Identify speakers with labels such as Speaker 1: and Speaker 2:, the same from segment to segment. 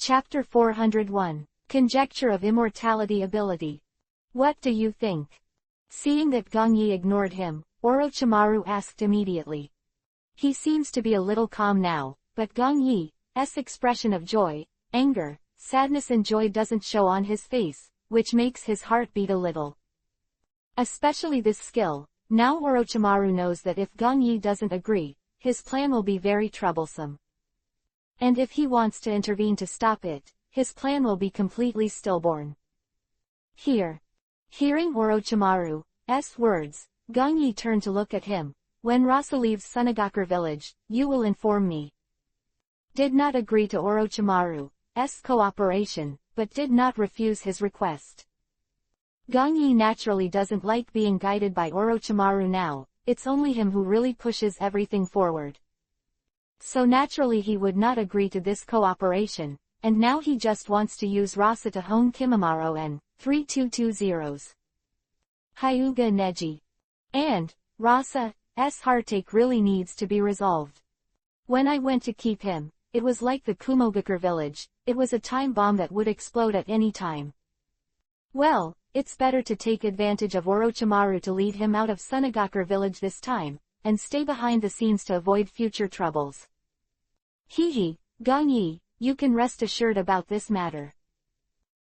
Speaker 1: Chapter 401. Conjecture of Immortality Ability. What do you think? Seeing that Gongyi ignored him, Orochimaru asked immediately. He seems to be a little calm now, but Gongyi's expression of joy, anger, sadness and joy doesn't show on his face, which makes his heart beat a little. Especially this skill. Now Orochimaru knows that if Gongyi doesn't agree, his plan will be very troublesome. And if he wants to intervene to stop it, his plan will be completely stillborn. Hearing Orochimaru's words, Gongyi turned to look at him. When Rasa leaves Sunagakure village, you will inform me. Did not agree to Orochimaru's cooperation, but did not refuse his request. Gongyi naturally doesn't like being guided by Orochimaru now, it's only him who really pushes everything forward. So naturally he would not agree to this cooperation, and now he just wants to use Rasa to hone Kimimaro and 3220's Hyuga Neji. And Rasa's heartache really needs to be resolved. When I went to keep him, it was like the Kumogakure village, it was a time bomb that would explode at any time. Well, it's better to take advantage of Orochimaru to lead him out of Sunagakure village this time, and stay behind the scenes to avoid future troubles. Gongyi, you can rest assured about this matter.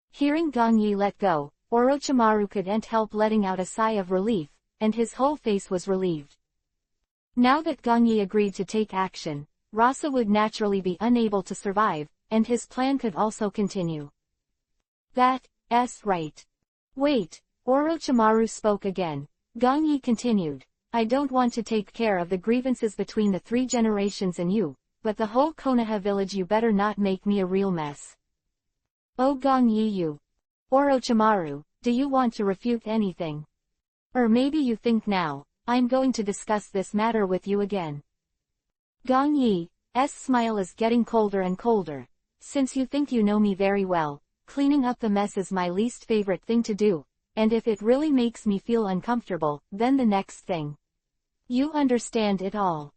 Speaker 1: Hearing Gongyi let go, Orochimaru couldn't help letting out a sigh of relief, and his whole face was relieved. Now that Gongyi agreed to take action, Rasa would naturally be unable to survive, and his plan could also continue. That's right. Wait, Orochimaru spoke again. Gongyi continued. I don't want to take care of the grievances between the 3 generations and you, but the whole Konoha village you better not make me a real mess. Oh Gongyi you. Orochimaru, do you want to refute anything? Or maybe you think now, I'm going to discuss this matter with you again. Gongyi's smile is getting colder and colder. Since you think you know me very well, cleaning up the mess is my least favorite thing to do, and if it really makes me feel uncomfortable, then the next thing. You understand it all.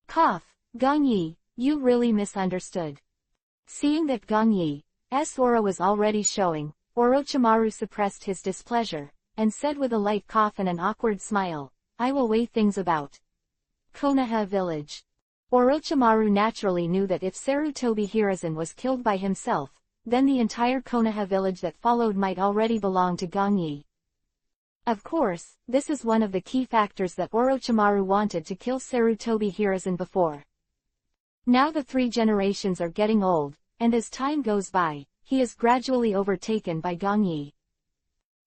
Speaker 1: Gongyi, you really misunderstood. Seeing that Gongyi's aura was already showing, Orochimaru suppressed his displeasure, and said with a light cough and an awkward smile, I will weigh things about. Konoha village. Orochimaru naturally knew that if Sarutobi Hiruzen was killed by himself, then the entire Konoha village that followed might already belong to Gongyi. Of course, this is one of the key factors that Orochimaru wanted to kill Sarutobi Hiruzen before. Now the 3 generations are getting old, and as time goes by, he is gradually overtaken by Gongyi.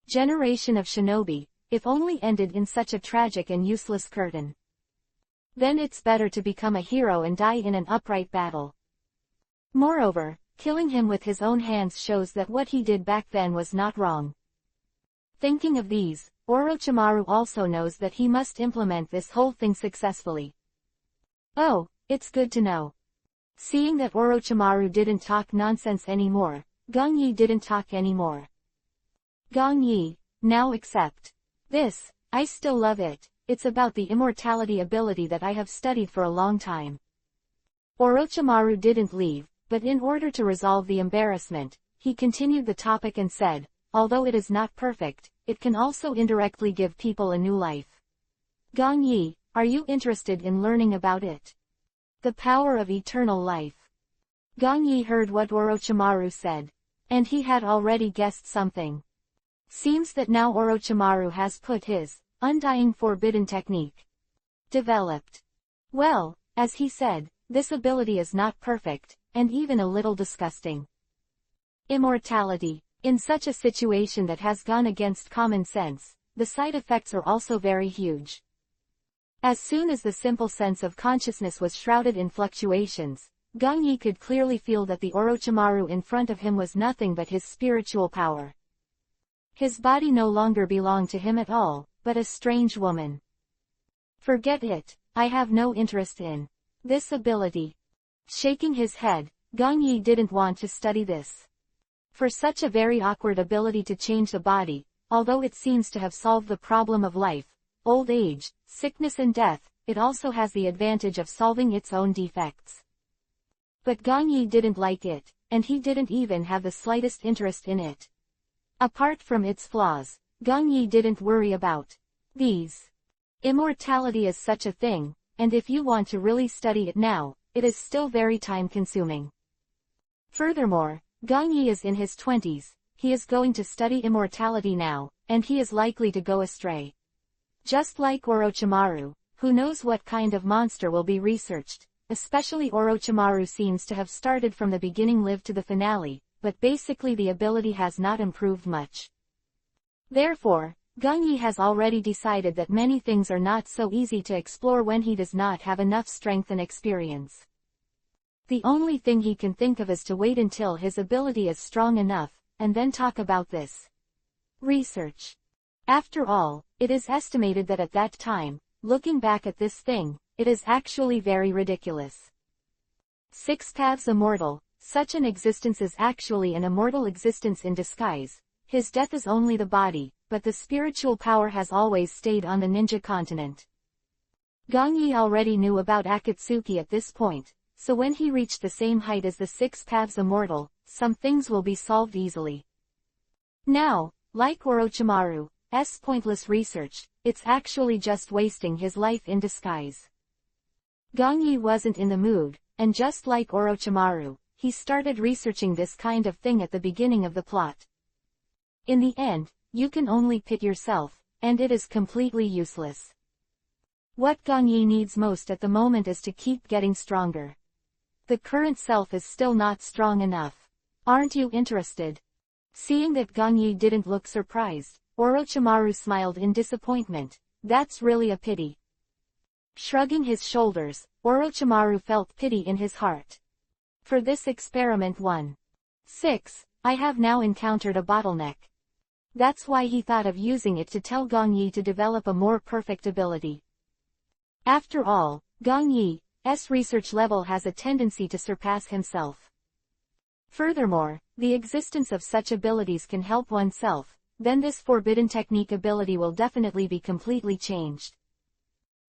Speaker 1: Generation of Shinobi, if only ended in such a tragic and useless curtain. Then it's better to become a hero and die in an upright battle. Moreover, killing him with his own hands shows that what he did back then was not wrong. Thinking of these, Orochimaru also knows that he must implement this whole thing successfully. Oh, it's good to know. Seeing that Orochimaru didn't talk nonsense anymore, Gongyi didn't talk anymore. Gongyi, now accept. This, I still love it, it's about the immortality ability that I have studied for a long time. Orochimaru didn't leave, but in order to resolve the embarrassment, he continued the topic and said, although it is not perfect, it can also indirectly give people a new life. Gongyi, are you interested in learning about it? The power of eternal life. Gongyi heard what Orochimaru said. And he had already guessed something. Seems that now Orochimaru has put his undying forbidden technique developed. Well, as he said, this ability is not perfect, and even a little disgusting. Immortality. In such a situation that has gone against common sense, the side effects are also very huge. As soon as the simple sense of consciousness was shrouded in fluctuations, Gongyi could clearly feel that the Orochimaru in front of him was nothing but his spiritual power. His body no longer belonged to him at all, but a strange woman. Forget it, I have no interest in this ability. Shaking his head, Gongyi didn't want to study this. For such a very awkward ability to change the body, although it seems to have solved the problem of life, old age, sickness and death, it also has the advantage of solving its own defects. But Gongyi didn't like it. and he didn't even have the slightest interest in it. Apart from its flaws, Gong Yi didn't worry about these. Immortality is such a thing, and if you want to really study it now, it is still very time-consuming. Furthermore, Gong Yi is in his 20s, he is going to study immortality now, and he is likely to go astray. Just like Orochimaru, who knows what kind of monster will be researched, especially Orochimaru seems to have started from the beginning lived to the finale, but basically the ability has not improved much. Therefore, Gong Yi has already decided that many things are not so easy to explore when he does not have enough strength and experience. The only thing he can think of is to wait until his ability is strong enough, and then talk about this research. After all, it is estimated that at that time, looking back at this thing, it is actually very ridiculous. 6 paths immortal, such an existence is actually an immortal existence in disguise. His death is only the body, but the spiritual power has always stayed on the ninja continent. Gong Yi already knew about Akatsuki at this point, so when he reached the same height as the 6 paths immortal, some things will be solved easily. Now, like Orochimaru's pointless research, it's actually just wasting his life in disguise. Gong Yi wasn't in the mood, and just like Orochimaru, he started researching this kind of thing at the beginning of the plot. In the end, you can only pit yourself, and it is completely useless. What Gong Yi needs most at the moment is to keep getting stronger. The current self is still not strong enough. Aren't you interested? Seeing that Gong Yi didn't look surprised, Orochimaru smiled in disappointment. That's really a pity. Shrugging his shoulders, Orochimaru felt pity in his heart. For this experiment 1.6, I have now encountered a bottleneck. That's why he thought of using it to tell Gong Yi to develop a more perfect ability. After all, Gong Yi's research level has a tendency to surpass himself. Furthermore, the existence of such abilities can help oneself, then this forbidden technique ability will definitely be completely changed.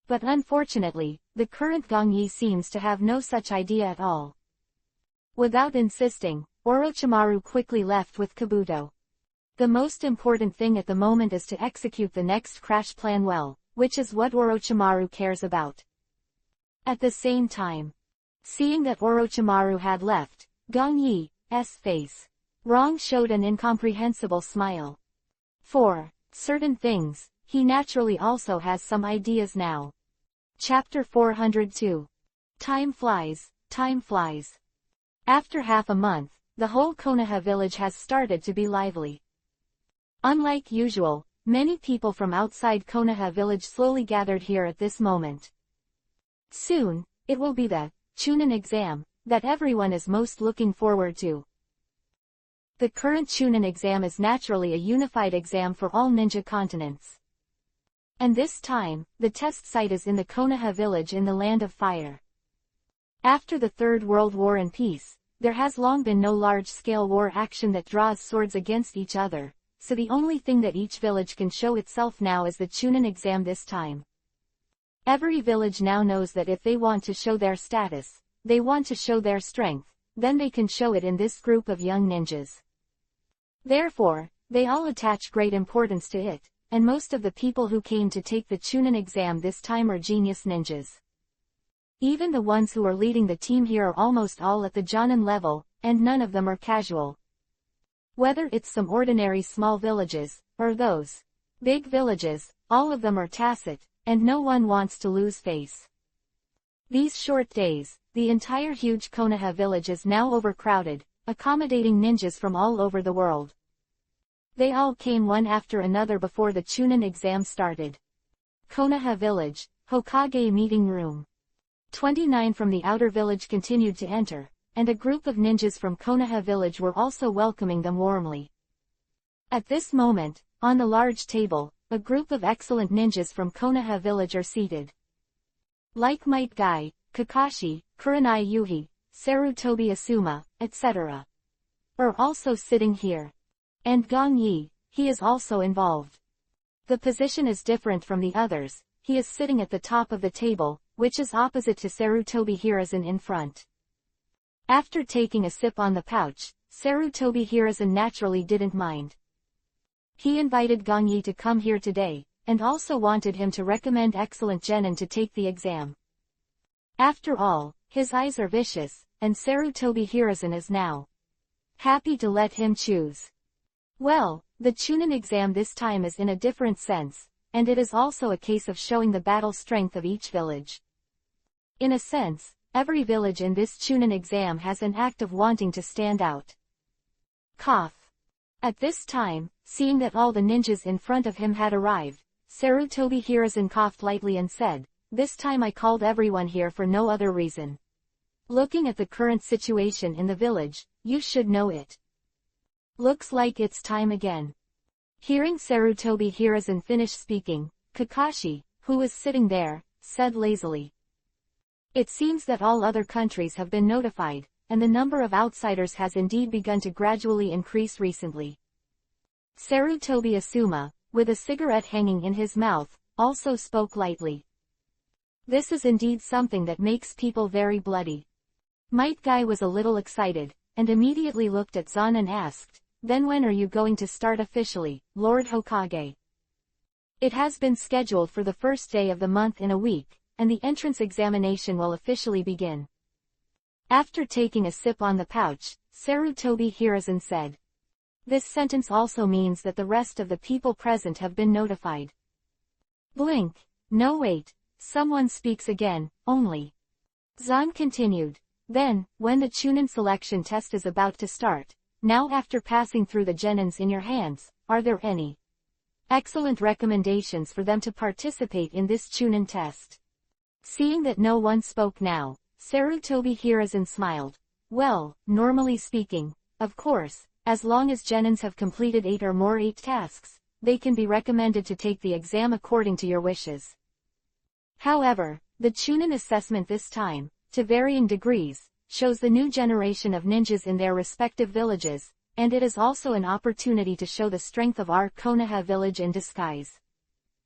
Speaker 1: But unfortunately, the current Gong Yi seems to have no such idea at all. Without insisting, Orochimaru quickly left with Kabuto. The most important thing at the moment is to execute the next crash plan well, which is what Orochimaru cares about. At the same time, seeing that Orochimaru had left, Gong Yi's face wrong showed an incomprehensible smile. For certain things, he naturally also has some ideas now. Chapter 402. Time flies, time flies. After half a month, the whole Konoha village has started to be lively. Unlike usual, many people from outside Konoha village slowly gathered here at this moment. Soon, it will be the Chunin exam that everyone is most looking forward to. The current Chunin exam is naturally a unified exam for all ninja continents. And this time, the test site is in the Konoha village in the Land of Fire. After the Third World War and peace, there has long been no large-scale war action that draws swords against each other, so the only thing that each village can show itself now is the Chunin exam this time. Every village now knows that if they want to show their status, they want to show their strength, then they can show it in this group of young ninjas. Therefore, they all attach great importance to it, and most of the people who came to take the Chunin exam this time are genius ninjas. Even the ones who are leading the team here are almost all at the Jonin level, and none of them are casual. Whether it's some ordinary small villages, or those big villages, all of them are tacit, and no one wants to lose face. These short days, the entire huge Konoha village is now overcrowded, accommodating ninjas from all over the world. They all came one after another before the Chunin exam started. Konoha village, Hokage meeting room. 29 from the outer village continued to enter, and a group of ninjas from Konoha village were also welcoming them warmly. At this moment, on the large table, a group of excellent ninjas from Konoha village are seated. Like Might Guy, Kakashi, Kurenai Yuhi, Sarutobi Asuma, etc. are also sitting here. And Gong Yi, he is also involved. The position is different from the others, he is sitting at the top of the table, which is opposite to Sarutobi Hiruzen in front. After taking a sip on the pouch, Sarutobi Hiruzen naturally didn't mind. He invited Gongyi to come here today, and also wanted him to recommend excellent genin to take the exam. After all, his eyes are vicious, and Sarutobi Hiruzen is now happy to let him choose. Well, the Chunin exam this time is in a different sense, and it is also a case of showing the battle strength of each village. In a sense, every village in this Chunin exam has an act of wanting to stand out. Cough. At this time, seeing that all the ninjas in front of him had arrived, Sarutobi Hiruzen coughed lightly and said, "This time I called everyone here for no other reason. Looking at the current situation in the village, you should know it. Looks like it's time again." Hearing Sarutobi Hiruzen finish speaking, Kakashi, who was sitting there, said lazily, "It seems that all other countries have been notified, and the number of outsiders has indeed begun to gradually increase recently." Sarutobi Asuma, with a cigarette hanging in his mouth, also spoke lightly. "This is indeed something that makes people very bloody." Might Guy was a little excited, and immediately looked at Zan and asked, "Then when are you going to start officially, Lord Hokage?" "It has been scheduled for the first day of the month in a week, and the entrance examination will officially begin." After taking a sip on the pouch, Sarutobi Hiruzen said, "This sentence also means that the rest of the people present have been notified." Blink. No wait. Someone speaks again, only. Zan continued. "Then, when the Chunin selection test is about to start, now after passing through the genins in your hands, are there any excellent recommendations for them to participate in this Chunin test?" Seeing that no one spoke now, Sarutobi Hiruzen smiled. "Well, normally speaking, of course, as long as genins have completed 8 or more 8 tasks, they can be recommended to take the exam according to your wishes. However, the Chunin assessment this time, to varying degrees, shows the new generation of ninjas in their respective villages, and it is also an opportunity to show the strength of our Konoha village in disguise.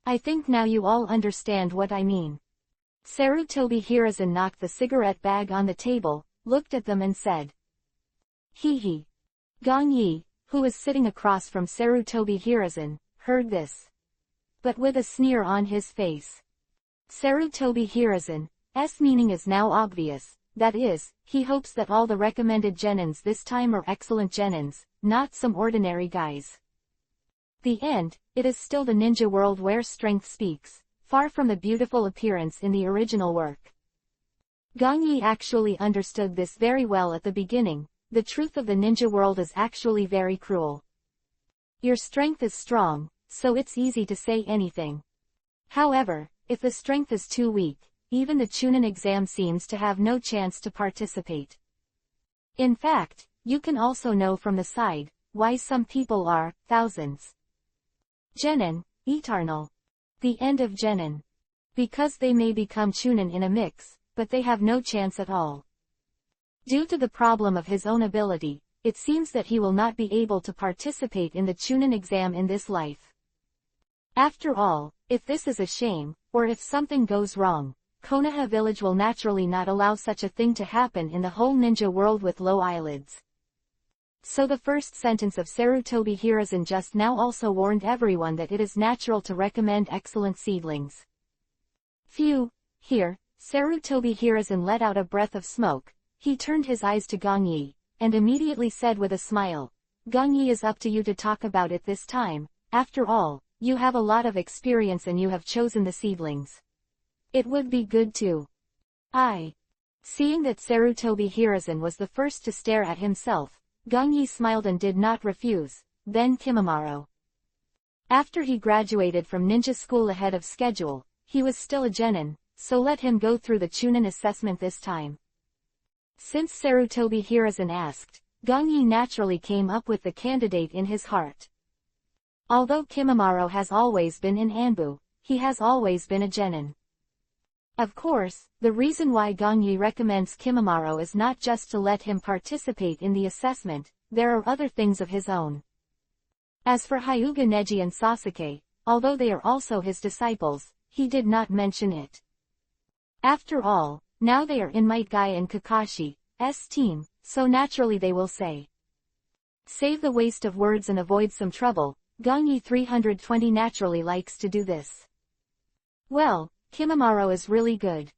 Speaker 1: I think now you all understand what I mean." Sarutobi Hiruzen knocked the cigarette bag on the table, looked at them and said, "Hee hee." Gongyi, who was sitting across from Sarutobi Hiruzen, heard this, but with a sneer on his face. Sarutobi Hiruzen's meaning is now obvious, that is, he hopes that all the recommended genins this time are excellent genins, not some ordinary guys. The end, it is still the ninja world where strength speaks, far from the beautiful appearance in the original work. Gongyi actually understood this very well at the beginning. The truth of the ninja world is actually very cruel. Your strength is strong, so it's easy to say anything. However, if the strength is too weak, even the Chunin exam seems to have no chance to participate. In fact, you can also know from the side, why some people are, thousands. Genin, eternal. The end of Genin. Because they may become Chunin in a mix, but they have no chance at all. Due to the problem of his own ability, it seems that he will not be able to participate in the Chunin exam in this life. After all, if this is a shame, or if something goes wrong, Konoha village will naturally not allow such a thing to happen in the whole ninja world with low eyelids. So the first sentence of Sarutobi Hiruzen just now also warned everyone that it is natural to recommend excellent seedlings. Phew. Here, Sarutobi Hiruzen let out a breath of smoke. He turned his eyes to Gongyi, and immediately said with a smile, "Gongyi, is up to you to talk about it this time. After all, you have a lot of experience and you have chosen the seedlings. It would be good to." Seeing that Sarutobi Hiruzen was the first to stare at himself, Gongyi smiled and did not refuse. Then Kimimaro. After he graduated from ninja school ahead of schedule, he was still a genin, so let him go through the Chunin assessment this time. Since Sarutobi Hiruzen asked, Gongyi naturally came up with the candidate in his heart. Although Kimimaro has always been in Anbu, he has always been a genin. Of course, the reason why Gongyi recommends Kimimaro is not just to let him participate in the assessment, there are other things of his own. As for Hyuga Neji and Sasuke, although they are also his disciples, he did not mention it. After all, now they are in Might Guy and Kakashi, team, so naturally they will say. Save the waste of words and avoid some trouble. Gongyi 320 naturally likes to do this. Well, Kimimaro is really good.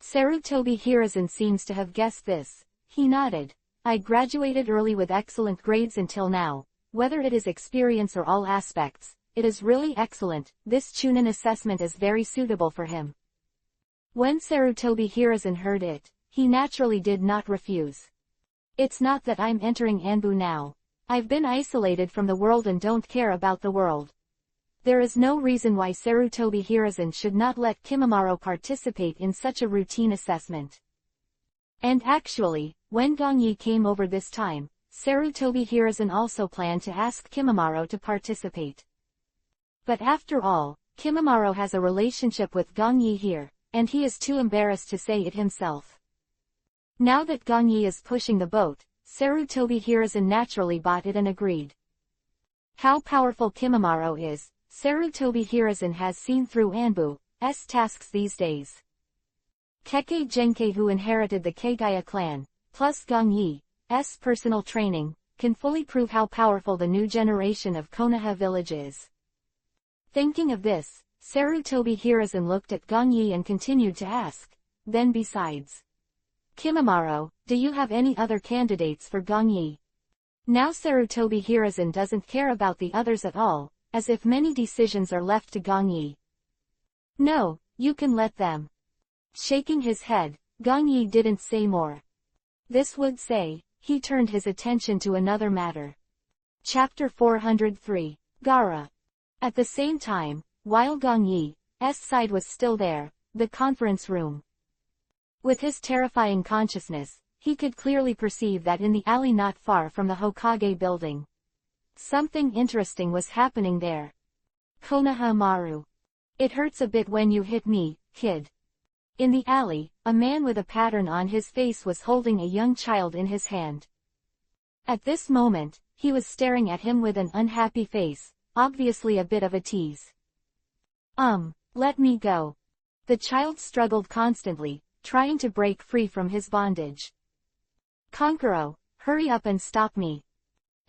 Speaker 1: Sarutobi Hiruzen seems to have guessed this. He nodded. I graduated early with excellent grades until now. Whether it is experience or all aspects, it is really excellent. This Chunin assessment is very suitable for him. When Sarutobi Hiruzen heard it, he naturally did not refuse. It's not that I'm entering Anbu now. I've been isolated from the world and don't care about the world. There is no reason why Sarutobi Hiruzen should not let Kimimaro participate in such a routine assessment. And actually, when Gongyi came over this time, Sarutobi Hiruzen also planned to ask Kimimaro to participate. But after all, Kimimaro has a relationship with Gongyi here, and he is too embarrassed to say it himself. Now that Gongyi is pushing the boat, Sarutobi Hiruzen naturally bought it and agreed. How powerful Kimimaro is, Sarutobi Hiruzen has seen through Anbu's tasks these days. Kekkei Genkei, who inherited the Keigaya clan, plus Gongyi's personal training, can fully prove how powerful the new generation of Konoha village is. Thinking of this, Sarutobi Hiruzen looked at Gongyi and continued to ask, then besides Kimimaro, do you have any other candidates for Gongyi? Now Sarutobi Hiruzen doesn't care about the others at all, as if many decisions are left to Gongyi. No, you can let them. Shaking his head, Gongyi didn't say more. This would say, he turned his attention to another matter. Chapter 403, Gara. At the same time, while Gongyi's side was still there, the conference room. With his terrifying consciousness, he could clearly perceive that in the alley not far from the Hokage building, something interesting was happening there. Konoha Maru. It hurts a bit when you hit me, kid. In the alley, a man with a pattern on his face was holding a young child in his hand. At this moment, he was staring at him with an unhappy face, obviously a bit of a tease. Let me go. The child struggled constantly, trying to break free from his bondage. Kankuro, hurry up and stop me.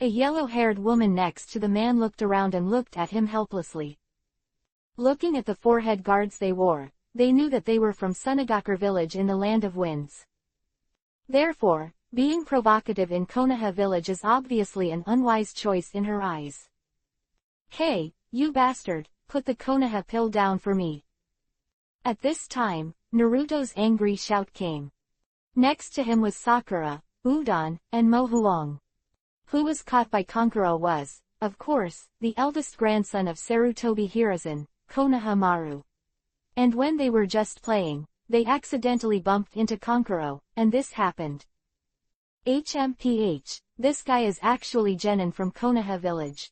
Speaker 1: A yellow-haired woman next to the man looked around and looked at him helplessly. Looking at the forehead guards they wore, they knew that they were from Sunagakur village in the Land of Winds. Therefore, being provocative in Konoha village is obviously an unwise choice in her eyes. Hey, you bastard, put the Konoha pill down for me. At this time, Naruto's angry shout came. Next to him was Sakura, Udon, and Mohuong. Who was caught by Kankuro was, of course, the eldest grandson of Sarutobi Hiruzen, Konoha Maru. And when they were just playing, they accidentally bumped into Kankuro, and this happened. HMPH, this guy is actually Genin from Konoha village.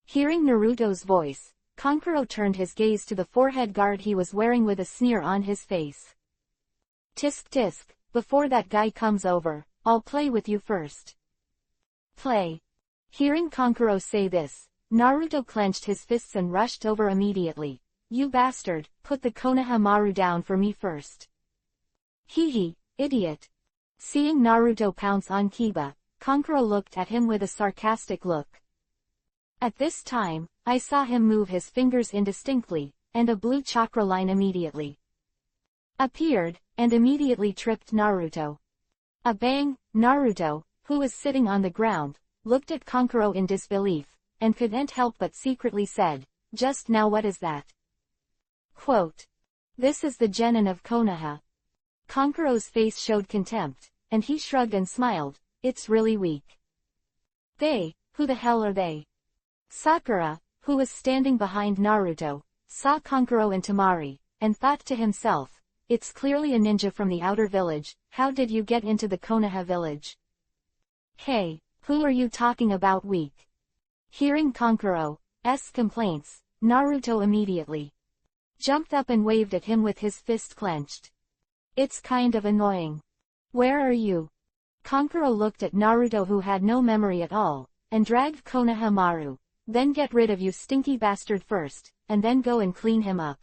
Speaker 1: Hearing Naruto's voice, Kankuro turned his gaze to the forehead guard he was wearing with a sneer on his face. Tisk tisk, before that guy comes over, I'll play with you first. Play. Hearing Kankuro say this, Naruto clenched his fists and rushed over immediately. You bastard, put the Konoha Maru down for me first. Hee, idiot. Seeing Naruto pounce on Kiba, Kankuro looked at him with a sarcastic look. At this time, I saw him move his fingers indistinctly, and a blue chakra line immediately appeared, and immediately tripped Naruto. A bang, Naruto, who was sitting on the ground, looked at Kankuro in disbelief, and couldn't help but secretly said, just now what is that? Quote. This is the Genin of Konoha. Kankuro's face showed contempt, and he shrugged and smiled, it's really weak. They, who the hell are they? Sakura, who was standing behind Naruto, saw Kankuro and Temari, and thought to himself, it's clearly a ninja from the outer village, how did you get into the Konoha village? Hey, who are you talking about weak? Hearing Kankuro's complaints, Naruto immediately jumped up and waved at him with his fist clenched. It's kind of annoying. Where are you? Kankuro looked at Naruto who had no memory at all, and dragged Konoha Maru. Then get rid of you stinky bastard first, and then go and clean him up.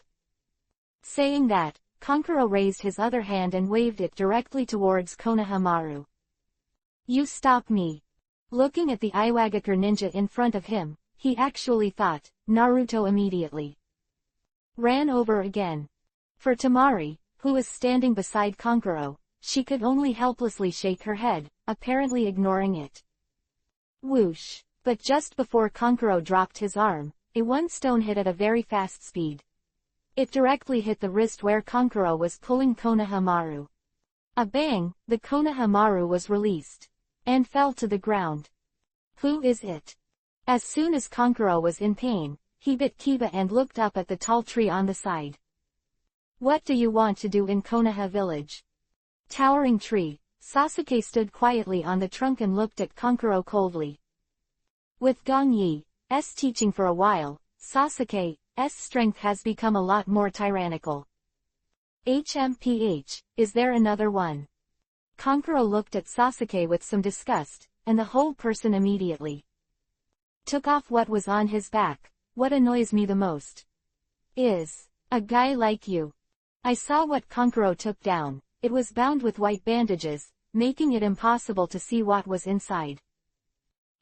Speaker 1: Saying that, Kankuro raised his other hand and waved it directly towards Konohamaru. You stop me. Looking at the Iwagakure ninja in front of him, he actually thought, Naruto immediately ran over again. For Tamari, who was standing beside Kankuro, she could only helplessly shake her head, apparently ignoring it. Whoosh! But just before Kankuro dropped his arm, a one-stone hit at a very fast speed. It directly hit the wrist where Kankuro was pulling Konohamaru. A bang, the Konohamaru was released and fell to the ground. Who is it? As soon as Kankuro was in pain, he bit Kiba and looked up at the tall tree on the side. What do you want to do in Konoha village? Towering tree, Sasuke stood quietly on the trunk and looked at Kankuro coldly. With Gong Yi's teaching for a while, Sasuke's strength has become a lot more tyrannical. HMPH, is there another one? Kankuro looked at Sasuke with some disgust, and the whole person immediately took off what was on his back. What annoys me the most is a guy like you. I saw what Kankuro took down. It was bound with white bandages, making it impossible to see what was inside.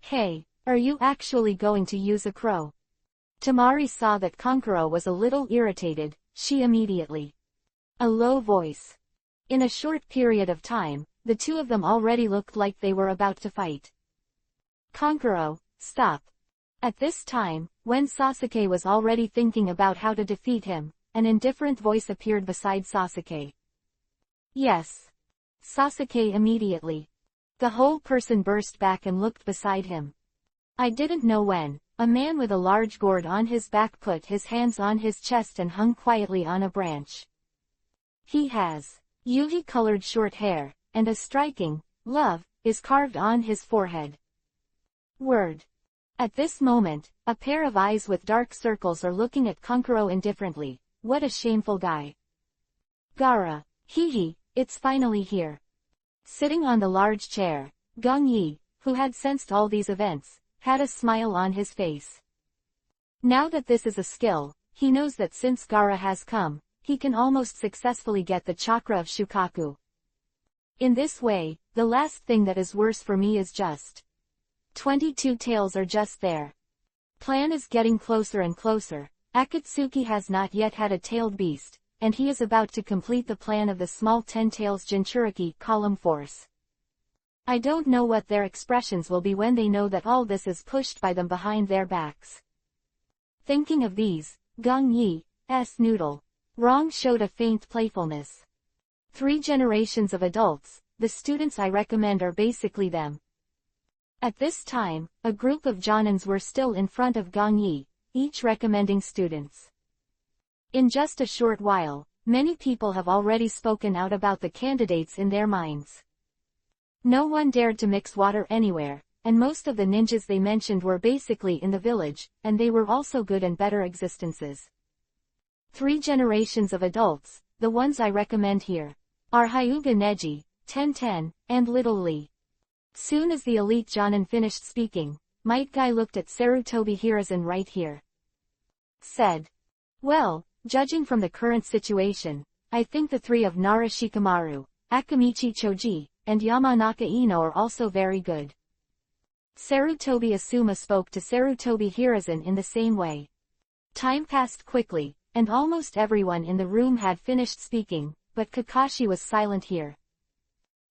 Speaker 1: Hey, are you actually going to use a crow? Tamari saw that Kankuro was a little irritated. She immediately a low voice. In a short period of time, the two of them already looked like they were about to fight. Kankuro, stop. At this time, when Sasuke was already thinking about how to defeat him, an indifferent voice appeared beside Sasuke. Yes. Sasuke immediately. The whole person burst back and looked beside him. I didn't know when. A man with a large gourd on his back put his hands on his chest and hung quietly on a branch. He has Yuhi-colored short hair, and a striking love is carved on his forehead. Word. At this moment, a pair of eyes with dark circles are looking at Kankuro indifferently. What a shameful guy. Gaara, hee, it's finally here. Sitting on the large chair, Gong Yi, who had sensed all these events, had a smile on his face. Now that this is a skill, he knows that since Gaara has come, he can almost successfully get the chakra of Shukaku. In this way, the last thing that is worse for me is just 22 tails are just there. Plan is getting closer and closer. Akatsuki has not yet had a tailed beast, and he is about to complete the plan of the small 10 tails Jinchuriki column force. I don't know what their expressions will be when they know that all this is pushed by them behind their backs. Thinking of these, Gong Yi's noodle Wrong showed a faint playfulness. 3 generations of adults, the students I recommend are basically them. At this time, a group of Jonins were still in front of Gong Yi, each recommending students. In just a short while, many people have already spoken out about the candidates in their minds. No one dared to mix water anywhere, and most of the ninjas they mentioned were basically in the village, and they were also good and better existences. 3 generations of adults, the ones I recommend here, are Hyuga Neji, Ten, and Little Lee. Soon as the elite Jonin finished speaking, Might Guy looked at Sarutobi Hiruzen right here. Said, well, judging from the current situation, I think the 3 of Nara Shikamaru, Akamichi Choji, and Yamanaka Ino are also very good. Sarutobi Asuma spoke to Sarutobi Hiruzen in the same way. Time passed quickly, and almost everyone in the room had finished speaking, but Kakashi was silent here.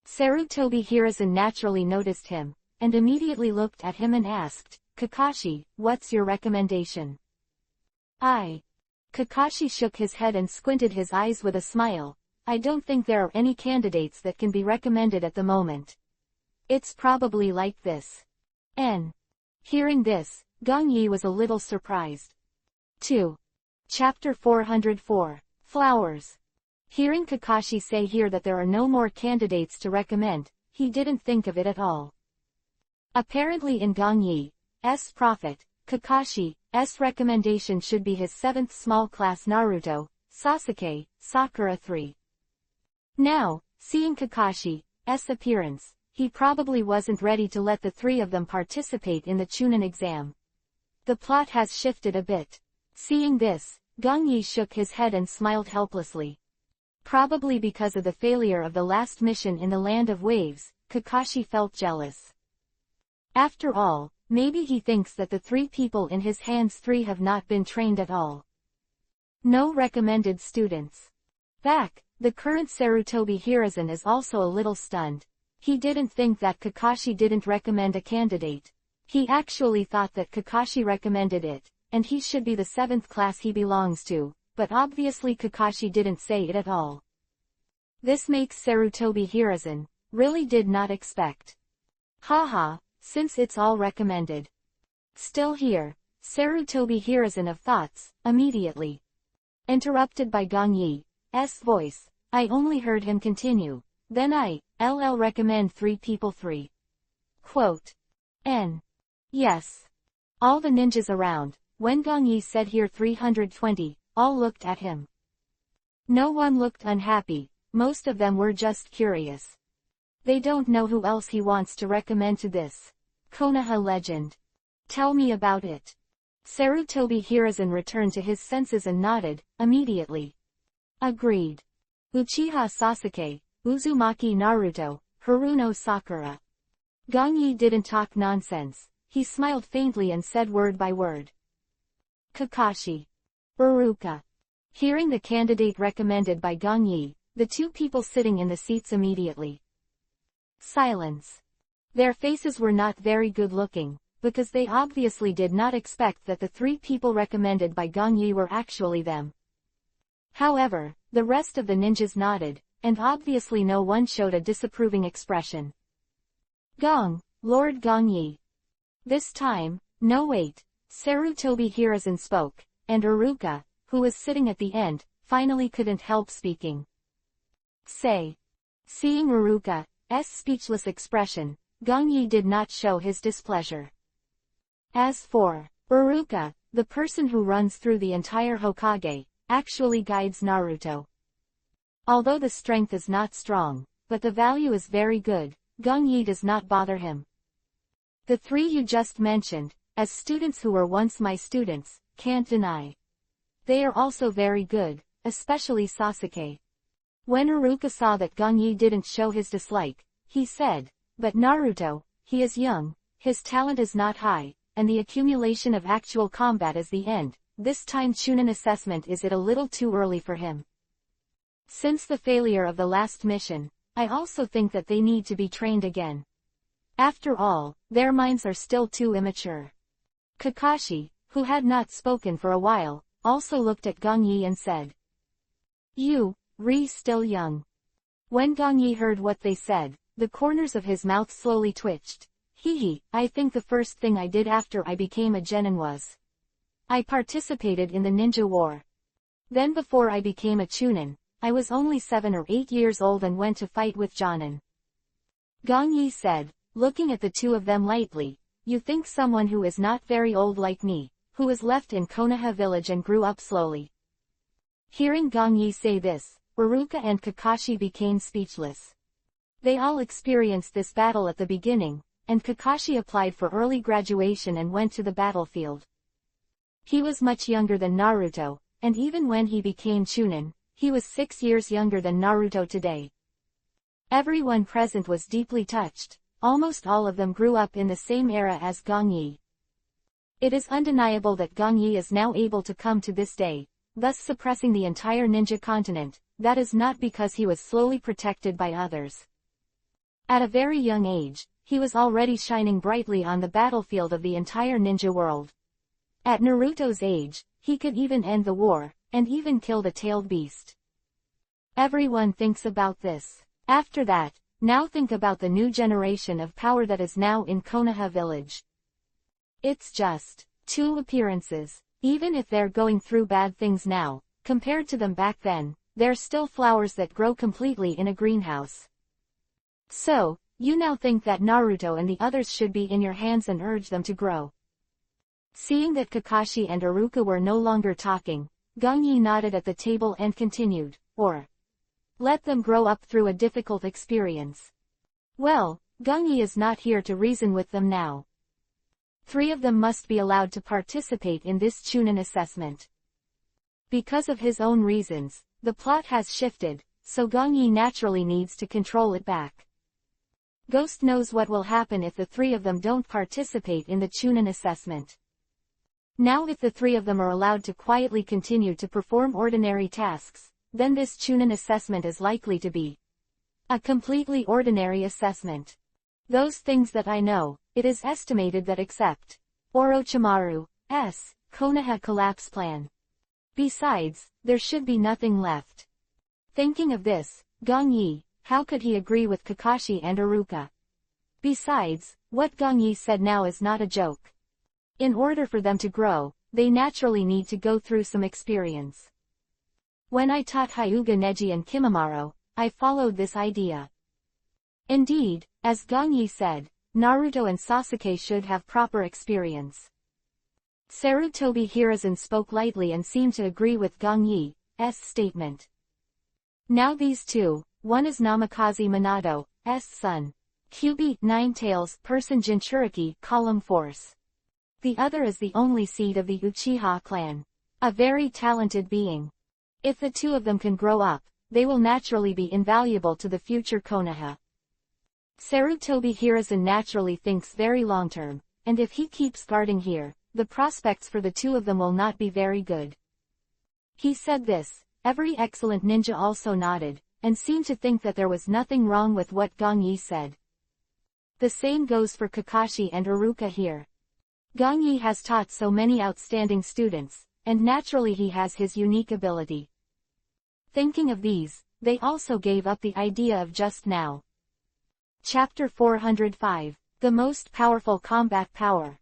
Speaker 1: Sarutobi Hiruzen naturally noticed him, and immediately looked at him and asked, Kakashi, what's your recommendation? Kakashi shook his head and squinted his eyes with a smile. I don't think there are any candidates that can be recommended at the moment. It's probably like this. Hearing this, Gong Yi was a little surprised. 2. Chapter 404, Flowers. Hearing Kakashi say here that there are no more candidates to recommend, he didn't think of it at all. Apparently in Gong Yi's prophet, Kakashi's recommendation should be his 7th small class Naruto, Sasuke, Sakura 3. Now, seeing Kakashi's appearance, he probably wasn't ready to let the 3 of them participate in the Chunin exam. The plot has shifted a bit. Seeing this, Gong Yi shook his head and smiled helplessly. Probably because of the failure of the last mission in the Land of Waves, Kakashi felt jealous. After all, maybe he thinks that the 3 people in his hands 3 have not been trained at all. No recommended students. The current Sarutobi Hiruzen is also a little stunned. He didn't think that Kakashi didn't recommend a candidate. He actually thought that Kakashi recommended it, and he should be the 7th class he belongs to, but obviously Kakashi didn't say it at all. This makes Sarutobi Hiruzen really did not expect. Haha, since it's all recommended. Still here, Sarutobi Hiruzen of thoughts, immediately interrupted by Gong Yi's voice. I only heard him continue. Then I'll recommend 3 people 3. Quote. N. Yes. All the ninjas around, when Gong Yi said here 320, all looked at him. No one looked unhappy, most of them were just curious. They don't know who else he wants to recommend to this Konoha legend. Tell me about it. Sarutobi Hiruzen returned to his senses and nodded, immediately. Agreed. Uchiha Sasuke, Uzumaki Naruto, Haruno Sakura. Gong Yi didn't talk nonsense, he smiled faintly and said word by word. Kakashi. Iruka. Hearing the candidate recommended by Gong Yi, the 2 people sitting in the seats immediately. Silence. Their faces were not very good looking, because they obviously did not expect that the 3 people recommended by Gong Yi were actually them. However, the rest of the ninjas nodded, and obviously no one showed a disapproving expression. Lord Gong Yi. This time, no wait, Sarutobi Hiruzen spoke, and Iruka, who was sitting at the end, finally couldn't help speaking. Seeing Iruka's speechless expression, Gong Yi did not show his displeasure. As for Iruka, the person who runs through the entire Hokage, actually guides Naruto. Although the strength is not strong, but the value is very good, Gong Yi does not bother him. The 3 you just mentioned, as students who were once my students, can't deny. They are also very good, especially Sasuke. When Iruka saw that Gong Yi didn't show his dislike, he said, but Naruto, he is young, his talent is not high, and the accumulation of actual combat is the end. This time Chunin assessment is it a little too early for him. Since the failure of the last mission, I also think that they need to be trained again. After all, their minds are still too immature. Kakashi, who had not spoken for a while, also looked at Gong Yi and said. You, still young. When Gong Yi heard what they said, the corners of his mouth slowly twitched. I think the first thing I did after I became a genin was I participated in the ninja war. Then before I became a chunin, I was only 7 or 8 years old and went to fight with Jonin. Gong Yi said, looking at the 2 of them lightly, you think someone who is not very old like me, who was left in Konoha village and grew up slowly. Hearing Gong Yi say this, Iruka and Kakashi became speechless. They all experienced this battle at the beginning, and Kakashi applied for early graduation and went to the battlefield. He was much younger than Naruto, and even when he became Chunin, he was 6 years younger than Naruto today. Everyone present was deeply touched, almost all of them grew up in the same era as Gong Yi. It is undeniable that Gong Yi is now able to come to this day, thus suppressing the entire ninja continent. That is not because he was slowly protected by others. At a very young age, he was already shining brightly on the battlefield of the entire ninja world. At Naruto's age, he could even end the war, and even kill the tailed beast. Everyone thinks about this. After that, now think about the new generation of power that is now in Konoha village. It's just 2 appearances. Even if they're going through bad things now, compared to them back then, they're still flowers that grow completely in a greenhouse. So, you now think that Naruto and the others should be in your hands and urge them to grow. Seeing that Kakashi and Iruka were no longer talking, Gong Yi nodded at the table and continued, or let them grow up through a difficult experience. Well, Gong Yi is not here to reason with them now. 3 of them must be allowed to participate in this Chunin assessment. Because of his own reasons, the plot has shifted, so Gongyi naturally needs to control it back. Ghost knows what will happen if the three of them don't participate in the Chunin assessment. Now if the three of them are allowed to quietly continue to perform ordinary tasks, then this Chunin assessment is likely to be a completely ordinary assessment. Those things that I know, it is estimated that except Orochimaru's Konoha collapse plan. Besides, there should be nothing left. Thinking of this, Gongyi, how could he agree with Kakashi and Iruka? Besides, what Gongyi said now is not a joke. In order for them to grow, they naturally need to go through some experience. When I taught Hyuga Neji and Kimimaro, I followed this idea. Indeed, as Gongyi said, Naruto and Sasuke should have proper experience. Sarutobi Hiruzen spoke lightly and seemed to agree with Gongyi's statement. Now these two, one is Namikaze Minato's son, Kyubi Ninetales person Jinchuriki column force. The other is the only seed of the Uchiha clan. A very talented being. If the two of them can grow up, they will naturally be invaluable to the future Konoha. Sarutobi Hiruzen naturally thinks very long-term, and if he keeps guarding here, the prospects for the two of them will not be very good. He said this, every excellent ninja also nodded, and seemed to think that there was nothing wrong with what Gongyi said. The same goes for Kakashi and Iruka here. Gongyi has taught so many outstanding students, and naturally he has his unique ability. Thinking of these, they also gave up the idea of just now. Chapter 405, The Most Powerful Combat Power.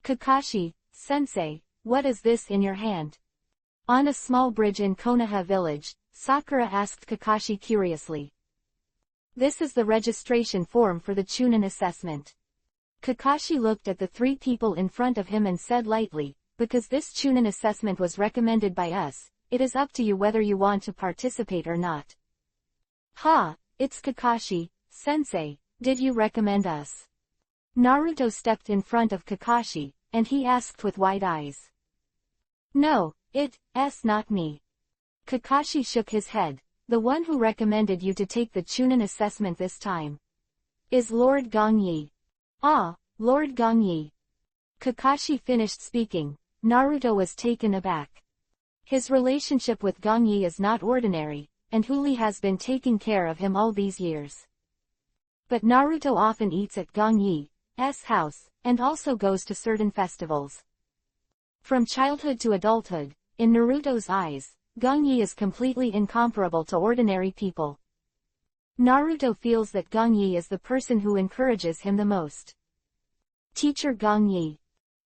Speaker 1: Kakashi, Sensei, what is this in your hand? On a small bridge in Konoha village, Sakura asked Kakashi curiously. This is the registration form for the Chunin assessment. Kakashi looked at the three people in front of him and said lightly, because this Chunin assessment was recommended by us, it is up to you whether you want to participate or not. Ha, it's Kakashi, Sensei, did you recommend us? Naruto stepped in front of Kakashi, and he asked with wide eyes. No, it's not me. Kakashi shook his head, the one who recommended you to take the Chunin assessment this time is Lord Gongyi. Ah, Lord Gongyi. Kakashi finished speaking. Naruto was taken aback. His relationship with Gongyi is not ordinary, and Huli has been taking care of him all these years. But Naruto often eats at Gongyi's house, and also goes to certain festivals. From childhood to adulthood, in Naruto's eyes, Gongyi is completely incomparable to ordinary people. Naruto feels that Gongyi is the person who encourages him the most. Teacher Gongyi.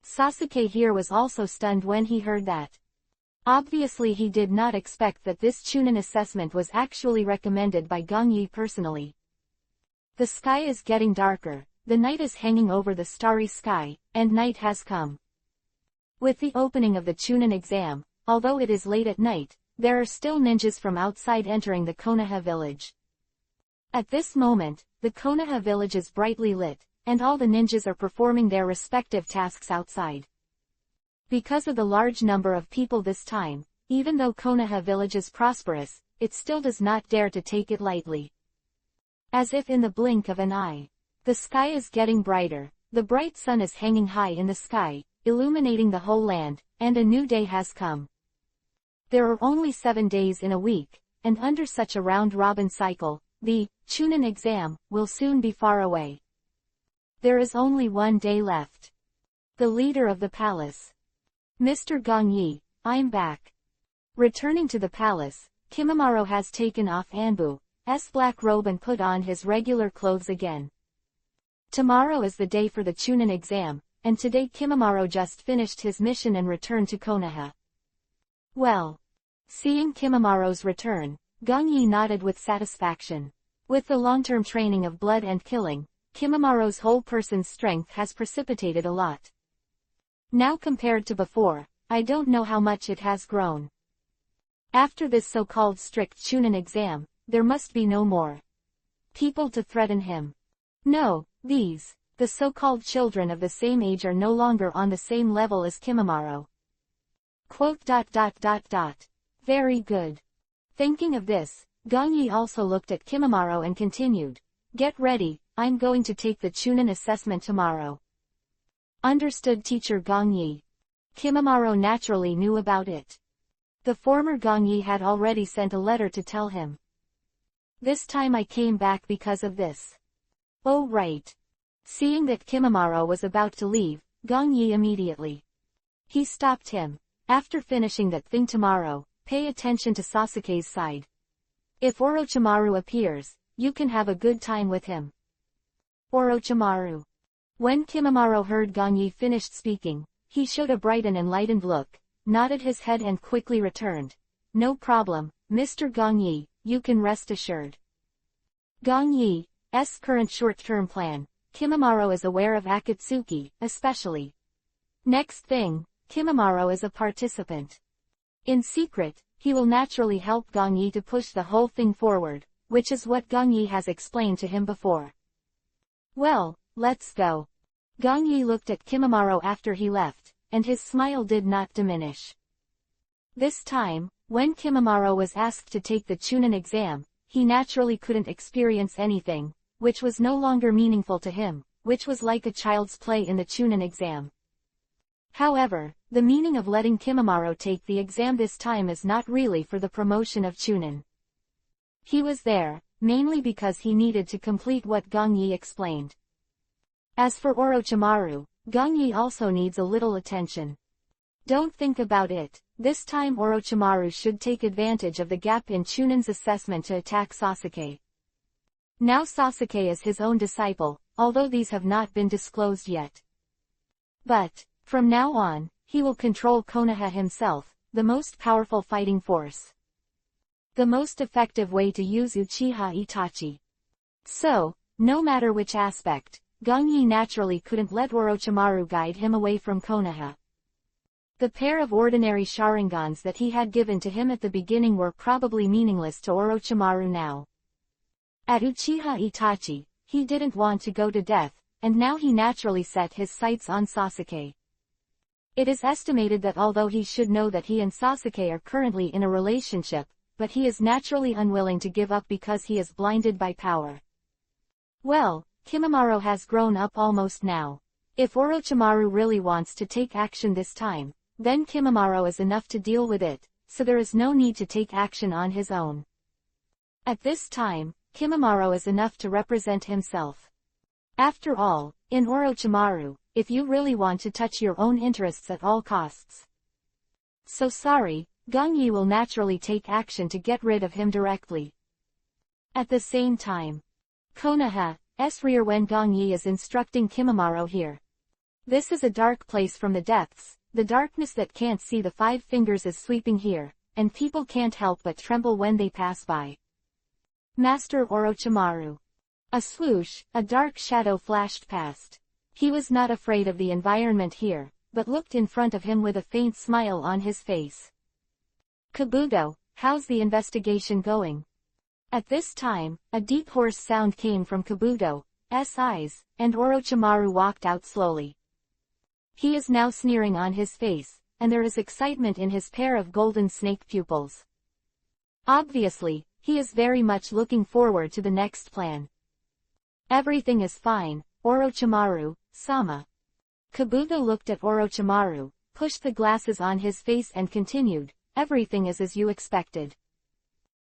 Speaker 1: Sasuke here was also stunned when he heard that. Obviously he did not expect that this Chunin assessment was actually recommended by Gongyi personally. The sky is getting darker, the night is hanging over the starry sky, and night has come. With the opening of the Chunin exam, although it is late at night, there are still ninjas from outside entering the Konoha village. At this moment, the Konoha village is brightly lit, and all the ninjas are performing their respective tasks outside. Because of the large number of people this time, even though Konoha village is prosperous, it still does not dare to take it lightly. As if in the blink of an eye, the sky is getting brighter, the bright sun is hanging high in the sky, illuminating the whole land, and a new day has come. There are only 7 days in a week, and under such a round-robin cycle, the Chunin exam will soon be far away. There is only 1 day left. The leader of the palace. Mr. Gongyi, I'm back. Returning to the palace, Kimimaro has taken off Anbu's black robe and put on his regular clothes again. Tomorrow is the day for the Chunin exam, and today Kimimaro just finished his mission and returned to Konoha. Well. Seeing Kimimaro's return, Gongyi nodded with satisfaction. With the long-term training of blood and killing, Kimimaro's whole person's strength has precipitated a lot. Now compared to before, I don't know how much it has grown. After this so-called strict Chunin exam, there must be no more people to threaten him. No, the so-called children of the same age are no longer on the same level as Kimimaro. Quote. Very good. Thinking of this, Gongyi also looked at Kimimaro and continued. Get ready, I'm going to take the Chunin assessment tomorrow. Understood, Teacher Gongyi. Kimimaro naturally knew about it. The former Gongyi had already sent a letter to tell him. This time I came back because of this. Oh right. Seeing that Kimimaro was about to leave, Gongyi immediately. He stopped him. After finishing that thing tomorrow, pay attention to Sasuke's side. If Orochimaru appears, you can have a good time with him. Orochimaru. When Kimimaro heard Gongyi finished speaking, he showed a bright and enlightened look, nodded his head and quickly returned. No problem, Mr. Gongyi, you can rest assured. Gongyi's current short-term plan, Kimimaro is aware of Akatsuki, especially. Next thing, Kimimaro is a participant. In secret, he will naturally help Gongyi to push the whole thing forward, which is what Gongyi has explained to him before. Well, let's go. Gongyi looked at Kimimaro after he left, and his smile did not diminish. This time, when Kimimaro was asked to take the Chunin exam, he naturally couldn't experience anything, which was no longer meaningful to him, which was like a child's play in the Chunin exam. However, the meaning of letting Kimimaro take the exam this time is not really for the promotion of Chunin. He was there, mainly because he needed to complete what Gongyi explained. As for Orochimaru, Gongyi also needs a little attention. Don't think about it, this time Orochimaru should take advantage of the gap in Chunin's assessment to attack Sasuke. Now Sasuke is his own disciple, although these have not been disclosed yet. But, from now on, he will control Konoha himself, the most powerful fighting force. The most effective way to use Uchiha Itachi. So, no matter which aspect, Gongyi naturally couldn't let Orochimaru guide him away from Konoha. The pair of ordinary Sharingans that he had given to him at the beginning were probably meaningless to Orochimaru now. At Uchiha Itachi, he didn't want to go to death, and now he naturally set his sights on Sasuke. It is estimated that although he should know that he and Sasuke are currently in a relationship, but he is naturally unwilling to give up because he is blinded by power. Well, Kimimaro has grown up almost now. If Orochimaru really wants to take action this time, then Kimimaro is enough to deal with it, so there is no need to take action on his own. At this time, Kimimaro is enough to represent himself. After all, in Orochimaru, if you really want to touch your own interests at all costs. So sorry, Gongyi will naturally take action to get rid of him directly. At the same time, Konoha's rear when Gongyi is instructing Kimimaro here. This is a dark place from the depths, the darkness that can't see the five fingers is sweeping here, and people can't help but tremble when they pass by. Master Orochimaru. A swoosh, a dark shadow flashed past. He was not afraid of the environment here, but looked in front of him with a faint smile on his face. Kabuto, how's the investigation going? At this time, a deep hoarse sound came from Kabuto's eyes, and Orochimaru walked out slowly. He is now sneering on his face, and there is excitement in his pair of golden snake pupils. Obviously, he is very much looking forward to the next plan. Everything is fine, Orochimaru-sama. Kabuto looked at Orochimaru, pushed the glasses on his face and continued, everything is as you expected.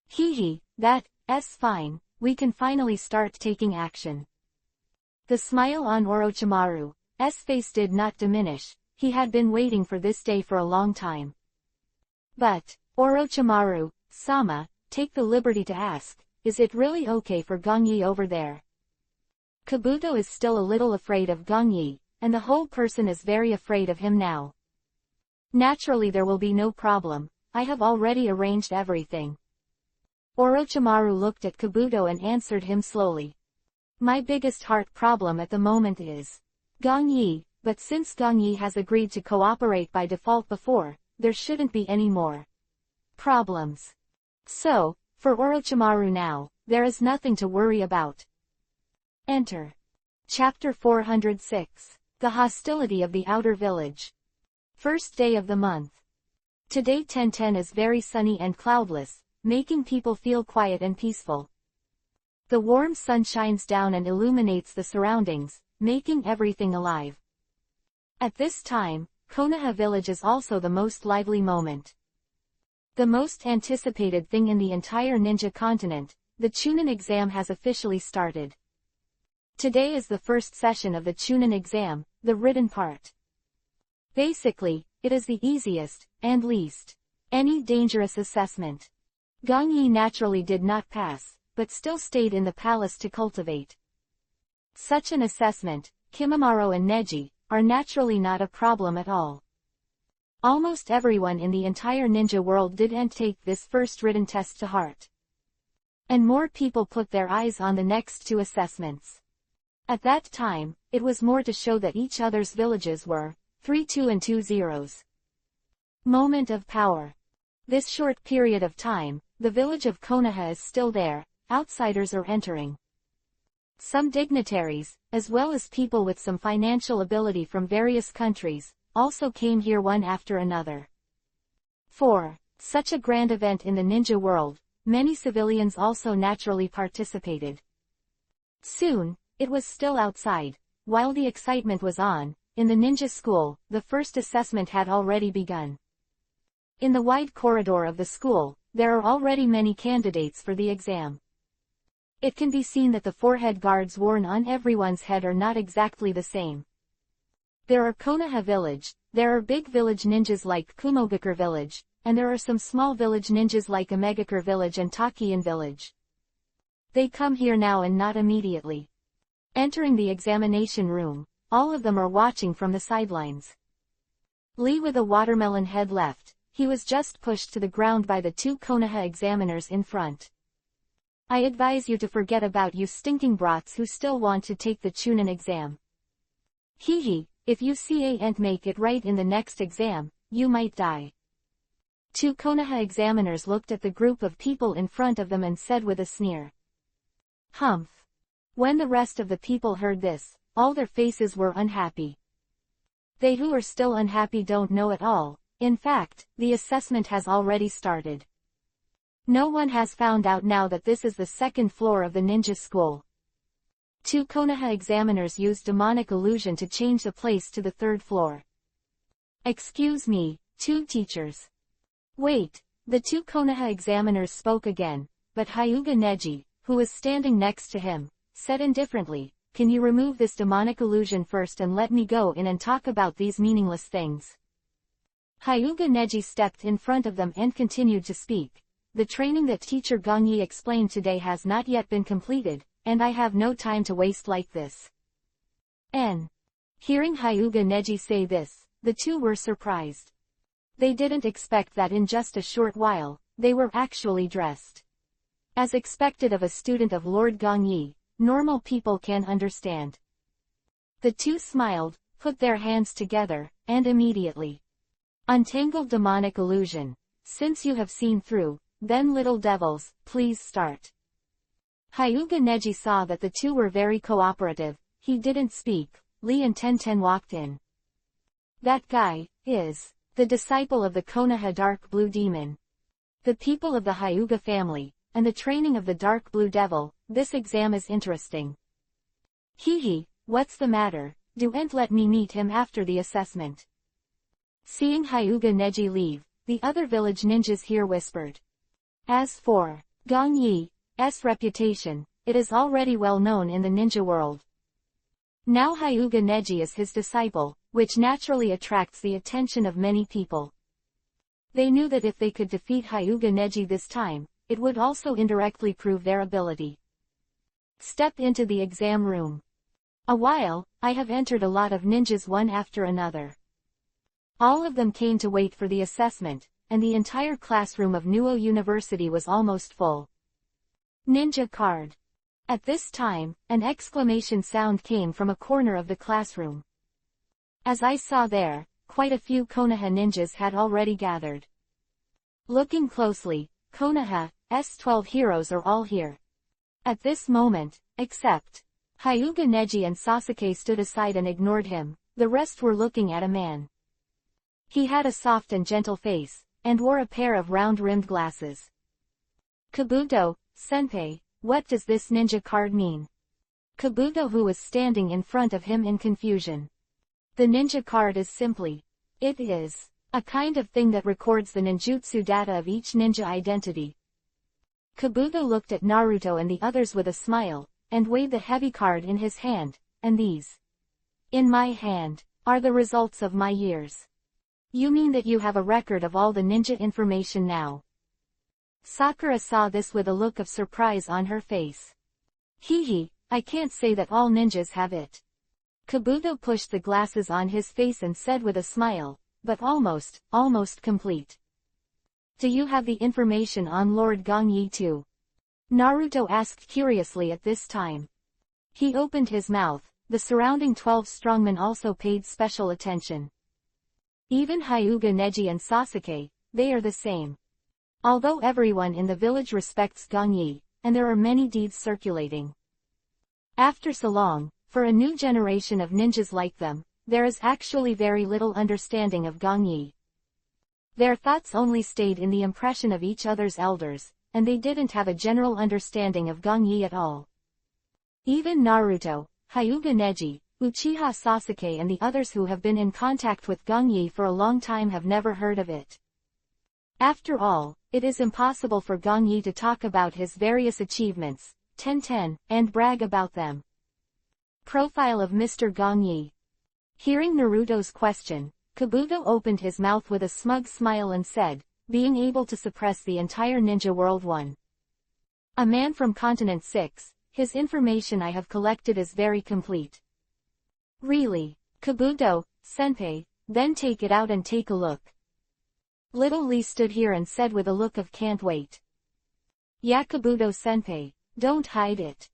Speaker 1: Hee, that's fine, we can finally start taking action. The smile on Orochimaru's face did not diminish, he had been waiting for this day for a long time. But, Orochimaru-sama, take the liberty to ask, is it really okay for Gongyi over there? Kabuto is still a little afraid of Gongyi, and the whole person is very afraid of him now. Naturally there will be no problem, I have already arranged everything. Orochimaru looked at Kabuto and answered him slowly. My biggest heart problem at the moment is Gongyi, but since Gongyi has agreed to cooperate by default before, there shouldn't be any more problems. So, for Orochimaru now, there is nothing to worry about. Enter. Chapter 406. The Hostility of the Outer Village. First day of the month. Today 10/10 is very sunny and cloudless, making people feel quiet and peaceful. The warm sun shines down and illuminates the surroundings, making everything alive. At this time, Konoha village is also the most lively moment. The most anticipated thing in the entire ninja continent, the Chunin exam has officially started. Today is the first session of the Chunin exam, the written part. Basically, it is the easiest, and least, any dangerous assessment. Gong Yi naturally did not pass, but still stayed in the palace to cultivate. Such an assessment, Kimimaro and Neji, are naturally not a problem at all. Almost everyone in the entire ninja world didn't take this first written test to heart. And more people put their eyes on the next two assessments. At that time, it was more to show that each other's villages were 3-2 and 2 zeros. Moment of power. This short period of time, the village of Konoha is still there, outsiders are entering. Some dignitaries, as well as people with some financial ability from various countries, also came here one after another. For such a grand event in the ninja world, many civilians also naturally participated. Soon, it was still outside. While the excitement was on, in the ninja school, the first assessment had already begun. In the wide corridor of the school, there are already many candidates for the exam. It can be seen that the forehead guards worn on everyone's head are not exactly the same. There are Konoha village, there are big village ninjas like Kumogakure village, and there are some small village ninjas like Omegakure village and Takian village. They come here now and not immediately. Entering the examination room, all of them are watching from the sidelines. Lee with a watermelon head left, he was just pushed to the ground by the two Konoha examiners in front. I advise you to forget about you stinking brats who still want to take the Chunin exam. Hee, if you can't make it right in the next exam, you might die. Two Konoha examiners looked at the group of people in front of them and said with a sneer. Humph. When the rest of the people heard this, all their faces were unhappy. They who are still unhappy don't know at all. In fact, the assessment has already started. No one has found out now that this is the second floor of the ninja school. Two Konoha examiners used demonic illusion to change the place to the third floor. Excuse me, two teachers. Wait, the two Konoha examiners spoke again, but Hyuga Neji, who was standing next to him, said indifferently, can you remove this demonic illusion first and let me go in and talk about these meaningless things? Hyuga Neji stepped in front of them and continued to speak. The training that teacher Gong Yi explained today has not yet been completed, and I have no time to waste like this. Hearing Hyuga Neji say this, the two were surprised. They didn't expect that in just a short while, they were actually dressed. As expected of a student of Lord Gong Yi, normal people can understand. The two smiled, put their hands together, and immediately untangled demonic illusion. Since you have seen through, then little devils, please start. Hyuga Neji saw that the two were very cooperative. He didn't speak. Lee and Tenten walked in. That guy is the disciple of the Konoha Dark Blue Demon. The people of the Hyuga family, and the training of the Dark Blue Devil. This exam is interesting. Hee, what's the matter? Don't let me meet him after the assessment. Seeing Hyuga Neji leave, the other village ninjas here whispered. As for Gong Yi's reputation, it is already well known in the ninja world. Now Hyuga Neji is his disciple, which naturally attracts the attention of many people. They knew that if they could defeat Hyuga Neji this time, it would also indirectly prove their ability. Step into the exam room. A while, I have entered a lot of ninjas one after another. All of them came to wait for the assessment, and the entire classroom of Nuo University was almost full. Ninja card. At this time, an exclamation sound came from a corner of the classroom. As I saw there, quite a few Konoha ninjas had already gathered. Looking closely, Konoha's 12 heroes are all here. At this moment, except Hyuga Neji and Sasuke stood aside and ignored him, the rest were looking at a man. He had a soft and gentle face, and wore a pair of round-rimmed glasses. Kabuto, senpai, what does this ninja card mean? Kabuto, who was standing in front of him in confusion. The ninja card is simply. It is a kind of thing that records the ninjutsu data of each ninja identity. Kabuto looked at Naruto and the others with a smile, and weighed the heavy card in his hand, and these. In my hand, are the results of my years. You mean that you have a record of all the ninja information now? Sakura saw this with a look of surprise on her face. Hee, I can't say that all ninjas have it. Kabuto pushed the glasses on his face and said with a smile, but almost complete. Do you have the information on Lord Gongyi too? Naruto asked curiously at this time. He opened his mouth, the surrounding 12 strongmen also paid special attention. Even Hyuga Neji and Sasuke, they are the same. Although everyone in the village respects Gongyi, and there are many deeds circulating. After so long, for a new generation of ninjas like them, there is actually very little understanding of Gongyi. Their thoughts only stayed in the impression of each other's elders, and they didn't have a general understanding of Gongyi at all. Even Naruto, Hyuga Neji, Uchiha Sasuke and the others who have been in contact with Gongyi for a long time have never heard of it. After all, it is impossible for Gongyi to talk about his various achievements, and brag about them. Profile of Mr. Gongyi. Hearing Naruto's question, Kabuto opened his mouth with a smug smile and said, being able to suppress the entire ninja world 1. A man from Continent 6, his information I have collected is very complete. Really? Kabuto, senpai, then take it out and take a look. Little Lee stood here and said with a look of can't wait. Yeah, Kabuto senpai, don't hide it.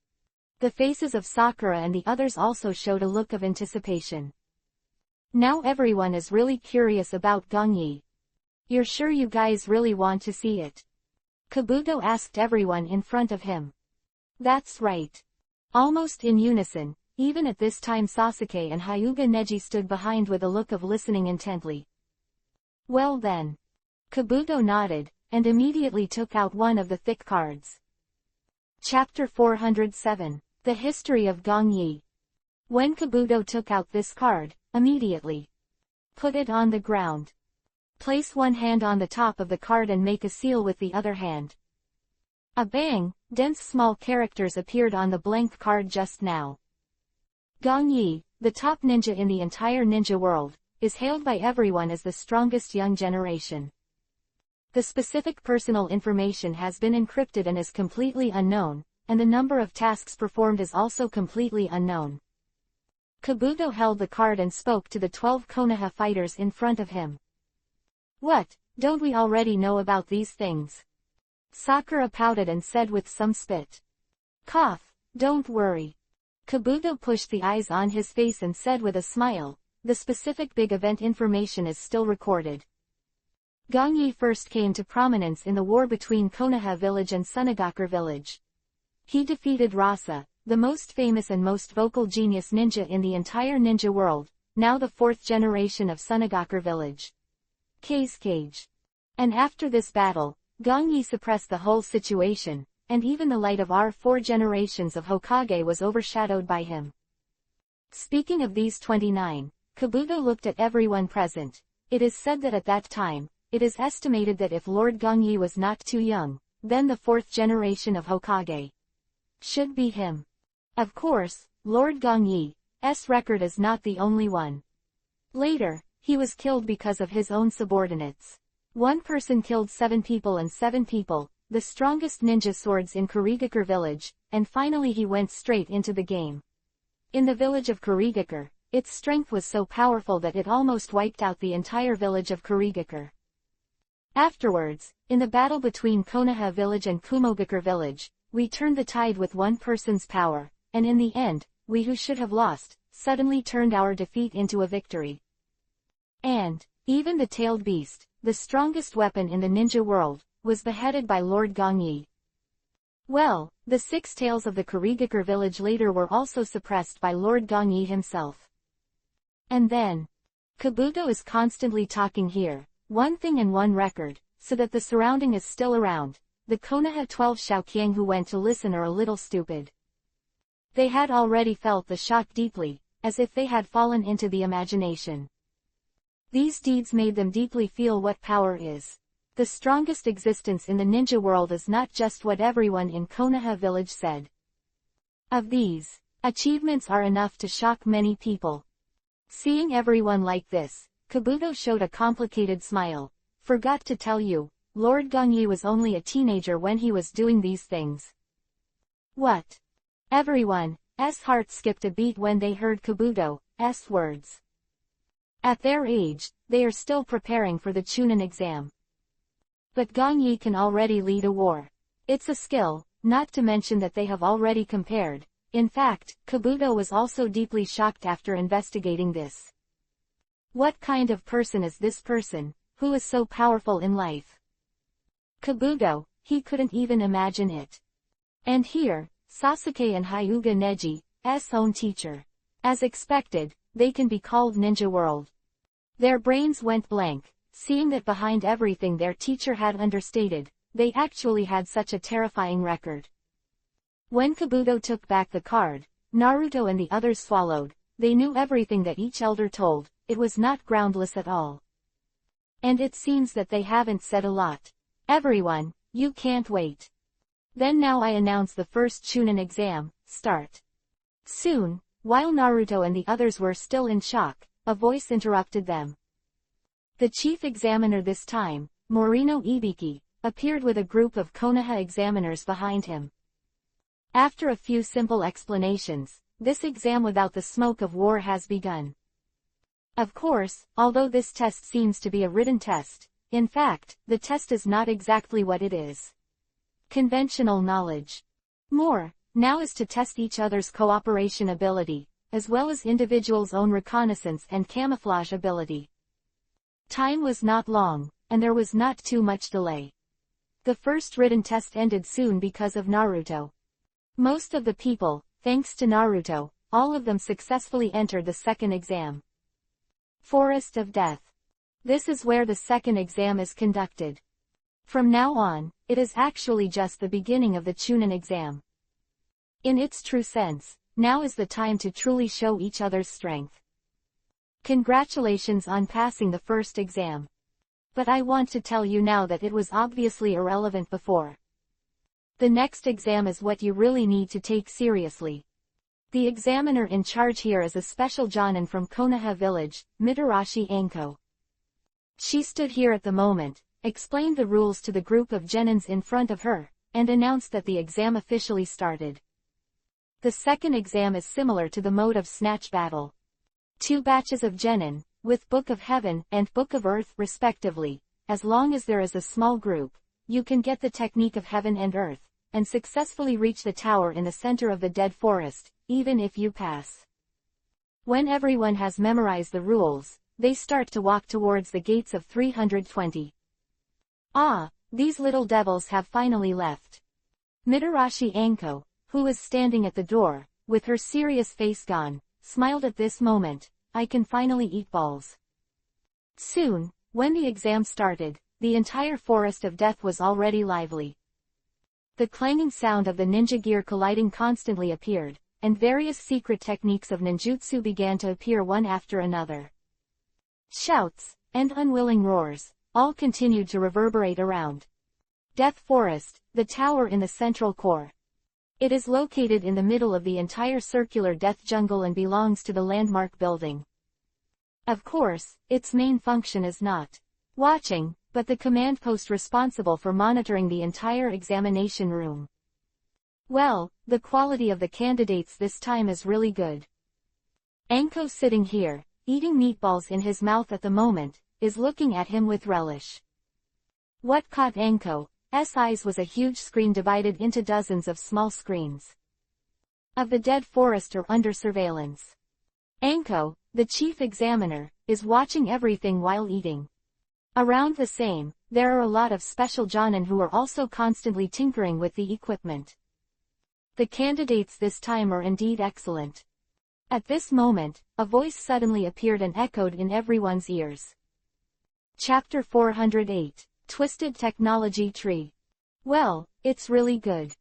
Speaker 1: The faces of Sakura and the others also showed a look of anticipation. Now everyone is really curious about Gongyi. You're sure you guys really want to see it? Kabuto asked everyone in front of him. That's right. Almost in unison, even at this time Sasuke and Hyuga Neji stood behind with a look of listening intently. Well then. Kabuto nodded, and immediately took out one of the thick cards. Chapter 407, The History of Gongyi. When Kabuto took out this card, immediately. Put it on the ground. Place one hand on the top of the card and make a seal with the other hand. A bang, dense small characters appeared on the blank card just now. Gongyi, the top ninja in the entire ninja world, is hailed by everyone as the strongest young generation. The specific personal information has been encrypted and is completely unknown, and the number of tasks performed is also completely unknown. Kabuto held the card and spoke to the 12 Konoha fighters in front of him. What, don't we already know about these things? Sakura pouted and said with some spit. Cough, don't worry. Kabuto pushed the eyes on his face and said with a smile, the specific big event information is still recorded. Gongyi first came to prominence in the war between Konoha village and Sunagakure village. He defeated Rasa, the most famous and most vocal genius ninja in the entire ninja world, now the 4th generation of Sunagakure village. Cage. And after this battle, Gongyi suppressed the whole situation, and even the light of our 4 generations of Hokage was overshadowed by him. Speaking of these 29, Kabuto looked at everyone present. It is said that at that time, it is estimated that if Lord Gongyi was not too young, then the 4th generation of Hokage should be him. Of course, Lord Gongyi's record is not the only one. Later, he was killed because of his own subordinates. One person killed 7 people and 7 people, the strongest ninja swords in Kurigakure village, and finally he went straight into the game. In the village of Kurigakure, its strength was so powerful that it almost wiped out the entire village of Kurigakure. Afterwards, in the battle between Konoha village and Kumogakure village, we turned the tide with one person's power, and in the end, we who should have lost, suddenly turned our defeat into a victory. And, even the tailed beast, the strongest weapon in the ninja world, was beheaded by Lord Gongyi. Well, the 6 tails of the Kurigakure village later were also suppressed by Lord Gongyi himself. And then, Kabuto is constantly talking here, one thing and one record, so that the surrounding is still around, the Konoha 12 Xiaoqiang who went to listen are a little stupid. They had already felt the shock deeply, as if they had fallen into the imagination. These deeds made them deeply feel what power is. The strongest existence in the ninja world is not just what everyone in Konoha village said. Of these, achievements are enough to shock many people. Seeing everyone like this, Kabuto showed a complicated smile. Forgot to tell you, Lord Gongyi was only a teenager when he was doing these things. What? Everyone's heart skipped a beat when they heard Kabuto's words. At their age, they are still preparing for the Chunin exam. But Gongyi can already lead a war. It's a skill, not to mention that they have already compared. In fact, Kabuto was also deeply shocked after investigating this. What kind of person is this person, who is so powerful in life? Kabuto, he couldn't even imagine it. And here, Sasuke and Hyuga Neji's own teacher. As expected, they can be called Ninja World. Their brains went blank, seeing that behind everything their teacher had understated, they actually had such a terrifying record. When Kabuto took back the card, Naruto and the others swallowed. They knew everything that each elder told, it was not groundless at all. And it seems that they haven't said a lot. Everyone, you can't wait. Then now I announce the first Chunin exam, start. Soon, while Naruto and the others were still in shock, a voice interrupted them. The chief examiner this time, Morino Ibiki, appeared with a group of Konoha examiners behind him. After a few simple explanations, this exam without the smoke of war has begun. Of course, although this test seems to be a written test, in fact, the test is not exactly what it is. Conventional knowledge. More, now is to test each other's cooperation ability, as well as individuals' own reconnaissance and camouflage ability. Time was not long, and there was not too much delay. The first written test ended soon because of Naruto. Most of the people, thanks to Naruto, all of them successfully entered the second exam. Forest of Death. This is where the second exam is conducted. From now on, it is actually just the beginning of the Chunin exam. In its true sense, now is the time to truly show each other's strength. Congratulations on passing the first exam. But I want to tell you now that it was obviously irrelevant before. The next exam is what you really need to take seriously. The examiner in charge here is a special Jonin from Konoha village, Mitarashi Anko. She stood here at the moment, explained the rules to the group of genins in front of her, and announced that the exam officially started. The second exam is similar to the mode of snatch battle. 2 batches of genin, with Book of Heaven and Book of Earth respectively. As long as there is a small group, you can get the technique of Heaven and Earth, and successfully reach the tower in the center of the dead forest, even if you pass. When everyone has memorized the rules, they start to walk towards the gates of 320. Ah, these little devils have finally left. Mitarashi Anko, who was standing at the door, with her serious face gone, smiled at this moment. I can finally eat balls. Soon, when the exam started, the entire forest of death was already lively. The clanging sound of the ninja gear colliding constantly appeared, and various secret techniques of ninjutsu began to appear one after another. Shouts, and unwilling roars, all continued to reverberate around. Death Forest, the tower in the central core. It is located in the middle of the entire circular death jungle and belongs to the landmark building. Of course, its main function is not watching, but the command post responsible for monitoring the entire examination room. Well, the quality of the candidates this time is really good. Anko sitting here, eating meatballs in his mouth at the moment, is looking at him with relish. What caught Anko's eyes was a huge screen divided into dozens of small screens. Of the dead forest or under surveillance. Anko, the chief examiner, is watching everything while eating. Around the same, there are a lot of special jonin who are also constantly tinkering with the equipment. The candidates this time are indeed excellent. At this moment, a voice suddenly appeared and echoed in everyone's ears. Chapter 408, Twisted Technology Tree. Well, it's really good.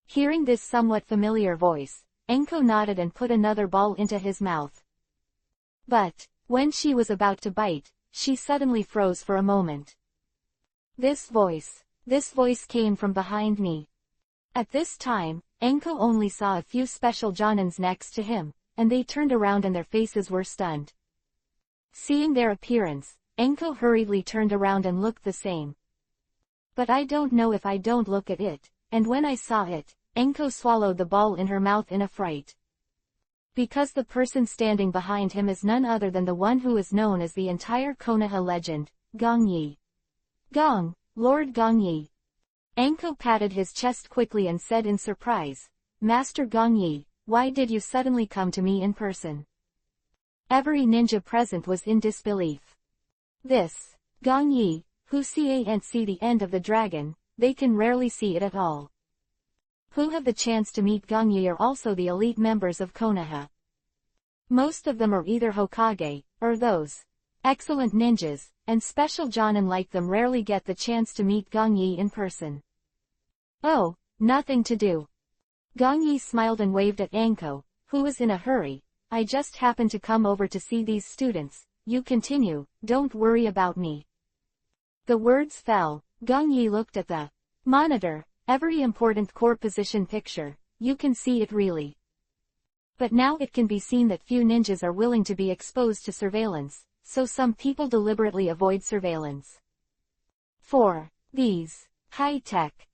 Speaker 1: Hearing this somewhat familiar voice, Enko nodded and put another ball into his mouth. But, when she was about to bite, she suddenly froze for a moment. This voice came from behind me. At this time, Enko only saw a few special Jonins next to him, and they turned around and their faces were stunned. Seeing their appearance, Enko hurriedly turned around and looked the same. But I don't know if I don't look at it, and when I saw it, Enko swallowed the ball in her mouth in a fright. Because the person standing behind him is none other than the one who is known as the entire Konoha legend, Gong Yi. Gong, Lord Gong Yi. Enko patted his chest quickly and said in surprise, Master Gong Yi, why did you suddenly come to me in person? Every ninja present was in disbelief. This, Gong Yi, who can't see the end of the dragon, they can rarely see it at all. Who have the chance to meet Gong Yi are also the elite members of Konoha. Most of them are either Hokage, or those excellent ninjas, and special Jonin like them rarely get the chance to meet Gong Yi in person. Oh, nothing to do. Gong Yi smiled and waved at Enko, who was in a hurry. I just happened to come over to see these students. You continue, don't worry about me. The words fell. Gong Yi looked at the monitor. Every important core position picture, you can see it really. But now it can be seen that few ninjas are willing to be exposed to surveillance, so some people deliberately avoid surveillance. 4. These high-tech.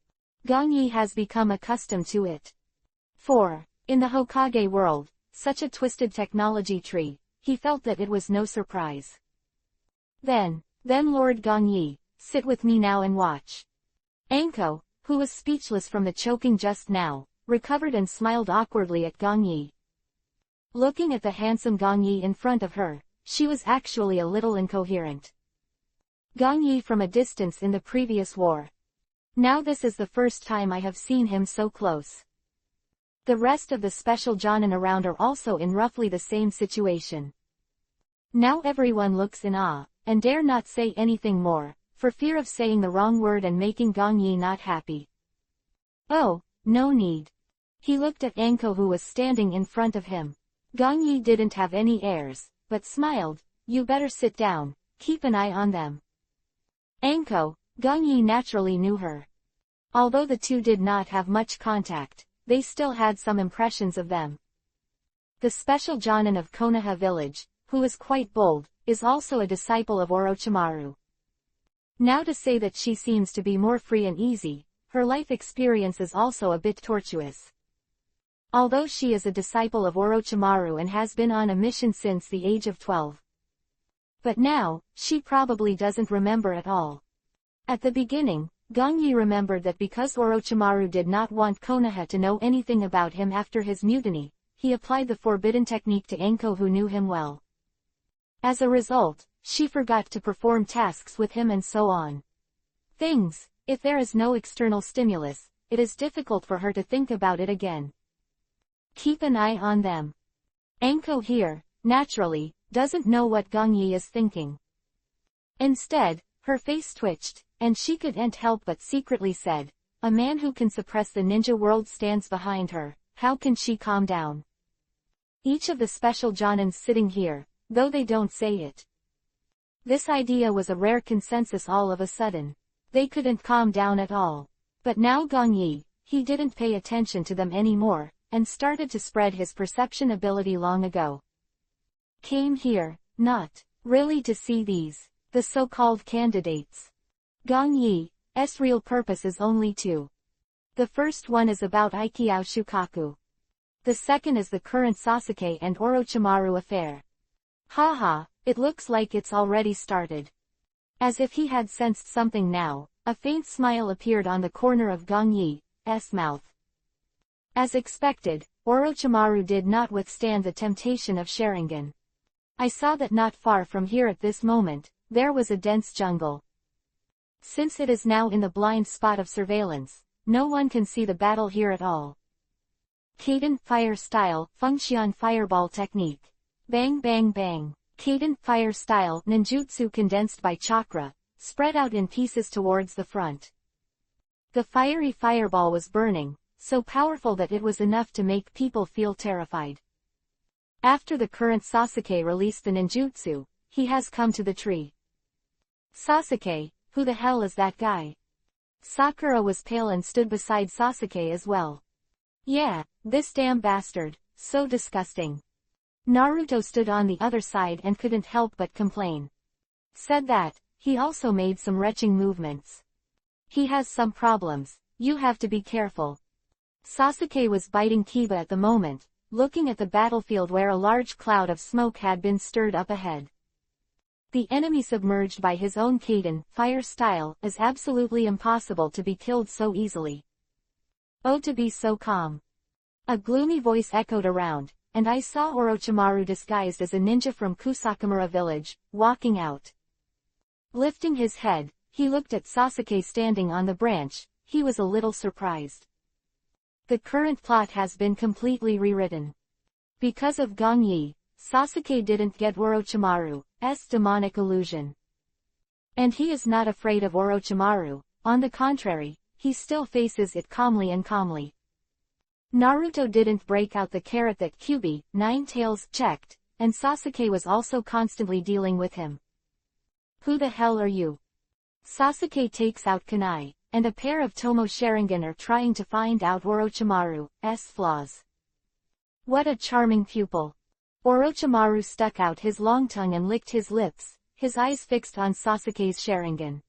Speaker 1: Gong Yi has become accustomed to it. 4. In the Hokage world, such a twisted technology tree, he felt that it was no surprise. Then Lord Gong Yi, sit with me now and watch. Enko, who was speechless from the choking just now, recovered and smiled awkwardly at Gong Yi. Looking at the handsome Gong Yi in front of her, she was actually a little incoherent. Gong Yi from a distance in the previous war. Now this is the first time I have seen him so close. The rest of the special Jonin around are also in roughly the same situation. Now everyone looks in awe, and dare not say anything more, for fear of saying the wrong word and making Gong Yi not happy. Oh, no need. He looked at Enko who was standing in front of him. Gong Yi didn't have any airs, but smiled. You better sit down, keep an eye on them. Enko, Gong Yi naturally knew her. Although the two did not have much contact, they still had some impressions of them. The special Jonin of Konoha village, who is quite bold, is also a disciple of Orochimaru. Now to say that she seems to be more free and easy, her life experience is also a bit tortuous. Although she is a disciple of Orochimaru and has been on a mission since the age of 12. But now, she probably doesn't remember at all. At the beginning, Gong Yi remembered that because Orochimaru did not want Konoha to know anything about him after his mutiny, he applied the forbidden technique to Enko who knew him well. As a result, she forgot to perform tasks with him and so on. If there is no external stimulus, it is difficult for her to think about it again. Keep an eye on them. Enko here, naturally, doesn't know what Gong Yi is thinking. Instead, her face twitched, and she couldn't help but secretly said, a man who can suppress the ninja world stands behind her, how can she calm down? Each of the special Jonins sitting here, though they don't say it. This idea was a rare consensus all of a sudden. They couldn't calm down at all. But now Gong Yi, he didn't pay attention to them anymore, and started to spread his perception ability long ago. Came here, not really to see the so-called candidates. Gong Yi's real purpose is only two. The first one is about Aikyo Shukaku. The second is the current Sasuke and Orochimaru affair. Haha, it looks like it's already started. As if he had sensed something now, a faint smile appeared on the corner of Gong Yi's mouth. As expected, Orochimaru did not withstand the temptation of Sharingan. I saw that not far from here at this moment, there was a dense jungle. Since it is now in the blind spot of surveillance, no one can see the battle here at all. Kaden Fire Style, Function Fireball Technique. Bang bang bang. Kaden Fire Style Ninjutsu condensed by chakra, spread out in pieces towards the front. The fiery fireball was burning, so powerful that it was enough to make people feel terrified. After the current Sasuke released the ninjutsu, he has come to the tree. Sasuke, who the hell is that guy? Sakura was pale and stood beside Sasuke as well. Yeah, this damn bastard, so disgusting. Naruto stood on the other side and couldn't help but complain. Said that, he also made some retching movements. He has some problems, you have to be careful. Sasuke was biting Kiba at the moment, looking at the battlefield where a large cloud of smoke had been stirred up ahead. The enemy submerged by his own Kaiden, fire style, is absolutely impossible to be killed so easily. Oh, to be so calm. A gloomy voice echoed around, and I saw Orochimaru disguised as a ninja from Kusakamura village, walking out. Lifting his head, he looked at Sasuke standing on the branch. He was a little surprised. The current plot has been completely rewritten. Because of Gong Yi, Sasuke didn't get Orochimaru's demonic illusion. And he is not afraid of Orochimaru, on the contrary, he still faces it calmly and calmly. Naruto didn't break out the carrot that Kyuubi, Nine-Tails, checked, and Sasuke was also constantly dealing with him. Who the hell are you? Sasuke takes out kunai, and a pair of Tomo Sharingan are trying to find out Orochimaru's flaws. What a charming pupil. Orochimaru stuck out his long tongue and licked his lips, his eyes fixed on Sasuke's Sharingan.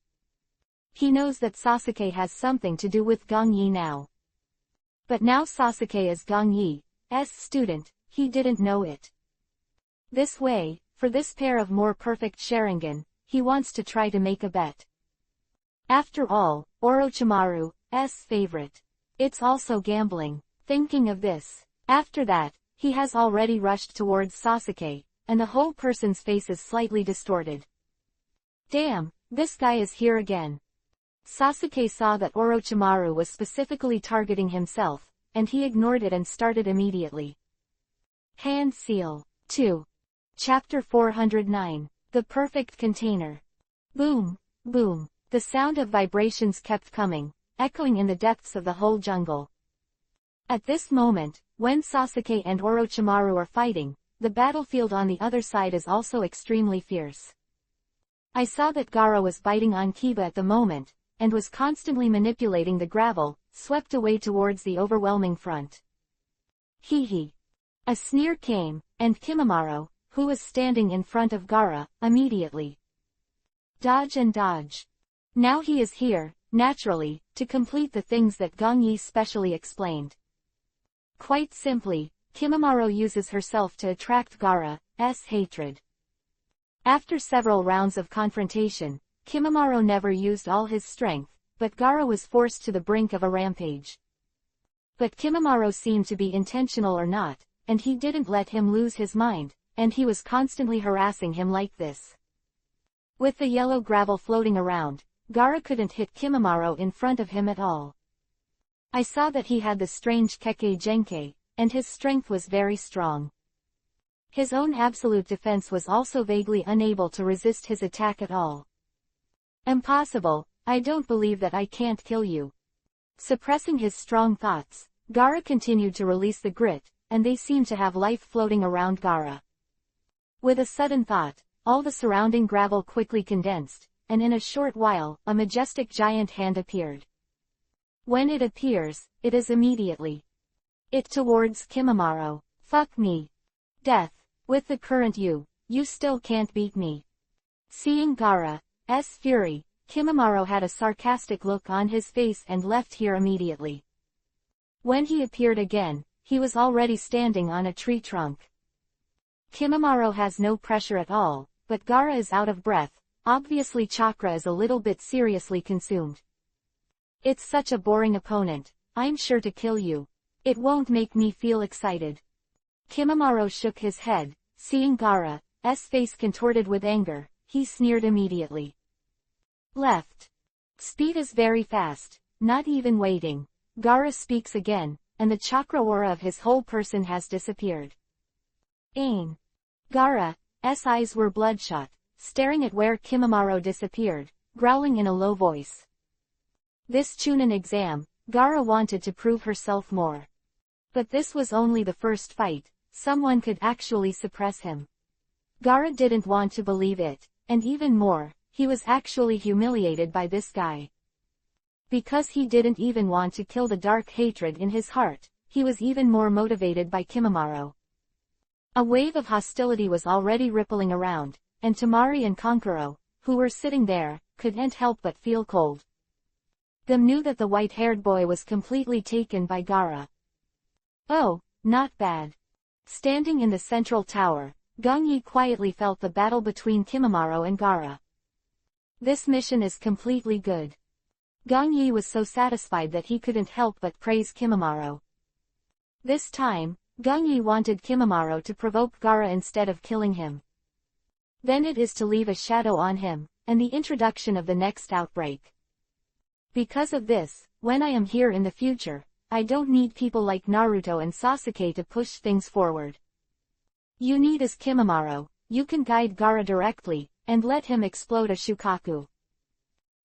Speaker 1: He knows that Sasuke has something to do with Gong Yi now. But now Sasuke is Gong Yi's student, he didn't know it. This way, for this pair of more perfect Sharingan, he wants to try to make a bet. After all, Orochimaru's favorite. It's also gambling. Thinking of this, after that, he has already rushed towards Sasuke, and the whole person's face is slightly distorted. Damn, this guy is here again. Sasuke saw that Orochimaru was specifically targeting himself, and he ignored it and started immediately. Hand Seal 2. Chapter 409. The Perfect Container. Boom, boom. The sound of vibrations kept coming, echoing in the depths of the whole jungle. At this moment, when Sasuke and Orochimaru are fighting, the battlefield on the other side is also extremely fierce. I saw that Gaara was biting on Kiba at the moment, and was constantly manipulating the gravel, swept away towards the overwhelming front. Hee hee. A sneer came, and Kimimaro, who was standing in front of Gaara, immediately. Dodge and dodge. Now he is here, naturally, to complete the things that Gong Yi specially explained. Quite simply, Kimimaro uses herself to attract Gaara's hatred. After several rounds of confrontation, Kimimaro never used all his strength, but Gaara was forced to the brink of a rampage. But Kimimaro seemed to be intentional or not, and he didn't let him lose his mind, and he was constantly harassing him like this. With the yellow gravel floating around, Gaara couldn't hit Kimimaro in front of him at all. I saw that he had the strange Kekkei Genkei, and his strength was very strong. His own absolute defense was also vaguely unable to resist his attack at all. Impossible, I don't believe that I can't kill you. Suppressing his strong thoughts, Gaara continued to release the grit, and they seemed to have life floating around Gaara. With a sudden thought, all the surrounding gravel quickly condensed, and in a short while, a majestic giant hand appeared. When it appears, it is immediately it towards Kimimaro. Fuck me. Death. With the current you still can't beat me. Seeing Gaara's fury, Kimimaro had a sarcastic look on his face and left here immediately. When he appeared again, he was already standing on a tree trunk. Kimimaro has no pressure at all, but Gaara is out of breath, obviously chakra is a little bit seriously consumed. It's such a boring opponent, I'm sure to kill you. It won't make me feel excited. Kimimaro shook his head, seeing Gaara's face contorted with anger, he sneered immediately. Left. Speed is very fast, not even waiting. Gaara speaks again, and the chakra aura of his whole person has disappeared. Ain. Gaara's eyes were bloodshot, staring at where Kimimaro disappeared, growling in a low voice. This Chunin exam, Gaara wanted to prove herself more. But this was only the first fight, someone could actually suppress him. Gaara didn't want to believe it, and even more, he was actually humiliated by this guy. Because he didn't even want to kill the dark hatred in his heart, he was even more motivated by Kimimaro. A wave of hostility was already rippling around, and Tamari and Konkuro, who were sitting there, couldn't help but feel cold. Them knew that the white-haired boy was completely taken by Gaara. Oh, not bad. Standing in the central tower, Gongyi quietly felt the battle between Kimimaro and Gaara. This mission is completely good. Gongyi was so satisfied that he couldn't help but praise Kimimaro. This time, Gongyi wanted Kimimaro to provoke Gaara instead of killing him. Then it is to leave a shadow on him, and the introduction of the next outbreak. Because of this, when I am here in the future, I don't need people like Naruto and Sasuke to push things forward. You need is Kimimaro, you can guide Gaara directly, and let him explode a Shukaku.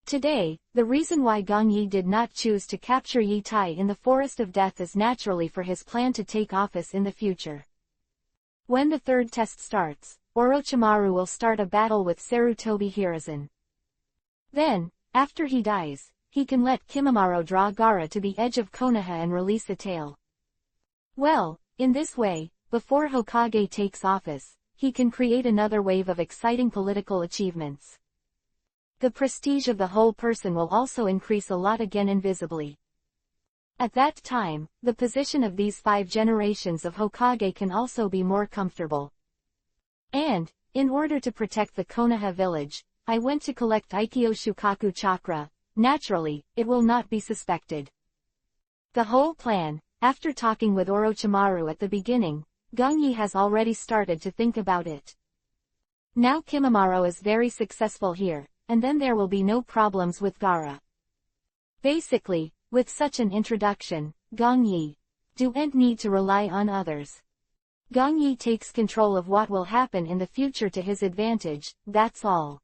Speaker 1: Today, the reason why Gongyi did not choose to capture Yi Tai in the Forest of Death is naturally for his plan to take office in the future. When the third test starts, Orochimaru will start a battle with Sarutobi Hiruzen. Then, after he dies, he can let Kimimaro draw Gaara to the edge of Konoha and release a tail. Well, in this way, before Hokage takes office, he can create another wave of exciting political achievements. The prestige of the whole person will also increase a lot again invisibly. At that time, the position of these 5 generations of Hokage can also be more comfortable. And, in order to protect the Konoha village, I went to collect Aikyo Shukaku chakra. Naturally, it will not be suspected. The whole plan, after talking with Orochimaru at the beginning, Gongyi has already started to think about it. Now Kimimaro is very successful here, and then there will be no problems with Gaara. Basically, with such an introduction, Gongyi don't need to rely on others. Gongyi takes control of what will happen in the future to his advantage, that's all.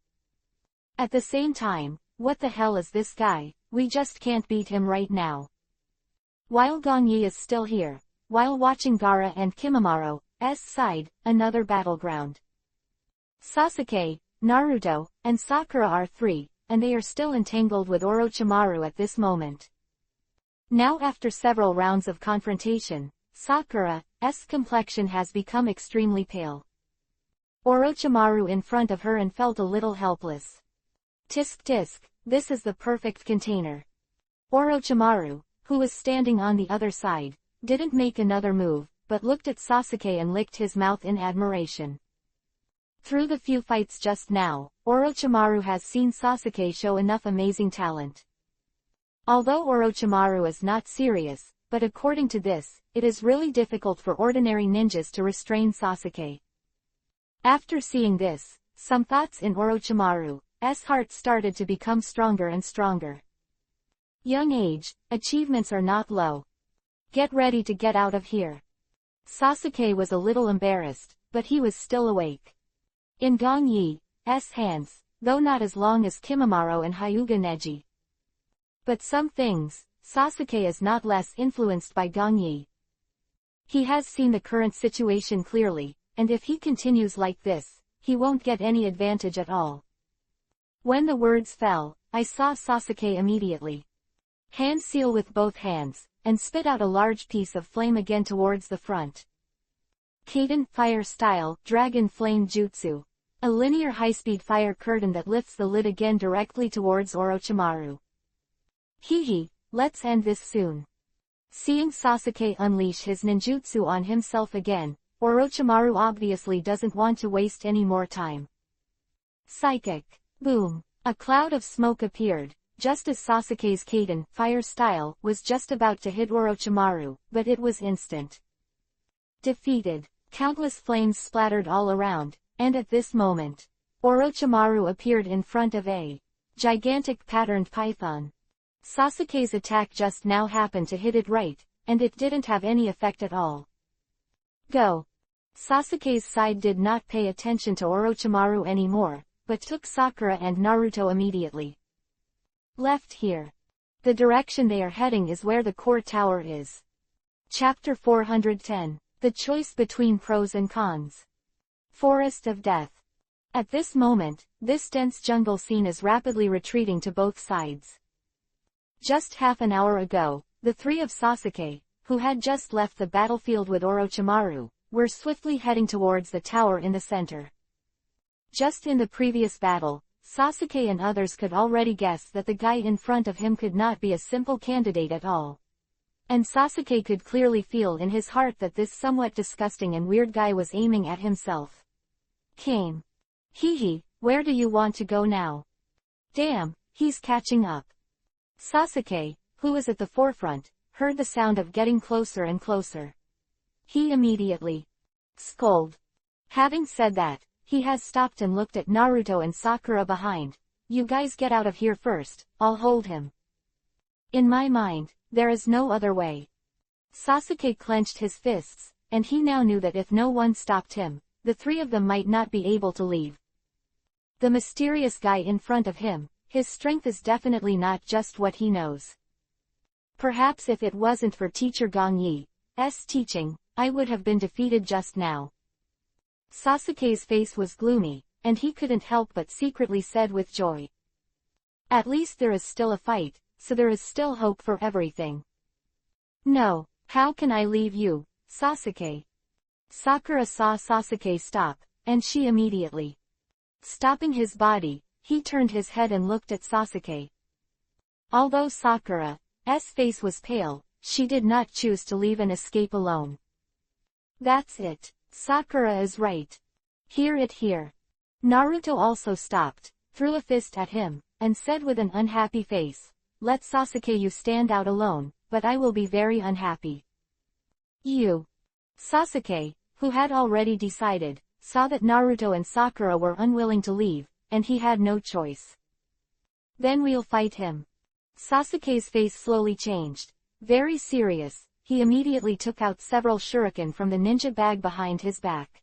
Speaker 1: At the same time, what the hell is this guy, we just can't beat him right now. While Gongyi is still here, while watching Gaara and Kimimaro's side, another battleground. Sasuke, Naruto, and Sakura are 3, and they are still entangled with Orochimaru at this moment. Now after several rounds of confrontation, Sakura's complexion has become extremely pale. Orochimaru in front of her and felt a little helpless. Tisk tisk, this is the perfect container. Orochimaru, who was standing on the other side, didn't make another move, but looked at Sasuke and licked his mouth in admiration. Through the few fights just now, Orochimaru has seen Sasuke show enough amazing talent. Although Orochimaru is not serious, but according to this, it is really difficult for ordinary ninjas to restrain Sasuke. After seeing this, some thoughts in Orochimaru's heart started to become stronger and stronger. Young age, achievements are not low. Get ready to get out of here. Sasuke was a little embarrassed, but he was still awake. In Gongyi's hands, though not as long as Kimimaro and Hyuga Neji. But some things, Sasuke is not less influenced by Gongyi. He has seen the current situation clearly, and if he continues like this, he won't get any advantage at all. When the words fell, I saw Sasuke immediately. Hand seal with both hands, and spit out a large piece of flame again towards the front. Kaden Fire Style Dragon Flame Jutsu. A linear high-speed fire curtain that lifts the lid again directly towards Orochimaru. Hehe, let's end this soon. Seeing Sasuke unleash his ninjutsu on himself again, Orochimaru obviously doesn't want to waste any more time. Psychic. Boom. A cloud of smoke appeared, just as Sasuke's Kaden Fire Style was just about to hit Orochimaru, but it was instant. Defeated. Countless flames splattered all around, and at this moment, Orochimaru appeared in front of a gigantic patterned python. Sasuke's attack just now happened to hit it right, and it didn't have any effect at all. Go. Sasuke's side did not pay attention to Orochimaru anymore, but took Sakura and Naruto immediately. Left here. The direction they are heading is where the court tower is. Chapter 410. The choice between pros and cons. Forest of Death. At this moment, this dense jungle scene is rapidly retreating to both sides. Just half an hour ago, the three of Sasuke, who had just left the battlefield with Orochimaru, were swiftly heading towards the tower in the center. Just in the previous battle, Sasuke and others could already guess that the guy in front of him could not be a simple candidate at all. And Sasuke could clearly feel in his heart that this somewhat disgusting and weird guy was aiming at himself. Came. Hee, where do you want to go now? Damn, he's catching up. Sasuke, who was at the forefront, heard the sound of getting closer and closer. He immediately scolded. Having said that, he has stopped and looked at Naruto and Sakura behind. You guys get out of here first, I'll hold him. In my mind, there is no other way. Sasuke clenched his fists, and he now knew that if no one stopped him, the three of them might not be able to leave. The mysterious guy in front of him, his strength is definitely not just what he knows. Perhaps if it wasn't for Teacher Gong Yi's teaching, I would have been defeated just now. Sasuke's face was gloomy, and he couldn't help but secretly said with joy. At least there is still a fight, so there is still hope for everything. No, how can I leave you, Sasuke? Sakura saw Sasuke stop, and she immediately. Stopping his body, he turned his head and looked at Sasuke. Although Sakura's face was pale, she did not choose to leave and escape alone. That's it, Sakura is right. Hear it here. Naruto also stopped, threw a fist at him, and said with an unhappy face, let Sasuke you stand out alone, but I will be very unhappy. You. Sasuke, who had already decided, saw that Naruto and Sakura were unwilling to leave, and he had no choice. Then we'll fight him. Sasuke's face slowly changed. Very serious, he immediately took out several shuriken from the ninja bag behind his back.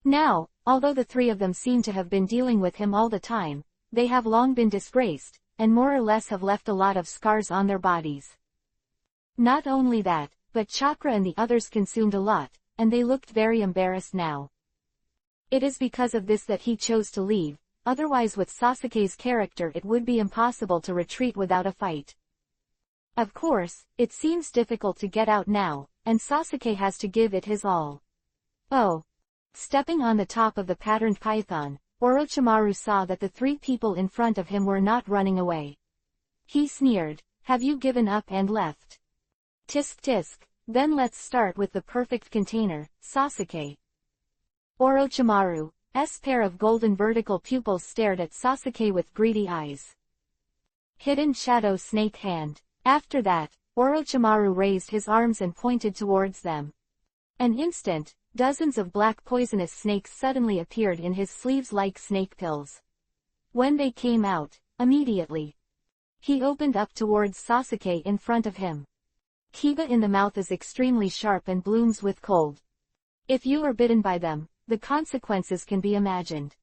Speaker 1: Now, although the three of them seem to have been dealing with him all the time, they have long been disgraced, and more or less have left a lot of scars on their bodies. Not only that, but Chakra and the others consumed a lot, and they looked very embarrassed now. It is because of this that he chose to leave, otherwise with Sasuke's character it would be impossible to retreat without a fight. Of course, it seems difficult to get out now, and Sasuke has to give it his all. Oh! Stepping on the top of the patterned python, Orochimaru saw that the three people in front of him were not running away. He sneered, have you given up and left? Tisk tisk, then let's start with the perfect container, Sasuke. Orochimaru's pair of golden vertical pupils stared at Sasuke with greedy eyes. Hidden Shadow Snake Hand. After that, Orochimaru raised his arms and pointed towards them. An instant, dozens of black poisonous snakes suddenly appeared in his sleeves like snake pills. When they came out, immediately, he opened up towards Sasuke in front of him. Kiba in the mouth is extremely sharp and blooms with cold. If you are bitten by them, the consequences can be imagined.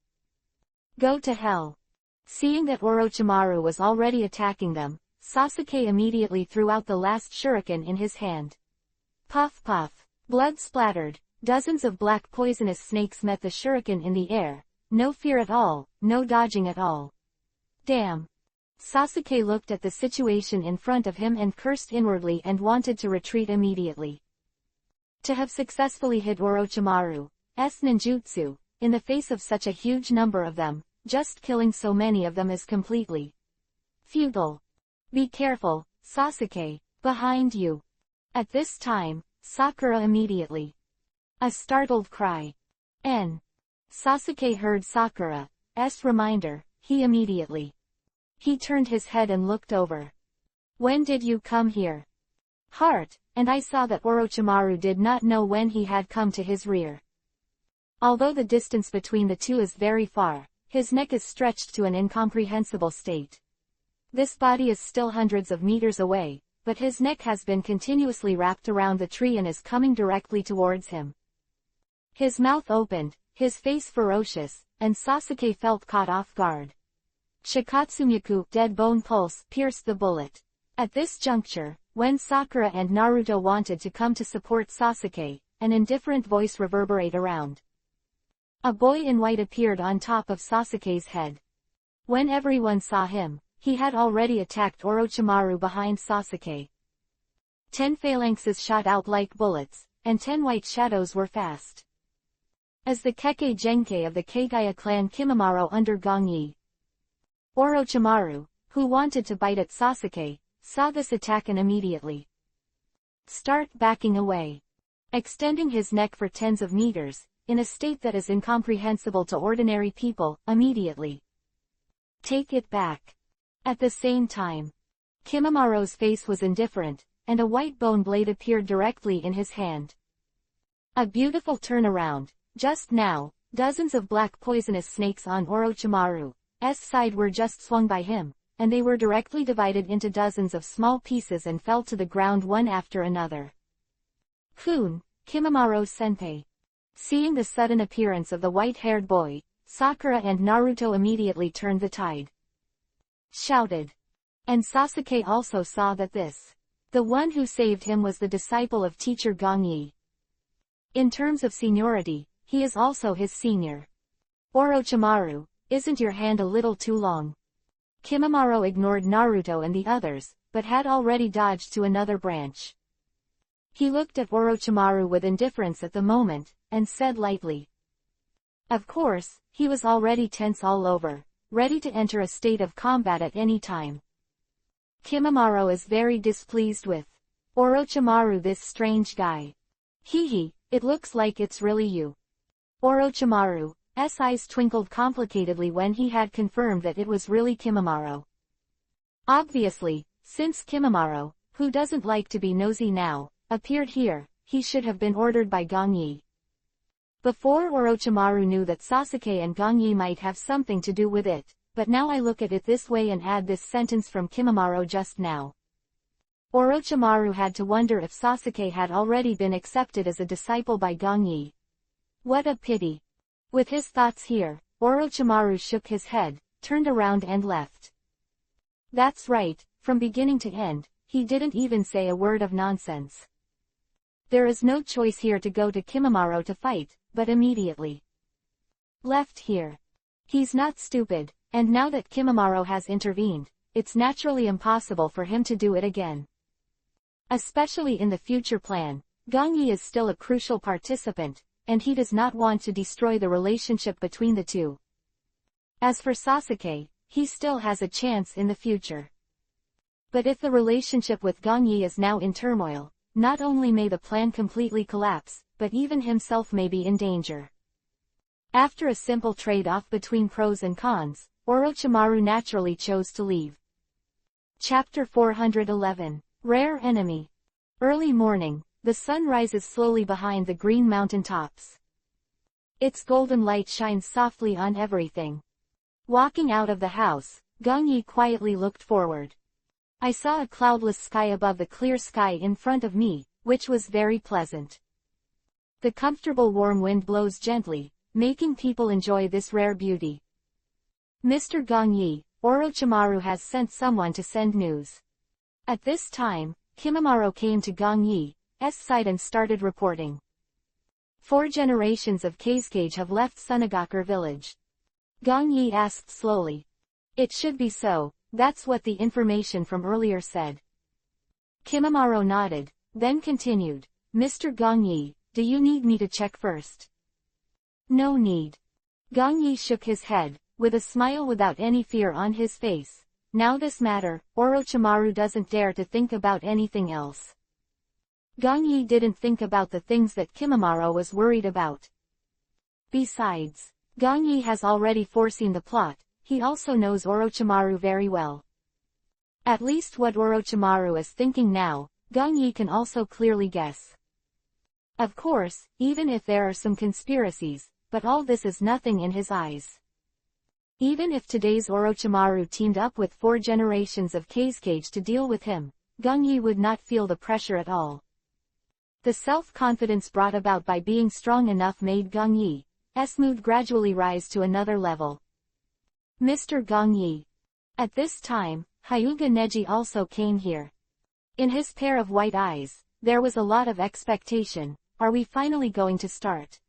Speaker 1: Go to hell. Seeing that Orochimaru was already attacking them, Sasuke immediately threw out the last shuriken in his hand. Puff puff. Blood splattered. Dozens of black poisonous snakes met the shuriken in the air. No fear at all, no dodging at all. Damn. Sasuke looked at the situation in front of him and cursed inwardly and wanted to retreat immediately. To have successfully hit Orochimaru's ninjutsu, in the face of such a huge number of them, just killing so many of them is completely futile. Be careful, Sasuke, behind you. At this time, Sakura immediately. A startled cry. Sasuke heard Sakura's reminder, he immediately. He turned his head and looked over. When did you come here? Heart, and I saw that Orochimaru did not know when he had come to his rear. Although the distance between the two is very far, his neck is stretched to an incomprehensible state. This body is still hundreds of meters away, but his neck has been continuously wrapped around the tree and is coming directly towards him. His mouth opened, his face ferocious, and Sasuke felt caught off guard. Shikatsumyaku, dead bone pulse, pierced the bullet. At this juncture, when Sakura and Naruto wanted to come to support Sasuke, an indifferent voice reverberated around. A boy in white appeared on top of Sasuke's head. When everyone saw him, he had already attacked Orochimaru behind Sasuke. 10 phalanxes shot out like bullets, and 10 white shadows were fast. As the Kekkei Genkai of the Kagaya clan Kimimaro under Gongyi. Orochimaru, who wanted to bite at Sasuke, saw this attack and immediately start backing away, extending his neck for tens of meters, in a state that is incomprehensible to ordinary people, immediately. Take it back. At the same time, Kimimaro's face was indifferent, and a white bone blade appeared directly in his hand. A beautiful turnaround. Just now, dozens of black poisonous snakes on Orochimaru's side were just swung by him, and they were directly divided into dozens of small pieces and fell to the ground one after another. Kun, Kimimaro's senpai. Seeing the sudden appearance of the white-haired boy, Sakura and Naruto immediately turned the tide. Shouted. And Sasuke also saw that the one who saved him was the disciple of teacher Gongyi. In terms of seniority, he is also his senior. Orochimaru, isn't your hand a little too long? Kimimaro ignored Naruto and the others, but had already dodged to another branch. He looked at Orochimaru with indifference at the moment, and said lightly. Of course, he was already tense all over, ready to enter a state of combat at any time. Kimimaro is very displeased with Orochimaru, this strange guy. Hehe, it looks like it's really you. Orochimaru's eyes twinkled complicatedly when he had confirmed that it was really Kimimaro. Obviously, since Kimimaro, who doesn't like to be nosy now, appeared here, he should have been ordered by Gongyi. Before Orochimaru knew that Sasuke and Gongyi might have something to do with it, but now I look at it this way and add this sentence from Kimimaro just now. Orochimaru had to wonder if Sasuke had already been accepted as a disciple by Gongyi. What a pity. With his thoughts here, Orochimaru shook his head, turned around and left. That's right, from beginning to end, he didn't even say a word of nonsense. There is no choice here to go to Kimimaro to fight, but immediately left here. He's not stupid, and now that Kimimaro has intervened, it's naturally impossible for him to do it again. Especially in the future plan, Gongyi is still a crucial participant, and he does not want to destroy the relationship between the two. As for Sasuke, he still has a chance in the future. But if the relationship with Gongyi is now in turmoil, not only may the plan completely collapse, but even himself may be in danger. After a simple trade-off between pros and cons, Orochimaru naturally chose to leave. Chapter 411. Rare Enemy. Early morning, the sun rises slowly behind the green mountain tops. Its golden light shines softly on everything. Walking out of the house, Gongyi quietly looked forward. I saw a cloudless sky above the clear sky in front of me, which was very pleasant. The comfortable warm wind blows gently, making people enjoy this rare beauty. Mr. Gongyi, Orochimaru has sent someone to send news. At this time, Kimimaro came to Gongyi's side and started reporting. 4 generations of Kazekage have left Sunagakure village. Gongyi asked slowly. It should be so, that's what the information from earlier said. Kimimaro nodded, then continued. Mr. Gongyi, do you need me to check first? No need. Gongyi shook his head, with a smile without any fear on his face. Now this matter, Orochimaru doesn't dare to think about anything else. Gongyi didn't think about the things that Kimimaro was worried about. Besides, Gongyi has already foreseen the plot, he also knows Orochimaru very well. At least what Orochimaru is thinking now, Gongyi can also clearly guess. Of course, even if there are some conspiracies, but all this is nothing in his eyes. Even if today's Orochimaru teamed up with 4 generations of Kazekage to deal with him, Gongyi would not feel the pressure at all. The self-confidence brought about by being strong enough made Gongyi's mood gradually rise to another level. Mr. Gongyi. At this time, Hyuga Neji also came here. In his pair of white eyes, there was a lot of expectation. Are we finally going to start?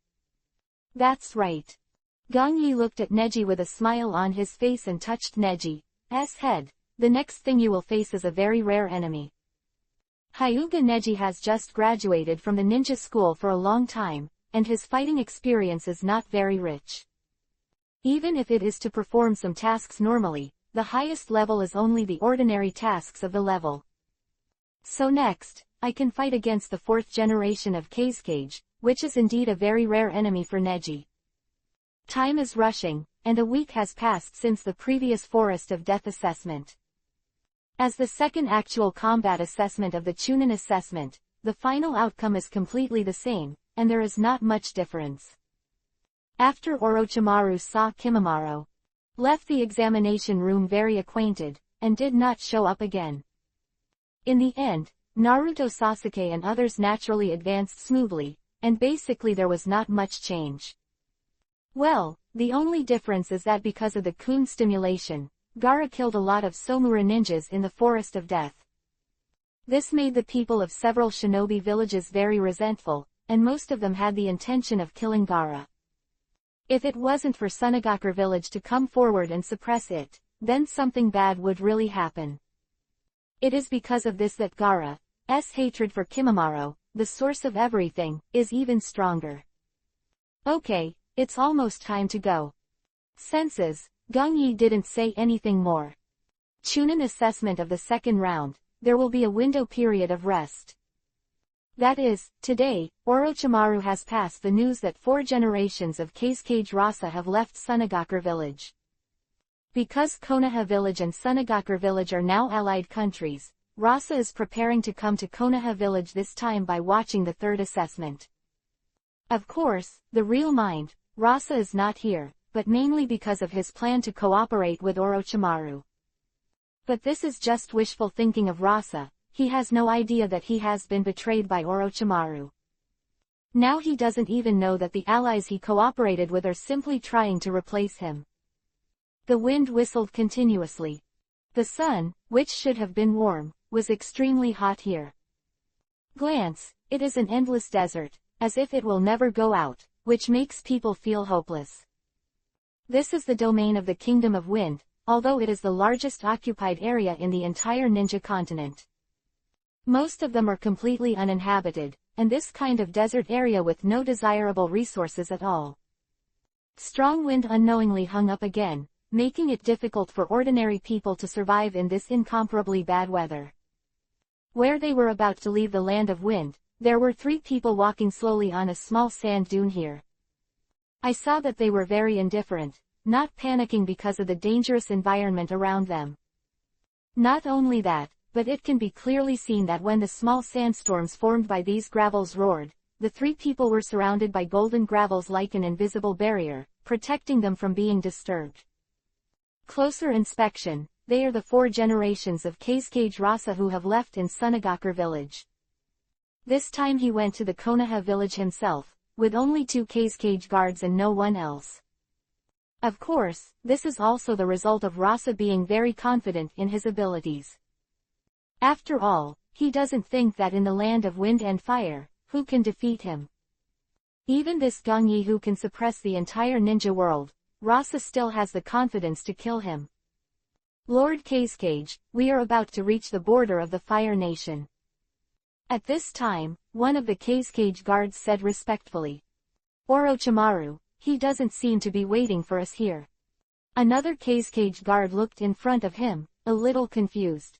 Speaker 1: That's right. Gong Yi looked at Neji with a smile on his face and touched Neji's head. The next thing you will face is a very rare enemy. Hyuga Neji has just graduated from the ninja school for a long time, and his fighting experience is not very rich. Even if it is to perform some tasks normally, the highest level is only the ordinary tasks of the level. So next, I can fight against the 4th generation of Kazekage, which is indeed a very rare enemy for Neji. Time is rushing, and a week has passed since the previous Forest of Death assessment. As the second actual combat assessment of the Chunin assessment, the final outcome is completely the same, and there is not much difference. After Orochimaru saw Kimimaro, left the examination room very acquainted, and did not show up again. In the end, Naruto, Sasuke and others naturally advanced smoothly, and basically there was not much change. Well, the only difference is that because of the Kun stimulation, Gaara killed a lot of Somura ninjas in the Forest of Death. This made the people of several shinobi villages very resentful, and most of them had the intention of killing Gaara. If it wasn't for Sunagakure village to come forward and suppress it, then something bad would really happen. It is because of this that Gaara's hatred for Kimimaro, the source of everything, is even stronger. Okay, it's almost time to go. Senses, Gong Yi didn't say anything more. Chunin assessment of the second round, there will be a window period of rest. That is, today, Orochimaru has passed the news that 4 generations of Kazekage Rasa have left Sunagakure village. Because Konoha village and Sunagakure village are now allied countries, Rasa is preparing to come to Konoha village this time by watching the 3rd assessment. Of course, the real mind, Rasa is not here, but mainly because of his plan to cooperate with Orochimaru. But this is just wishful thinking of Rasa. He has no idea that he has been betrayed by Orochimaru. Now he doesn't even know that the allies he cooperated with are simply trying to replace him. The wind whistled continuously. The sun, which should have been warm, was extremely hot here. Glance, it is an endless desert, as if it will never go out, which makes people feel hopeless. This is the domain of the Kingdom of Wind, although it is the largest occupied area in the entire ninja continent. Most of them are completely uninhabited, and this kind of desert area with no desirable resources at all. Strong wind unknowingly hung up again, making it difficult for ordinary people to survive in this incomparably bad weather. Where they were about to leave the land of wind, there were 3 people walking slowly on a small sand dune here. I saw that they were very indifferent, not panicking because of the dangerous environment around them. Not only that, but it can be clearly seen that when the small sandstorms formed by these gravels roared, the 3 people were surrounded by golden gravels like an invisible barrier, protecting them from being disturbed. Closer inspection, they are the 4 generations of Kazekage Rasa who have left in Sunagakure village. This time he went to the Konoha village himself, with only 2 Kazekage guards and no one else. Of course, this is also the result of Rasa being very confident in his abilities. After all, he doesn't think that in the land of wind and fire, who can defeat him. Even this Gong Yi who can suppress the entire ninja world, Rasa still has the confidence to kill him. Lord Kazekage, we are about to reach the border of the Fire Nation. At this time, one of the Kazekage guards said respectfully. Orochimaru, he doesn't seem to be waiting for us here. Another Kazekage guard looked in front of him, a little confused.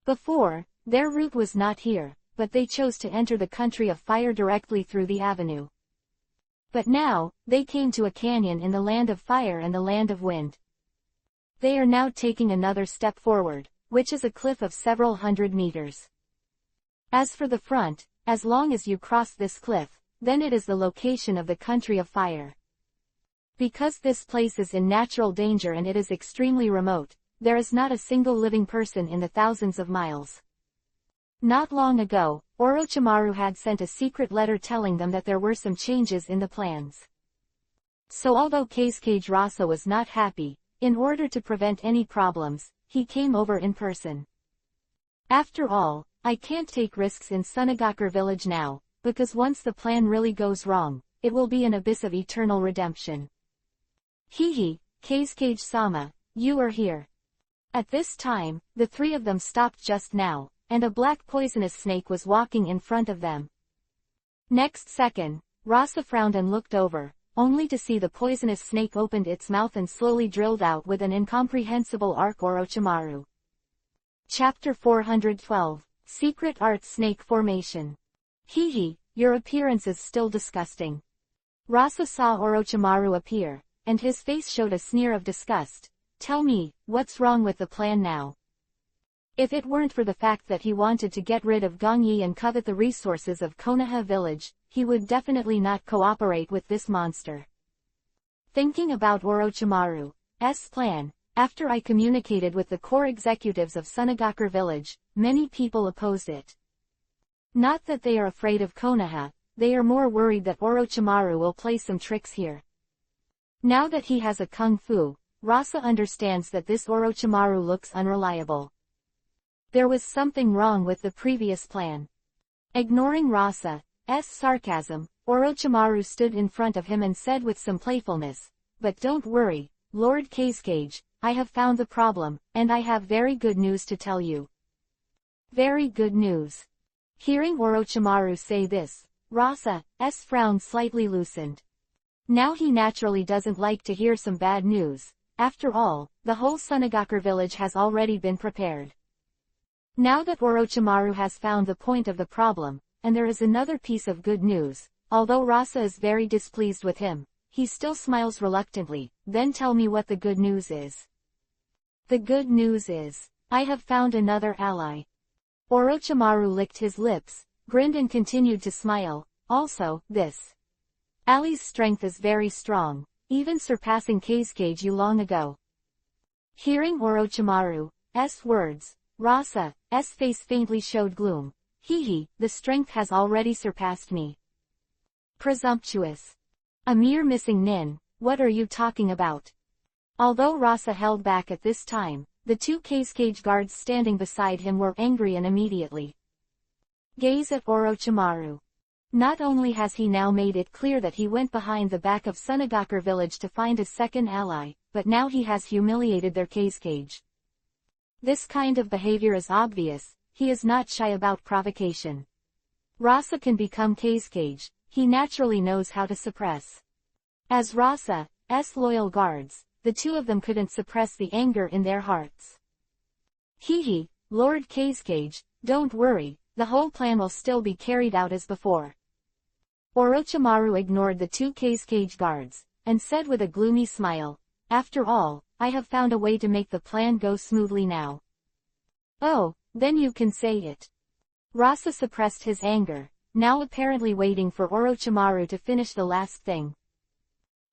Speaker 1: Before, their route was not here, but they chose to enter the country of fire directly through the avenue. But now, they came to a canyon in the land of fire and the land of wind. They are now taking another step forward, which is a cliff of several hundred meters. As for the front, as long as you cross this cliff, then it is the location of the country of fire. Because this place is in natural danger and it is extremely remote, there is not a single living person in the thousands of miles. Not long ago, Orochimaru had sent a secret letter telling them that there were some changes in the plans. So although Kazekage Rasa was not happy, In order to prevent any problems, he came over in person. After all, I can't take risks in Sunagakure village now, because once the plan really goes wrong, it will be an abyss of eternal redemption. Hehe, Keisuke-sama, you are here. At this time, the three of them stopped just now, and a black poisonous snake was walking in front of them. Next second, Rasa frowned and looked over, only to see the poisonous snake opened its mouth and slowly drilled out with an incomprehensible arc Orochimaru. Chapter 412, Secret Art Snake Formation. Hehe, your appearance is still disgusting. Rasa saw Orochimaru appear, and his face showed a sneer of disgust. Tell me, what's wrong with the plan now? If it weren't for the fact that he wanted to get rid of Gong Yi and covet the resources of Konoha village, he would definitely not cooperate with this monster. Thinking about Orochimaru's plan, after I communicated with the core executives of Sunagakure village, many people opposed it. Not that they are afraid of Konoha, they are more worried that Orochimaru will play some tricks here. Now that he has a kung fu, Rasa understands that this Orochimaru looks unreliable. There was something wrong with the previous plan. Ignoring Rasa's sarcasm, Orochimaru stood in front of him and said with some playfulness, "But don't worry, Lord Keisuke, I have found the problem, and I have very good news to tell you." Very good news. Hearing Orochimaru say this, Rasa's frown slightly loosened. Now he naturally doesn't like to hear some bad news. After all, the whole Sunagakure village has already been prepared. Now that Orochimaru has found the point of the problem, and there is another piece of good news, although Rasa is very displeased with him, he still smiles reluctantly. Then tell me what the good news is. The good news is, I have found another ally. Orochimaru licked his lips, grinned and continued to smile. Also, this ally's strength is very strong, even surpassing Keisuke long ago. Hearing Orochimaru's words, Rasa's face faintly showed gloom. Hehe, the strength has already surpassed me. Presumptuous. A mere missing nin, what are you talking about? Although Rasa held back at this time, the two Keisuke guards standing beside him were angry and immediately gaze at Orochimaru. Not only has he now made it clear that he went behind the back of Sunagakure village to find a second ally, but now he has humiliated their Keisuke. This kind of behavior is obvious, he is not shy about provocation. Rasa can become Keisuke, he naturally knows how to suppress. As Rasa's loyal guards, the two of them couldn't suppress the anger in their hearts. Hehe, Lord Keisuke, don't worry, the whole plan will still be carried out as before. Orochimaru ignored the two Keisuke guards, and said with a gloomy smile, after all, I have found a way to make the plan go smoothly now. Oh, then you can say it. Rasa suppressed his anger, now apparently waiting for Orochimaru to finish the last thing.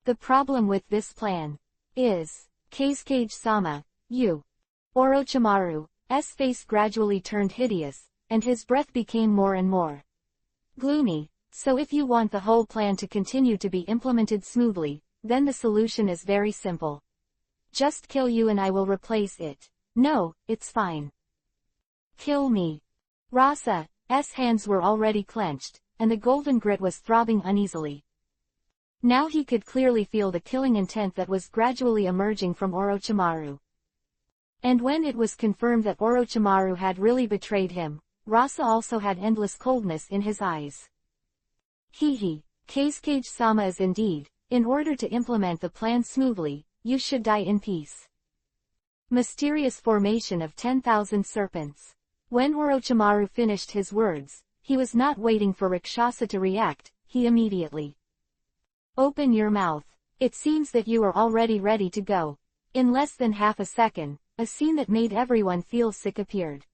Speaker 1: The problem with this plan is, Keisuke-sama, you. Orochimaru's face gradually turned hideous, and his breath became more and more gloomy. So if you want the whole plan to continue to be implemented smoothly, then the solution is very simple. Just kill you and I will replace it. No, it's fine. Kill me. Rasa's hands were already clenched, and the golden grit was throbbing uneasily. Now he could clearly feel the killing intent that was gradually emerging from Orochimaru. And when it was confirmed that Orochimaru had really betrayed him, Rasa also had endless coldness in his eyes. Hehe, Keisuke-sama is indeed, in order to implement the plan smoothly, you should die in peace. Mysterious formation of 10,000 serpents. When Orochimaru finished his words, he was not waiting for Rakshasa to react, he immediately open your mouth. It seems that you are already ready to go. In less than half a second, a scene that made everyone feel sick appeared.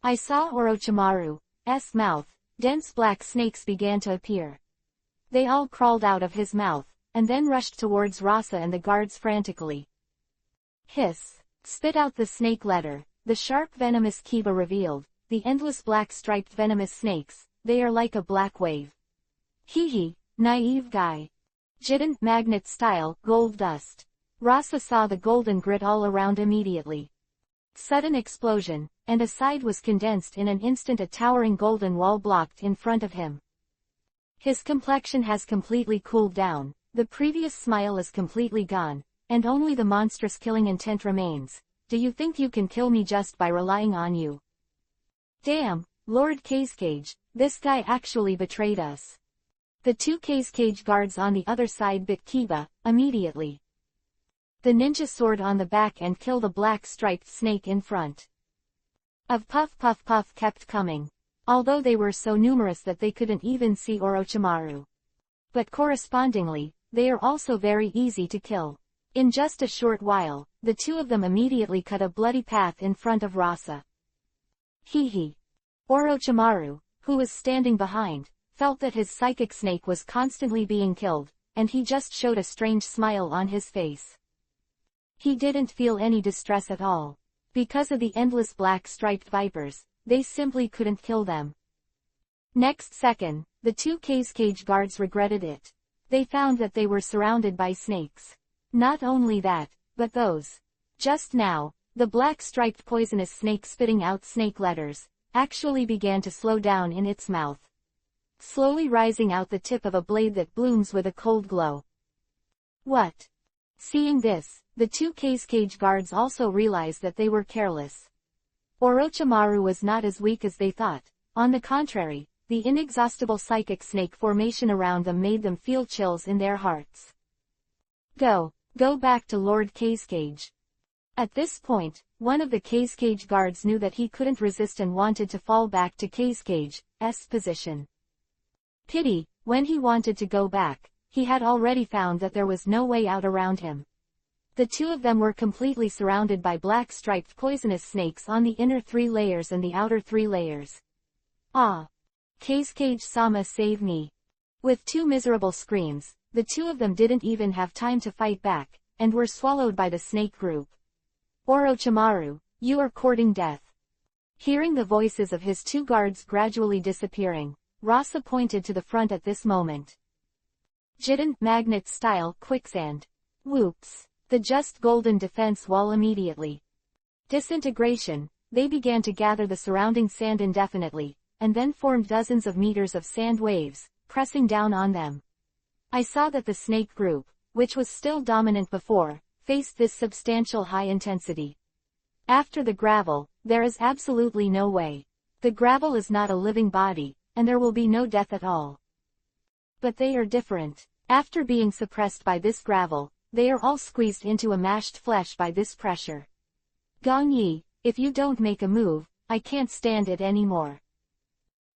Speaker 1: I saw Orochimaru's mouth, dense black snakes began to appear. They all crawled out of his mouth, and then rushed towards Rasa and the guards frantically. Hiss! Spit out the snake letter, the sharp venomous Kiba revealed, the endless black striped venomous snakes, they are like a black wave. Hehe, naive guy. Jident magnet style, gold dust. Rasa saw the golden grit all around immediately. Sudden explosion, and aside was condensed in an instant. A towering golden wall blocked in front of him. His complexion has completely cooled down, the previous smile is completely gone, and only the monstrous killing intent remains. Do you think you can kill me just by relying on you? Damn, Lord Casecage, this guy actually betrayed us. The two Casecage guards on the other side bit Kiba, immediately. The ninja sword on the back and kill the black striped snake in front. Of puff puff puff kept coming, although they were so numerous that they couldn't even see Orochimaru. But correspondingly, they are also very easy to kill. In just a short while, the two of them immediately cut a bloody path in front of Rasa. Hee. Orochimaru, who was standing behind, felt that his psychic snake was constantly being killed, and he just showed a strange smile on his face. He didn't feel any distress at all. Because of the endless black striped vipers, they simply couldn't kill them. Next second, the two Casecage guards regretted it. They found that they were surrounded by snakes. Not only that, but those. Just now, the black striped poisonous snake spitting out snake letters, actually began to slow down in its mouth. Slowly rising out the tip of a blade that blooms with a cold glow. What? Seeing this, the two Casecage guards also realized that they were careless. Orochimaru was not as weak as they thought. On the contrary, the inexhaustible psychic snake formation around them made them feel chills in their hearts. Go back to Lord Casecage. At this point, one of the Casecage guards knew that he couldn't resist and wanted to fall back to Casecage's position. Pity, when he wanted to go back, he had already found that there was no way out around him. The two of them were completely surrounded by black striped poisonous snakes on the inner 3 layers and the outer 3 layers. Ah! Casecage-sama, save me! With 2 miserable screams, the two of them didn't even have time to fight back, and were swallowed by the snake group. Orochimaru, you are courting death. Hearing the voices of his 2 guards gradually disappearing, Rasa pointed to the front at this moment. Jiden, magnet-style quicksand. Whoops. The just golden defense wall immediately. Disintegration, they began to gather the surrounding sand indefinitely, and then formed dozens of meters of sand waves, pressing down on them. I saw that the snake group, which was still dominant before, faced this substantial high intensity. After the gravel, there is absolutely no way. The gravel is not a living body, and there will be no death at all. But they are different. After being suppressed by this gravel, they are all squeezed into a mashed flesh by this pressure. Gong Yi, if you don't make a move, I can't stand it anymore.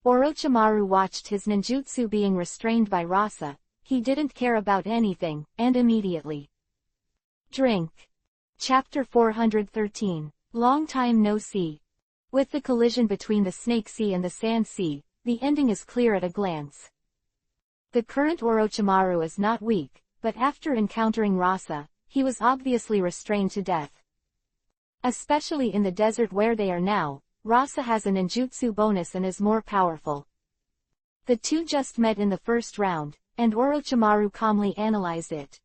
Speaker 1: Orochimaru watched his ninjutsu being restrained by Rasa. He didn't care about anything, and immediately. Drink. Chapter 413. Long time no see. With the collision between the Snake Sea and the Sand Sea, the ending is clear at a glance. The current Orochimaru is not weak, but after encountering Rasa, he was obviously restrained to death. Especially in the desert where they are now, Rasa has a ninjutsu bonus and is more powerful. The two just met in the first round, and Orochimaru calmly analyzed it.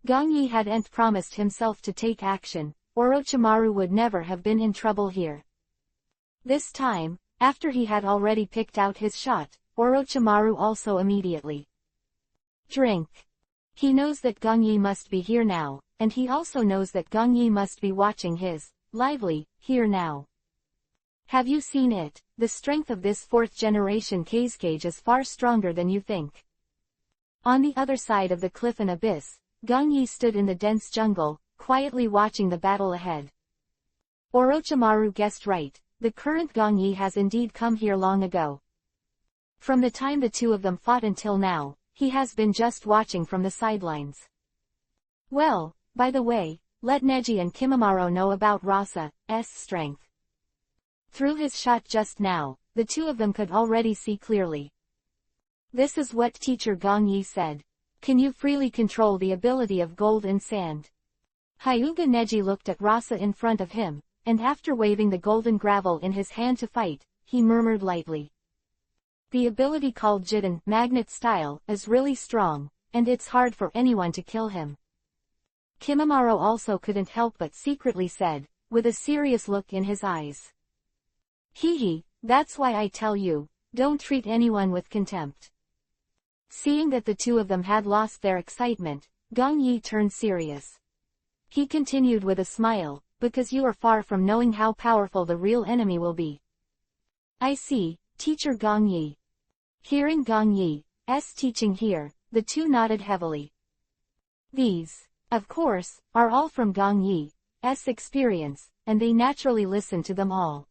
Speaker 1: Gong Yi hadn't promised himself to take action. Orochimaru would never have been in trouble here. This time, after he had already picked out his shot, Orochimaru also immediately. Drink. He knows that Gong Yi must be here now, and he also knows that Gong Yi must be watching his lively here now. Have you seen it? The strength of this 4th generation Casecage is far stronger than you think. On the other side of the cliff and abyss, Gong Yi stood in the dense jungle, quietly watching the battle ahead. Orochimaru guessed right, the current Gong Yi has indeed come here long ago. From the time the two of them fought until now, he has been just watching from the sidelines. Well, by the way, let Neji and Kimimaro know about Rasa's strength. Through his shot just now, the two of them could already see clearly. This is what Teacher Gong Yi said. Can you freely control the ability of gold and sand? Hyuga Neji looked at Rasa in front of him, and after waving the golden gravel in his hand to fight, he murmured lightly. The ability called Jiden, magnet style, is really strong, and it's hard for anyone to kill him. Kimimaro also couldn't help but secretly said, with a serious look in his eyes. Hee, that's why I tell you, don't treat anyone with contempt. Seeing that the two of them had lost their excitement, Gong Yi turned serious. He continued with a smile, because you are far from knowing how powerful the real enemy will be. I see, Teacher Gong Yi. Hearing Gong Yi's teaching here, the two nodded heavily. These, of course, are all from Gong Yi's experience, and they naturally listened to them all.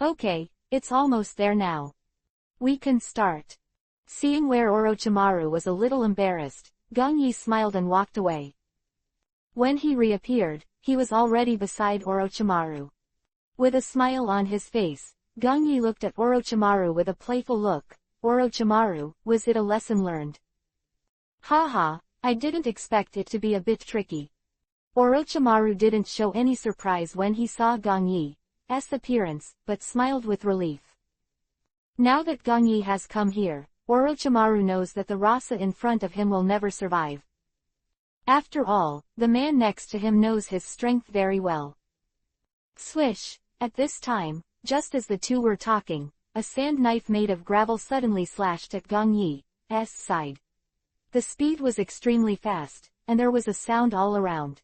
Speaker 1: Okay, it's almost there now. We can start. Seeing where Orochimaru was a little embarrassed, Gong Yi smiled and walked away. When he reappeared, he was already beside Orochimaru. With a smile on his face, Gong Yi looked at Orochimaru with a playful look. Orochimaru, was it a lesson learned? Haha, I didn't expect it to be a bit tricky. Orochimaru didn't show any surprise when he saw Gong Yi's appearance, but smiled with relief. Now that Gong Yi has come here, Orochimaru knows that the Rasa in front of him will never survive. After all, the man next to him knows his strength very well. Swish! At this time, just as the two were talking, a sand knife made of gravel suddenly slashed at Gong Yi's side. The speed was extremely fast, and there was a sound all around.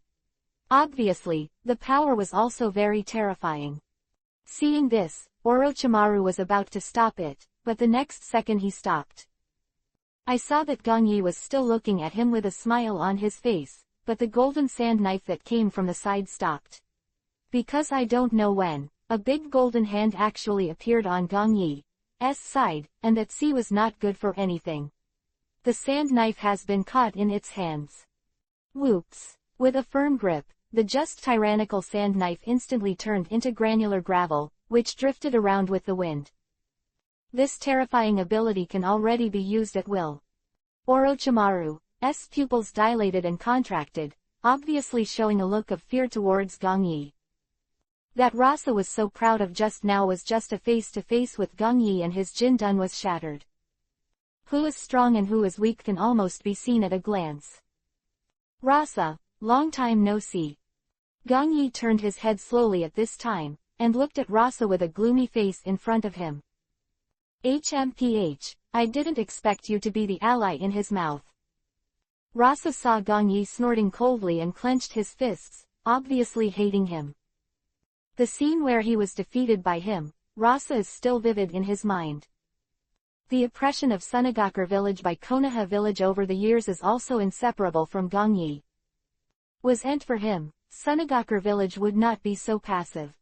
Speaker 1: Obviously, the power was also very terrifying. Seeing this, Orochimaru was about to stop it, but the next second he stopped. I saw that Gong Yi was still looking at him with a smile on his face, but the golden sand knife that came from the side stopped. Because I don't know when, a big golden hand actually appeared on Gong Yi's side, and that was not good for anything. The sand knife has been caught in its hands. Whoops! With a firm grip, the just tyrannical sand knife instantly turned into granular gravel, which drifted around with the wind. This terrifying ability can already be used at will. Orochimaru's pupils dilated and contracted, obviously showing a look of fear towards Gong Yi. That Rasa was so proud of just now was just a face-to-face with Gong Yi, and his Jindan was shattered. Who is strong and who is weak can almost be seen at a glance. Rasa, long time no see. Gong Yi turned his head slowly at this time, and looked at Rasa with a gloomy face in front of him. HMPH, I didn't expect you to be the ally in his mouth. Rasa saw Gong Yi snorting coldly and clenched his fists, obviously hating him. The scene where he was defeated by him, Rasa is still vivid in his mind. The oppression of Sunagakure village by Konoha village over the years is also inseparable from Gong Yi. Was-ent for him, Sunagakure village would not be so passive.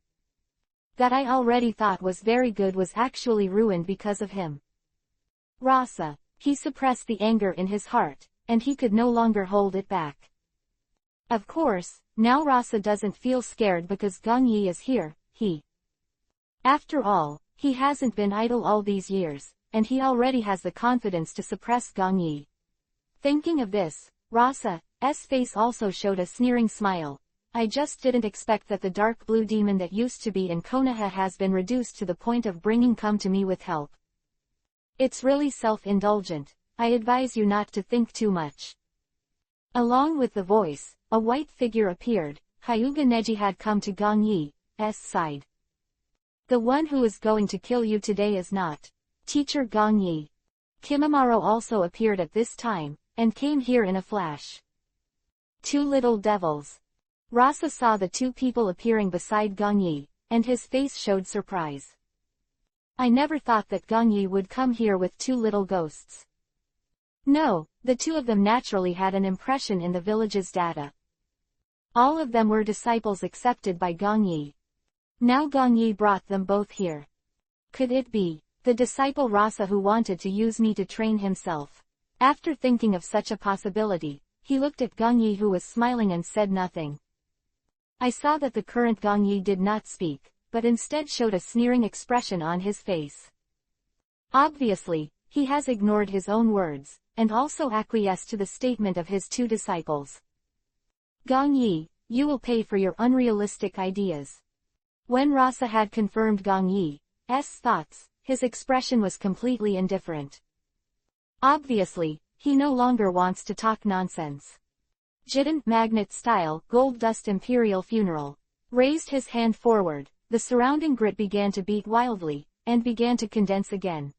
Speaker 1: That I already thought was very good was actually ruined because of him. Rasa, he suppressed the anger in his heart, and he could no longer hold it back. Of course, now Rasa doesn't feel scared because Gong Yi is here. After all, he hasn't been idle all these years, and he already has the confidence to suppress Gong Yi. Thinking of this, Rasa's face also showed a sneering smile. I just didn't expect that the dark blue demon that used to be in Konoha has been reduced to the point of bringing come to me with help. It's really self-indulgent. I advise you not to think too much. Along with the voice, a white figure appeared. Hyuga Neji had come to Gong Yi's side. The one who is going to kill you today is not Teacher Gong Yi. Kimimaro also appeared at this time, and came here in a flash. Two little devils. Rasa saw the two people appearing beside Gong Yi, and his face showed surprise. I never thought that Gong Yi would come here with two little ghosts. No, the two of them naturally had an impression in the village's data. All of them were disciples accepted by Gong Yi. Now Gong Yi brought them both here. Could it be the disciple Rasa who wanted to use me to train himself? After thinking of such a possibility, he looked at Gong Yi, who was smiling, and said nothing. I saw that the current Gong Yi did not speak, but instead showed a sneering expression on his face. Obviously, he has ignored his own words, and also acquiesced to the statement of his two disciples. Gong Yi, you will pay for your unrealistic ideas. When Rasa had confirmed Gong Yi's thoughts, his expression was completely indifferent. Obviously, he no longer wants to talk nonsense. Jident magnet style, gold dust imperial funeral. Raised his hand forward, the surrounding grit began to beat wildly, and began to condense again.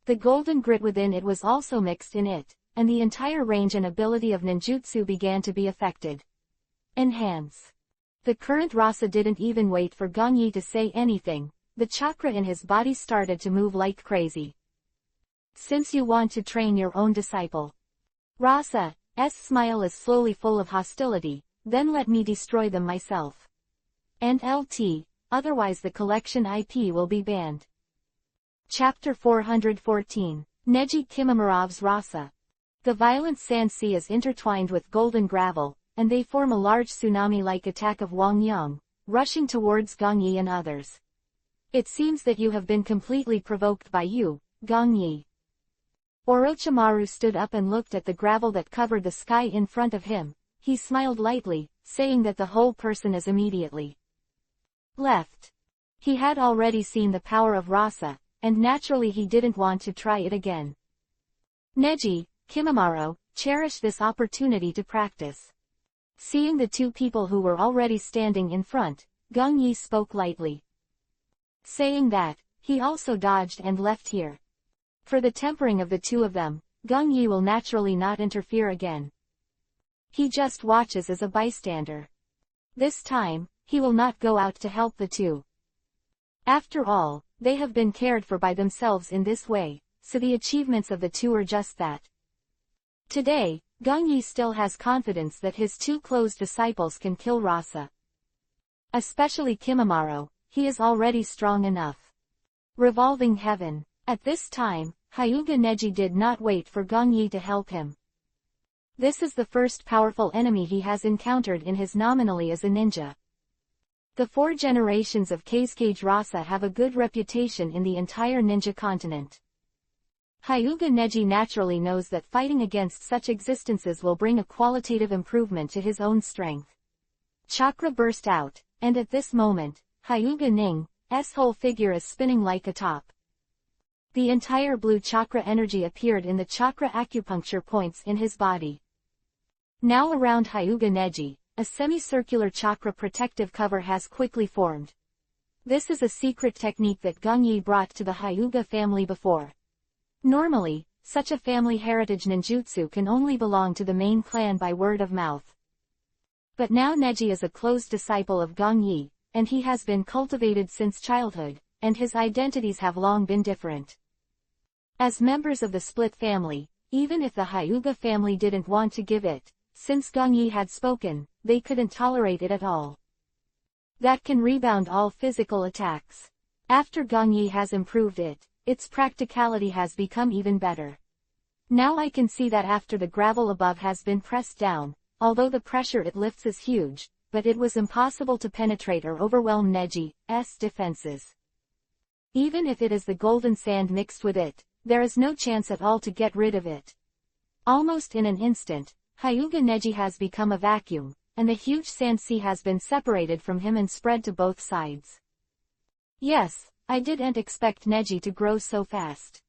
Speaker 1: The golden grit within it was also mixed in it, and the entire range and ability of ninjutsu began to be affected. Enhance. The current Rasa didn't even wait for Gong Yi to say anything, the chakra in his body started to move like crazy. Since you want to train your own disciple. Rasa's smile is slowly full of hostility, then let me destroy them myself. And LT, otherwise the collection IP will be banned. Chapter 414. Neji Kimamarov's Rasa. The violent sand sea is intertwined with golden gravel, and they form a large tsunami-like attack of Wang Yang, rushing towards Gong Yi and others. It seems that you have been completely provoked by you, Gong Yi. Orochimaru stood up and looked at the gravel that covered the sky in front of him. He smiled lightly, saying that the whole person is immediately left. He had already seen the power of Rasa, and naturally he didn't want to try it again. Neji, Kimimaro, cherish this opportunity to practice. Seeing the two people who were already standing in front, Gong Yi spoke lightly. Saying that, he also dodged and left here. For the tempering of the two of them, Gong Yi will naturally not interfere again. He just watches as a bystander. This time, he will not go out to help the two. After all, they have been cared for by themselves in this way, so the achievements of the two are just that. Today, Gong Yi still has confidence that his two close disciples can kill Rasa. Especially Kimimaro, he is already strong enough. Revolving heaven. At this time, Hyuga Neji did not wait for Gong Yi to help him. This is the first powerful enemy he has encountered in his nominally as a ninja. The 4 generations of Kazekage Rasa have a good reputation in the entire ninja continent. Hyuga Neji naturally knows that fighting against such existences will bring a qualitative improvement to his own strength. Chakra burst out, and at this moment, Hyuga Ning's whole figure is spinning like a top. The entire blue chakra energy appeared in the chakra acupuncture points in his body. Now around Hyuga Neji, a semicircular chakra protective cover has quickly formed. This is a secret technique that Gong Yi brought to the Hyuga family before. Normally, such a family heritage ninjutsu can only belong to the main clan by word of mouth. But now Neji is a close disciple of Gong Yi, and he has been cultivated since childhood, and his identities have long been different. As members of the split family, even if the Hyuga family didn't want to give it, since Gong Yi had spoken, they couldn't tolerate it at all. That can rebound all physical attacks. After Gong Yi has improved it, its practicality has become even better. Now I can see that after the gravel above has been pressed down, although the pressure it lifts is huge, but it was impossible to penetrate or overwhelm Neji's defenses. Even if it is the golden sand mixed with it, there is no chance at all to get rid of it. Almost in an instant, Hyuga Neji has become a vacuum, and the huge sand sea has been separated from him and spread to both sides. Yes, I didn't expect Neji to grow so fast.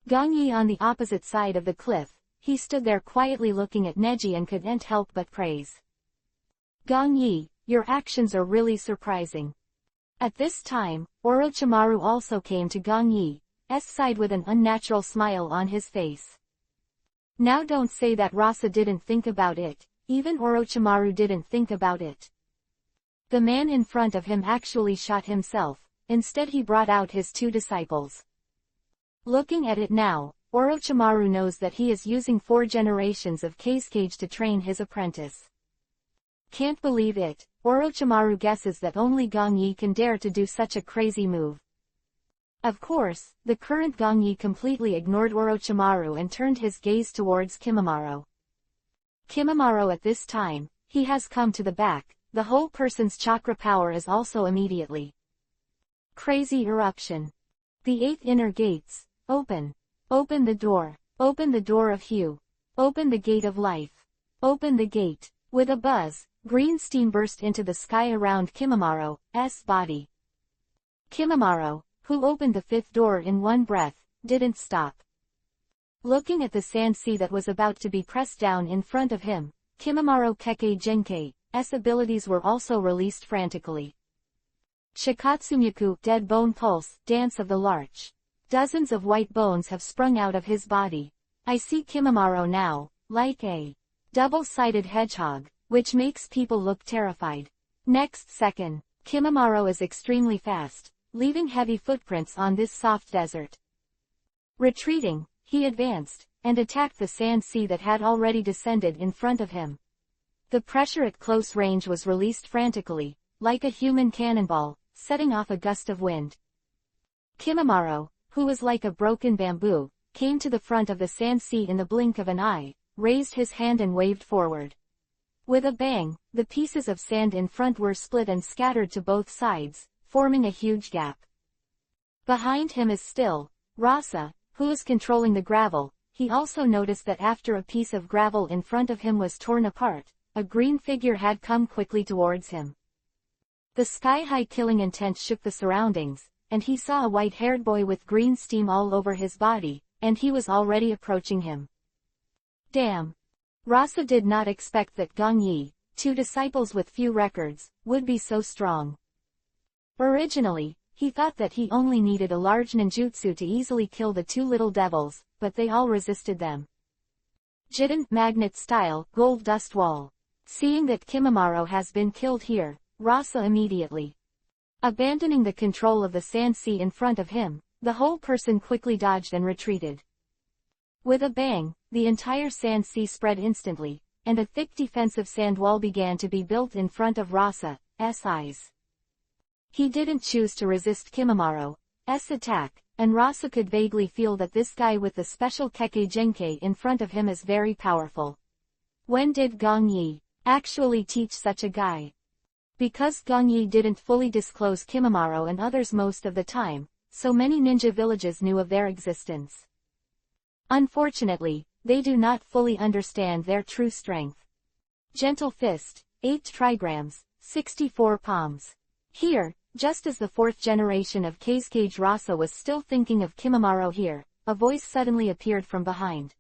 Speaker 1: Gong Yi on the opposite side of the cliff, he stood there quietly looking at Neji and couldn't help but praise. Gong Yi, your actions are really surprising. At this time, Orochimaru also came to Gong Yi's side with an unnatural smile on his face. Now don't say that Rasa didn't think about it, even Orochimaru didn't think about it. The man in front of him actually shot himself, instead he brought out his 2 disciples. Looking at it now, Orochimaru knows that he is using 4 generations of Kazekage to train his apprentice. Can't believe it, Orochimaru guesses that only Gong Yi can dare to do such a crazy move. Of course, the current Gong Yi completely ignored Orochimaru and turned his gaze towards Kimimaro. Kimimaro at this time, he has come to the back, the whole person's chakra power is also immediately. Crazy eruption. The 8 inner gates, open. Open the door. Open the door of Hue. Open the gate of life. Open the gate. With a buzz, green steam burst into the sky around Kimimaro's body. Kimimaro, who opened the 5th door in one breath, didn't stop. Looking at the sand sea that was about to be pressed down in front of him, Kimimaro Kekkei Genkei's abilities were also released frantically. Shikatsumyaku, Dead Bone Pulse, Dance of the Larch. Dozens of white bones have sprung out of his body. I see Kimimaro now, like a double-sided hedgehog, which makes people look terrified. Next second, Kimimaro is extremely fast, leaving heavy footprints on this soft desert. Retreating, he advanced, and attacked the sand sea that had already descended in front of him. The pressure at close range was released frantically, like a human cannonball, setting off a gust of wind. Kimimaro, who was like a broken bamboo, came to the front of the sand sea in the blink of an eye, raised his hand and waved forward. With a bang, the pieces of sand in front were split and scattered to both sides, forming a huge gap. Behind him is still Rasa, who is controlling the gravel. He also noticed that after a piece of gravel in front of him was torn apart, a green figure had come quickly towards him. The sky-high killing intent shook the surroundings, and he saw a white-haired boy with green steam all over his body, and he was already approaching him. Damn! Rasa did not expect that Gong Yi, two disciples with few records, would be so strong. Originally, he thought that he only needed a large ninjutsu to easily kill the two little devils, but they all resisted them. Jident Magnet Style, Gold Dust Wall. Seeing that Kimimaro has been killed here, Rasa immediately abandoning the control of the sand sea in front of him, the whole person quickly dodged and retreated. With a bang, the entire sand sea spread instantly, and a thick defensive sand wall began to be built in front of Rasa's eyes. He didn't choose to resist Kimimaro's attack, and Rasa could vaguely feel that this guy with the special Kekkei Genkei in front of him is very powerful. When did Gong Yi actually teach such a guy? Because Gong Yi didn't fully disclose Kimimaro and others most of the time, so many ninja villages knew of their existence. Unfortunately, they do not fully understand their true strength. Gentle Fist, 8 trigrams, 64 palms. Here, just as the fourth generation of Kazekage Rasa was still thinking of Kimimaro here, a voice suddenly appeared from behind.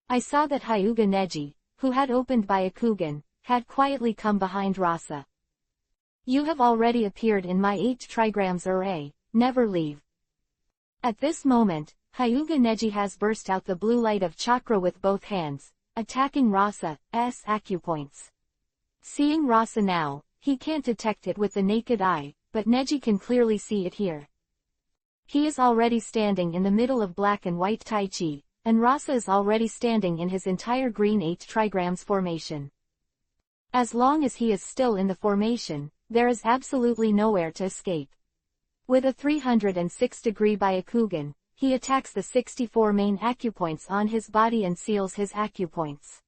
Speaker 1: I saw that Hyuga Neji, who had opened Byakugan, had quietly come behind Rasa. You have already appeared in my 8 trigrams array, never leave. At this moment, Hyuga Neji has burst out the blue light of chakra with both hands, attacking Rasa's acupoints. Seeing Rasa now, he can't detect it with the naked eye, but Neji can clearly see it here. He is already standing in the middle of black and white Tai Chi, and Rasa is already standing in his entire green 8 trigrams formation. As long as he is still in the formation, there is absolutely nowhere to escape. With a 306-degree Byakugan, he attacks the 64 main acupoints on his body and seals his acupoints.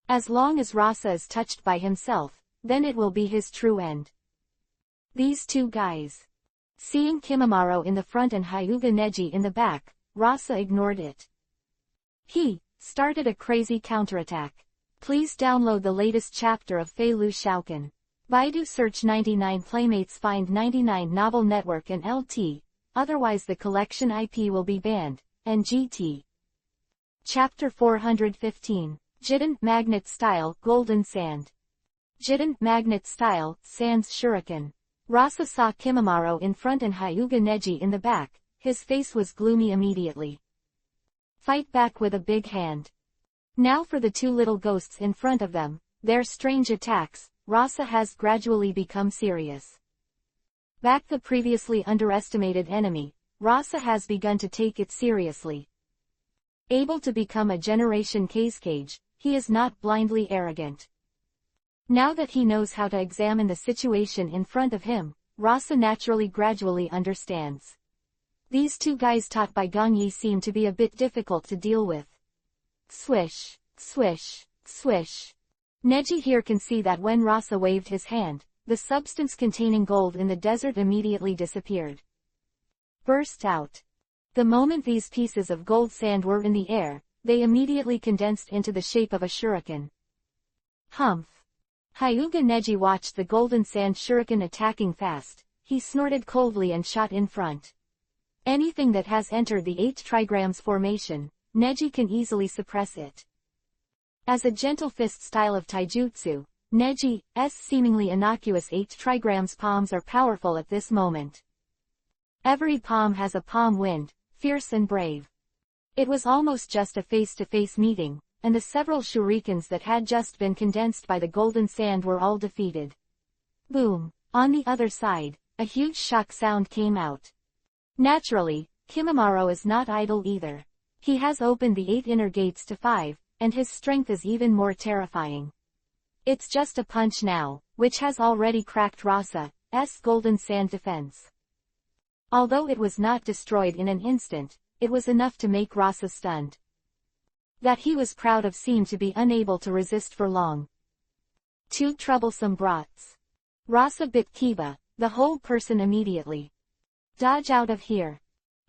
Speaker 1: As long as Rasa is touched by himself, then it will be his true end. These two guys. Seeing Kimimaro in the front and Hyuga Neji in the back, Rasa ignored it. He started a crazy counterattack. Please download the latest chapter of Fei Lu Shaokan. Baidu search 99 Playmates, find 99 Novel Network and LT, otherwise the collection IP will be banned, and GT. Chapter 415, Jident Magnet Style, Golden Sand. Jident Magnet Style, Sans Shuriken. Rasa saw Kimimaro in front and Hyuga Neji in the back, his face was gloomy immediately. Fight back with a big hand. Now for the two little ghosts in front of them, their strange attacks. Rasa has gradually become serious. Back the previously underestimated enemy, Rasa has begun to take it seriously. Able to become a generation Kazekage, he is not blindly arrogant. Now that he knows how to examine the situation in front of him, Rasa naturally gradually understands. These two guys taught by Gong Yi seem to be a bit difficult to deal with. Swish, swish, swish. Neji here can see that when Rasa waved his hand, the substance containing gold in the desert immediately disappeared. Burst out. The moment these pieces of gold sand were in the air, they immediately condensed into the shape of a shuriken. Humph. Hyuga Neji watched the golden sand shuriken attacking fast. He snorted coldly and shot in front. Anything that has entered the 8 trigrams formation, Neji can easily suppress it. As a gentle fist style of taijutsu, Neji's seemingly innocuous 8 trigrams palms are powerful at this moment. Every palm has a palm wind, fierce and brave. It was almost just a face-to-face meeting, and the several shurikens that had just been condensed by the golden sand were all defeated. Boom! On the other side, a huge shock sound came out. Naturally, Kimimaro is not idle either. He has opened the 8 inner gates to 5, and his strength is even more terrifying. It's just a punch now, which has already cracked Rasa's golden sand defense. Although it was not destroyed in an instant, it was enough to make Rasa stunned. That he was proud of seemed to be unable to resist for long. 2 troublesome brats. Rasa bit Kiba, the whole person immediately. Dodge out of here.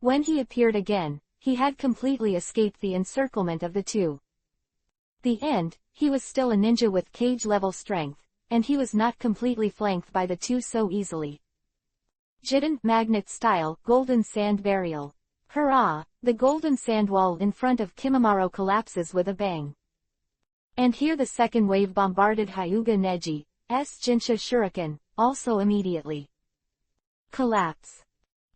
Speaker 1: When he appeared again, he had completely escaped the encirclement of the 2. The end, he was still a ninja with cage-level strength, and he was not completely flanked by the 2 so easily. Jidden magnet style golden sand burial. Hurrah! The golden sand wall in front of Kimimaro collapses with a bang. And here the second wave bombarded Hyuga Neji's Jinsha Shuriken, also immediately. Collapse.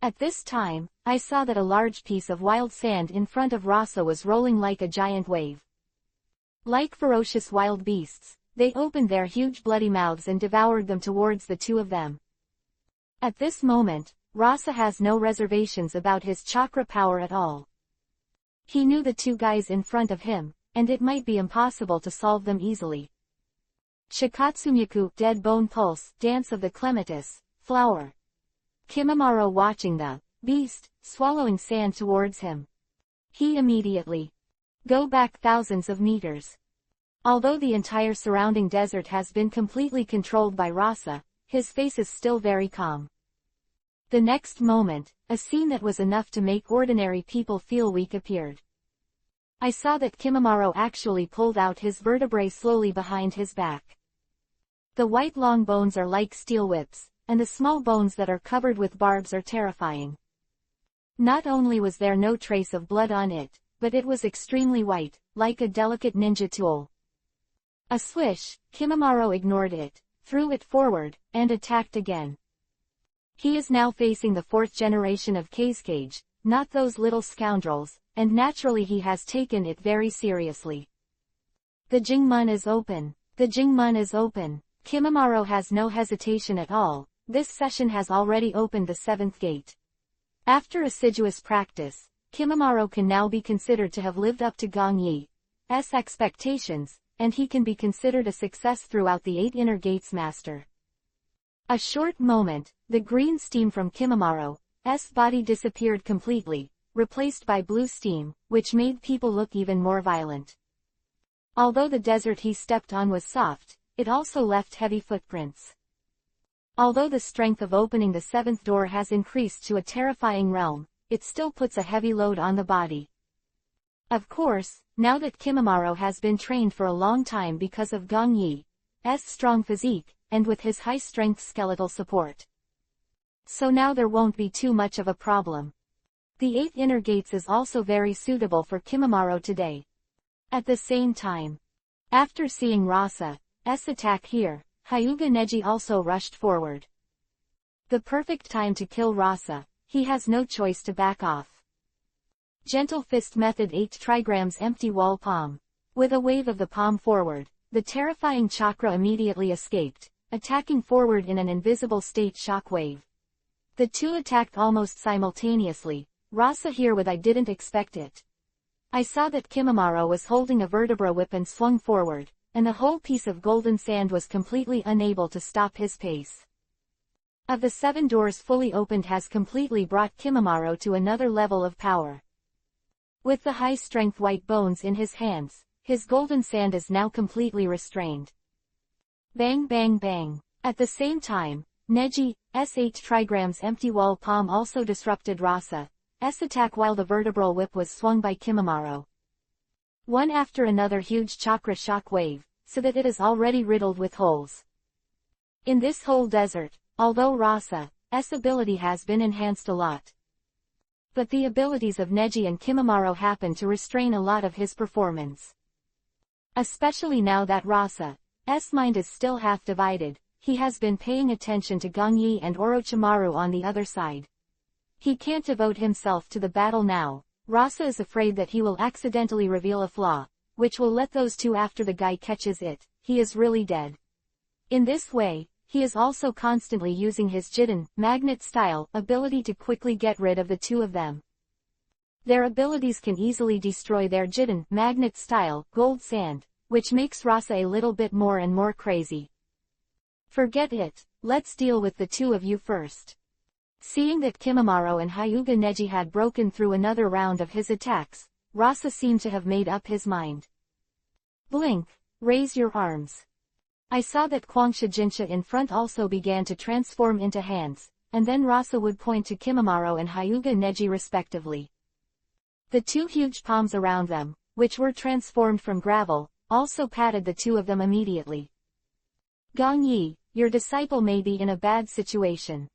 Speaker 1: At this time, I saw that a large piece of wild sand in front of Rasa was rolling like a giant wave. Like ferocious wild beasts, they opened their huge bloody mouths and devoured them towards the 2 of them. At this moment, Rasa has no reservations about his chakra power at all. He knew the 2 guys in front of him, and it might be impossible to solve them easily. Chikatsumyaku Dead Bone Pulse Dance of the Clematis, Flower. Kimimaro watching the beast swallowing sand towards him. He immediately go back thousands of meters. Although the entire surrounding desert has been completely controlled by Rasa, his face is still very calm. The next moment, a scene that was enough to make ordinary people feel weak appeared. I saw that Kimimaro actually pulled out his vertebrae slowly behind his back. The white long bones are like steel whips, and the small bones that are covered with barbs are terrifying. Not only was there no trace of blood on it, but it was extremely white, like a delicate ninja tool. A swish, Kimimaro ignored it, threw it forward, and attacked again. He is now facing the 4th generation of Kazekage, not those little scoundrels, and naturally he has taken it very seriously. The Jingmun is open. The Jingmun is open. Kimimaro has no hesitation at all. This session has already opened the 7th gate. After assiduous practice, Kimimaro can now be considered to have lived up to Gong Yi's expectations, and he can be considered a success throughout the 8 inner gates master. A short moment, the green steam from Kimimaro's body disappeared completely, replaced by blue steam, which made people look even more violent. Although the desert he stepped on was soft, it also left heavy footprints. Although the strength of opening the 7th door has increased to a terrifying realm, it still puts a heavy load on the body. Of course, now that Kimimaro has been trained for a long time because of Gong Yi's strong physique, and with his high-strength skeletal support. So now there won't be too much of a problem. The 8 inner gates is also very suitable for Kimimaro today. At the same time, after seeing Rasa's attack here, Hyuga Neji also rushed forward. The perfect time to kill Rasa, he has no choice to back off. Gentle fist method 8 trigrams empty wall palm. With a wave of the palm forward, the terrifying chakra immediately escaped, attacking forward in an invisible state shock wave. The 2 attacked almost simultaneously, Rasa here with I didn't expect it. I saw that Kimimaro was holding a vertebra whip and swung forward, and the whole piece of golden sand was completely unable to stop his pace. Of the 7 doors fully opened has completely brought Kimimaro to another level of power. With the high-strength white bones in his hands, his golden sand is now completely restrained. Bang bang bang. At the same time, Neji's 8 trigrams empty wall palm also disrupted Rasa's attack while the vertebral whip was swung by Kimimaro. One after another huge chakra shock wave, so that it is already riddled with holes. In this whole desert, although Rasa's ability has been enhanced a lot, but the abilities of Neji and Kimimaro happen to restrain a lot of his performance. Especially now that Rasa's mind is still half divided, he has been paying attention to Gong Yi and Orochimaru on the other side. He can't devote himself to the battle now. Rasa is afraid that he will accidentally reveal a flaw, which will let those two after the guy catches it, he is really dead. In this way, he is also constantly using his Jiden, magnet-style, ability to quickly get rid of the two of them. Their abilities can easily destroy their Jiden, magnet-style, gold sand, which makes Rasa a little bit more and more crazy. Forget it, let's deal with the two of you first. Seeing that Kimimaro and Hyuga Neji had broken through another round of his attacks, Rasa seemed to have made up his mind. Blink, raise your arms. I saw that Kwangsha Jinsha in front also began to transform into hands, and then Rasa would point to Kimimaro and Hyuga Neji respectively. The two huge palms around them, which were transformed from gravel, also patted the two of them immediately. Gong Yi, your disciple may be in a bad situation.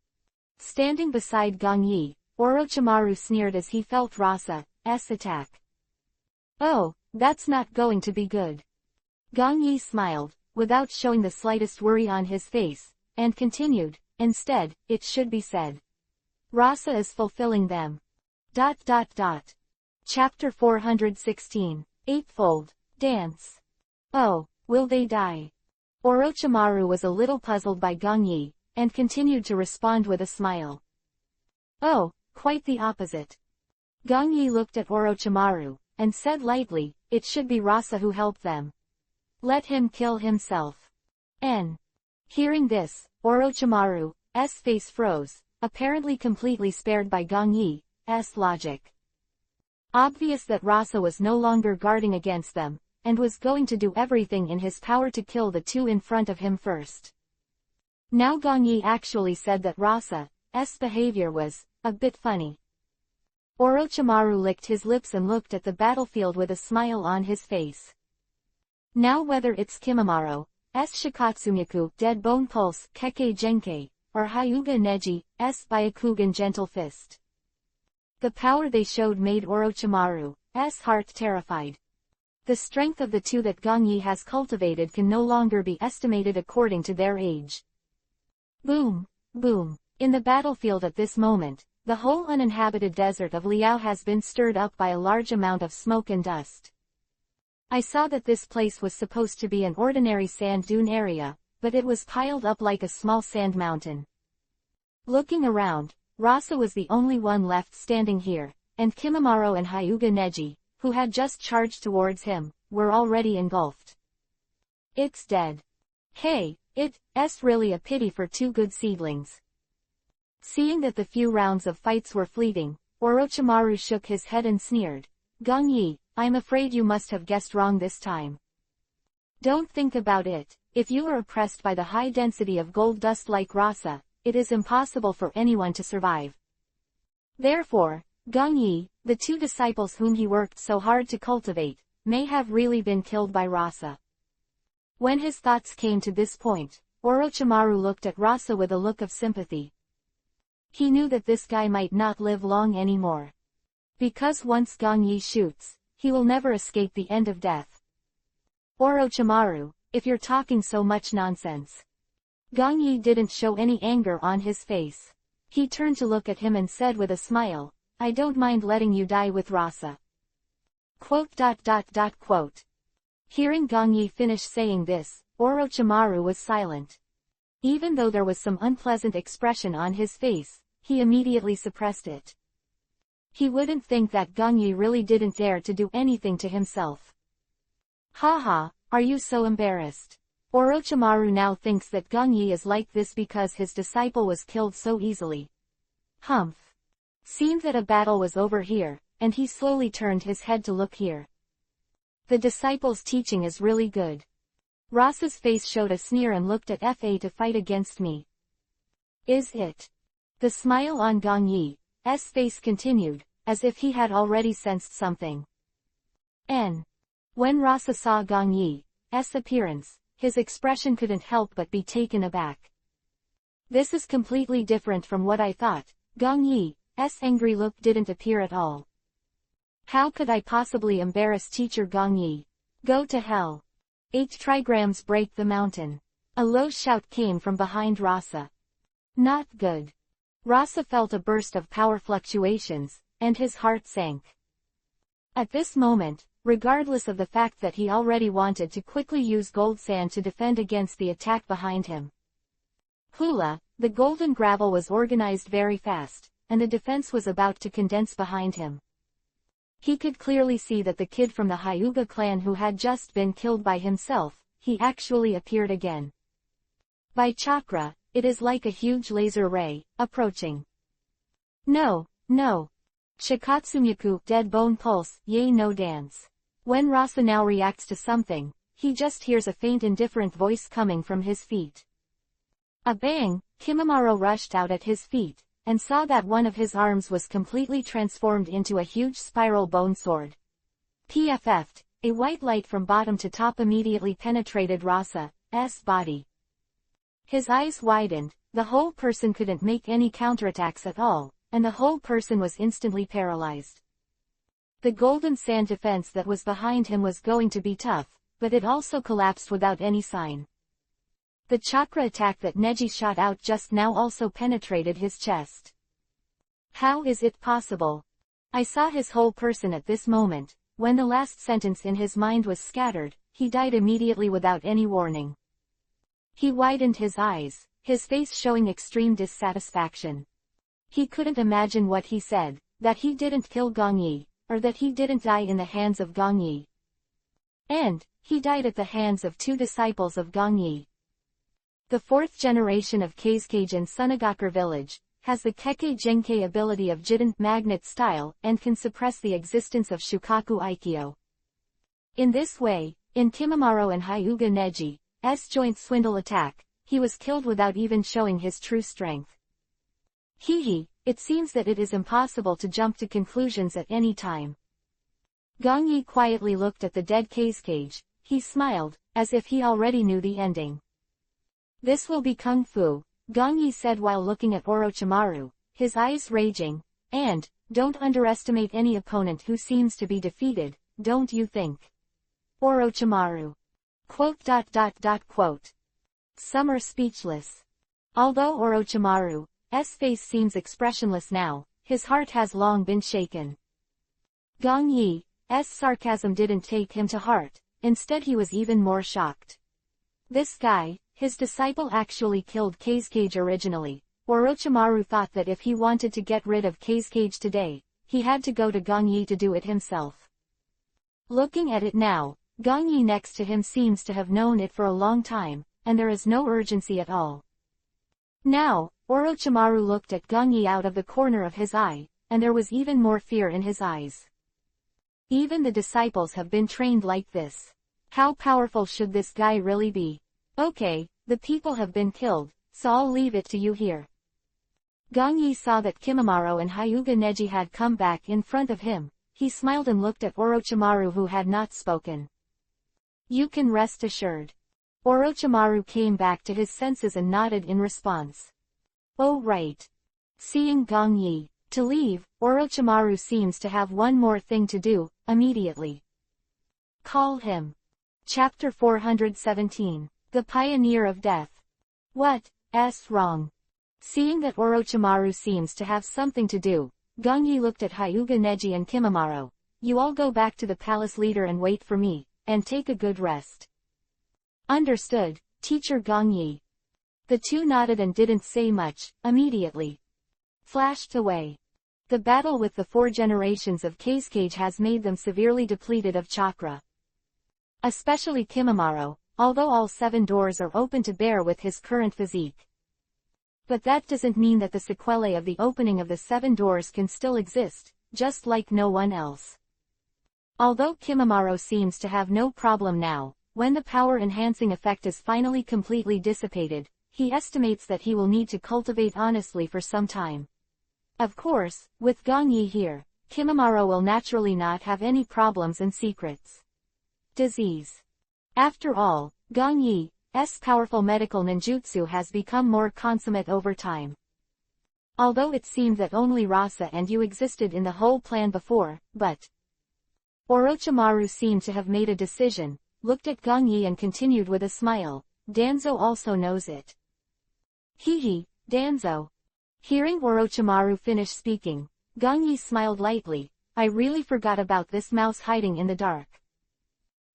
Speaker 1: Standing beside Gong Yi, Orochimaru sneered as he felt Rasa's attack. Oh, that's not going to be good. Gong Yi smiled, without showing the slightest worry on his face, and continued, instead, it should be said. Rasa is fulfilling them. Chapter 416, Eightfold, Dance. Oh, will they die? Orochimaru was a little puzzled by Gong Yi, and continued to respond with a smile. Oh, quite the opposite. Gong Yi looked at Orochimaru, and said lightly, it should be Rasa who helped them. Let him kill himself. Hearing this, Orochimaru's face froze, apparently completely spared by Gong Yi's logic. Obvious that Rasa was no longer guarding against them, and was going to do everything in his power to kill the two in front of him first. Now Gong Yi actually said that Rasa's behavior was a bit funny. Orochimaru licked his lips and looked at the battlefield with a smile on his face. Now whether it's Kimimaro, Shikatsumiku, Dead Bone Pulse, Kekkei Genkei, or Hyuga Neji's Byakugan Gentle Fist. The power they showed made Orochimaru's heart terrified. The strength of the two that Gong Yi has cultivated can no longer be estimated according to their age. Boom, boom. In the battlefield at this moment, the whole uninhabited desert of Liao has been stirred up by a large amount of smoke and dust. I saw that this place was supposed to be an ordinary sand dune area, but it was piled up like a small sand mountain. Looking around, Rasa was the only one left standing here, and Kimimaro and Hyuga Neji, who had just charged towards him, were already engulfed. It's dead. Hey, it's really a pity for two good seedlings. Seeing that the few rounds of fights were fleeting, Orochimaru shook his head and sneered. Gong Yi, I'm afraid you must have guessed wrong this time. Don't think about it, if you are oppressed by the high density of gold dust like Rasa, it is impossible for anyone to survive. Therefore, Gong Yi, the two disciples whom he worked so hard to cultivate, may have really been killed by Rasa. When his thoughts came to this point, Orochimaru looked at Rasa with a look of sympathy. He knew that this guy might not live long anymore. Because once Gong Yi shoots, he will never escape the end of death. Orochimaru, if you're talking so much nonsense. Gong Yi didn't show any anger on his face. He turned to look at him and said with a smile, I don't mind letting you die with Rasa. Hearing Gong Yi finish saying this, Orochimaru was silent. Even though there was some unpleasant expression on his face, he immediately suppressed it. He wouldn't think that Gong Yi really didn't dare to do anything to himself. Haha, are you so embarrassed? Orochimaru now thinks that Gong Yi is like this because his disciple was killed so easily. Humph. Seemed that a battle was over here, and he slowly turned his head to look here. The disciple's teaching is really good. Rasa's face showed a sneer and looked at Fa to fight against me. Is it? The smile on Gong Yi's face continued, as if he had already sensed something. When Rasa saw Gong Yi's appearance, his expression couldn't help but be taken aback. This is completely different from what I thought. Gong Yi's angry look didn't appear at all. How could I possibly embarrass teacher Gong Yi? Go to hell. 8 trigrams break the mountain. A low shout came from behind Rasa. Not good. Rasa felt a burst of power fluctuations, and his heart sank. At this moment, regardless of the fact that he already wanted to quickly use gold sand to defend against the attack behind him. Hula, the golden gravel was organized very fast, and the defense was about to condense behind him. He could clearly see that the kid from the Hyuga clan who had just been killed by himself, he actually appeared again. By chakra, it is like a huge laser ray, approaching. No, no. Shikatsumyaku, dead bone pulse, yay no dance. When Rasa now reacts to something, he just hears a faint indifferent voice coming from his feet. A bang, Kimimaro rushed out at his feet, and saw that one of his arms was completely transformed into a huge spiral bone sword. PFF'd, a white light from bottom to top immediately penetrated Rasa's body. His eyes widened, the whole person couldn't make any counterattacks at all, and the whole person was instantly paralyzed. The golden sand defense that was behind him was going to be tough, but it also collapsed without any sign. The chakra attack that Neji shot out just now also penetrated his chest. How is it possible? I saw his whole person at this moment. When the last sentence in his mind was scattered, he died immediately without any warning. He widened his eyes, his face showing extreme dissatisfaction. He couldn't imagine what he said, that he didn't kill Gongyi, or that he didn't die in the hands of Gongyi. And, he died at the hands of 2 disciples of Gongyi. The 4th generation of Kazekage in Sunagakure village, has the Kekkei Genkei ability of Jiden magnet style and can suppress the existence of Shukaku Aikyo. In this way, in Kimimaro and Hyuga Neji's joint swindle attack, he was killed without even showing his true strength. Hehe, it seems that it is impossible to jump to conclusions at any time. Gongyi quietly looked at the dead Kazekage. He smiled, as if he already knew the ending. This will be kung fu, Gongyi said while looking at Orochimaru, his eyes raging, and, don't underestimate any opponent who seems to be defeated, don't you think? Orochimaru. Quote. Some are speechless. Although Orochimaru's face seems expressionless now, his heart has long been shaken. Gongyi's sarcasm didn't take him to heart, instead he was even more shocked. This guy, his disciple actually killed Kazekage originally. Orochimaru thought that if he wanted to get rid of Kazekage today, he had to go to Gongyi to do it himself. Looking at it now, Gongyi next to him seems to have known it for a long time, and there is no urgency at all. Now, Orochimaru looked at Gongyi out of the corner of his eye, and there was even more fear in his eyes. Even the disciples have been trained like this. How powerful should this guy really be? Okay, the people have been killed, so I'll leave it to you here. Gongyi saw that Kimimaro and Hyuga Neji had come back in front of him. He smiled and looked at Orochimaru who had not spoken. You can rest assured. Orochimaru came back to his senses and nodded in response. Oh right. Seeing Gongyi to leave, Orochimaru seems to have one more thing to do, immediately. Call him. Chapter 417. The Pioneer of Death. What's wrong? Seeing that Orochimaru seems to have something to do, Gongyi looked at Hyuga Neji and Kimimaro. You all go back to the palace leader and wait for me, and take a good rest. Understood, Teacher Gongyi. The two nodded and didn't say much, immediately. Flashed away. The battle with the 4 generations of Kazekage has made them severely depleted of chakra. Especially Kimimaro, although all 7 doors are open to bear with his current physique. But that doesn't mean that the sequelae of the opening of the 7 doors can still exist, just like no one else. Although Kimimaro seems to have no problem now, when the power-enhancing effect is finally completely dissipated, he estimates that he will need to cultivate honestly for some time. Of course, with Gongyi here, Kimimaro will naturally not have any problems and secrets. Disease. After all, Gongyi's powerful medical ninjutsu has become more consummate over time. Although it seemed that only Rasa and you existed in the whole plan before, but Orochimaru seemed to have made a decision. looked at Gong Yi and continued with a smile, Danzo also knows it. Hee, Danzo. Hearing Orochimaru finish speaking, Gong Yi smiled lightly, I really forgot about this mouse hiding in the dark.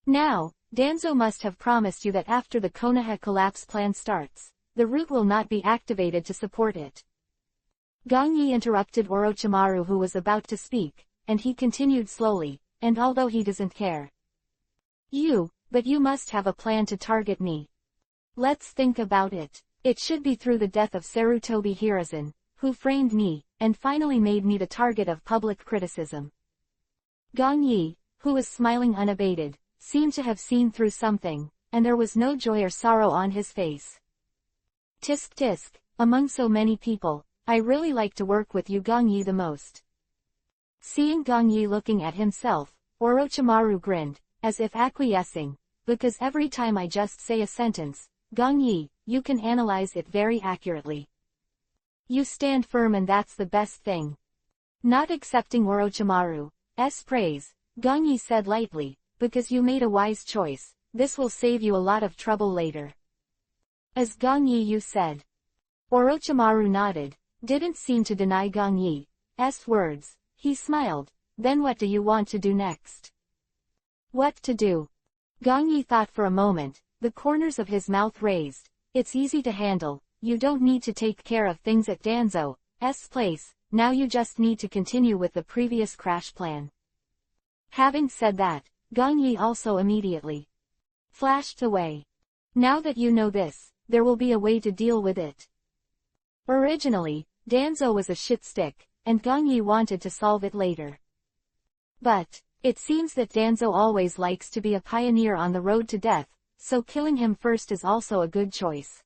Speaker 1: Now, Danzo must have promised you that after the Konoha collapse plan starts, the route will not be activated to support it. Gong Yi interrupted Orochimaru, who was about to speak, and he continued slowly, and although he doesn't care. But you must have a plan to target me. Let's think about it. It should be through the death of Sarutobi Hiruzen, who framed me, and finally made me the target of public criticism. Gong Yi, who was smiling unabated, seemed to have seen through something, and there was no joy or sorrow on his face. Tisk tisk, among so many people, I really like to work with you Gong Yi the most. Seeing Gong Yi looking at himself, Orochimaru grinned, as if acquiescing, because every time I just say a sentence, Gong Yi, you can analyze it very accurately. You stand firm and that's the best thing. Not accepting Orochimaru's praise, Gong Yi said lightly, because you made a wise choice, this will save you a lot of trouble later. As Gong Yi you said. Orochimaru nodded, didn't seem to deny Gong Yi's words, he smiled, then what do you want to do next? What to do? Gong Yi thought for a moment, the corners of his mouth raised, it's easy to handle, you don't need to take care of things at Danzo's place, now you just need to continue with the previous crash plan. Having said that, Gong Yi also immediately flashed away. Now that you know this, there will be a way to deal with it. Originally, Danzo was a shit stick, and Gong Yi wanted to solve it later. But, it seems that Danzo always likes to be a pioneer on the road to death, so killing him first is also a good choice.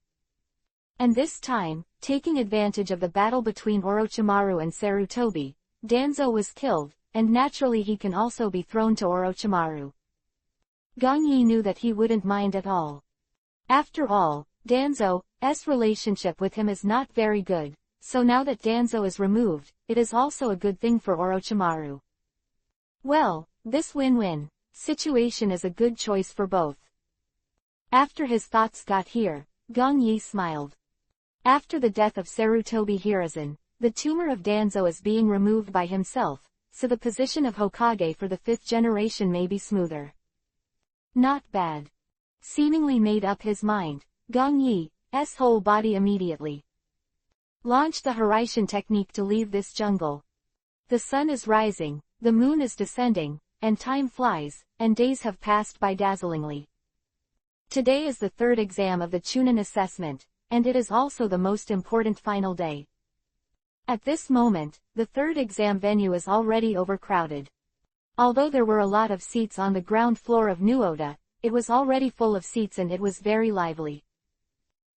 Speaker 1: And this time, taking advantage of the battle between Orochimaru and Sarutobi, Danzo was killed, and naturally he can also be thrown to Orochimaru. Gong Yi knew that he wouldn't mind at all. After all, Danzo's relationship with him is not very good, so now that Danzo is removed, it is also a good thing for Orochimaru. Well, this win-win situation is a good choice for both. After his thoughts got here, Gong Yi smiled. After the death of Sarutobi Hiruzen, the tumor of Danzo is being removed by himself, so the position of Hokage for the 5th generation may be smoother. Not bad. Seemingly made up his mind, Gong Yi's whole body immediately launched the Hiraishin technique to leave this jungle. The sun is rising, the moon is descending, and time flies, and days have passed by dazzlingly. Today is the 3rd exam of the Chunin assessment, and it is also the most important final day. At this moment, the 3rd exam venue is already overcrowded. Although there were a lot of seats on the ground floor of New Oda, it was already full of seats and it was very lively.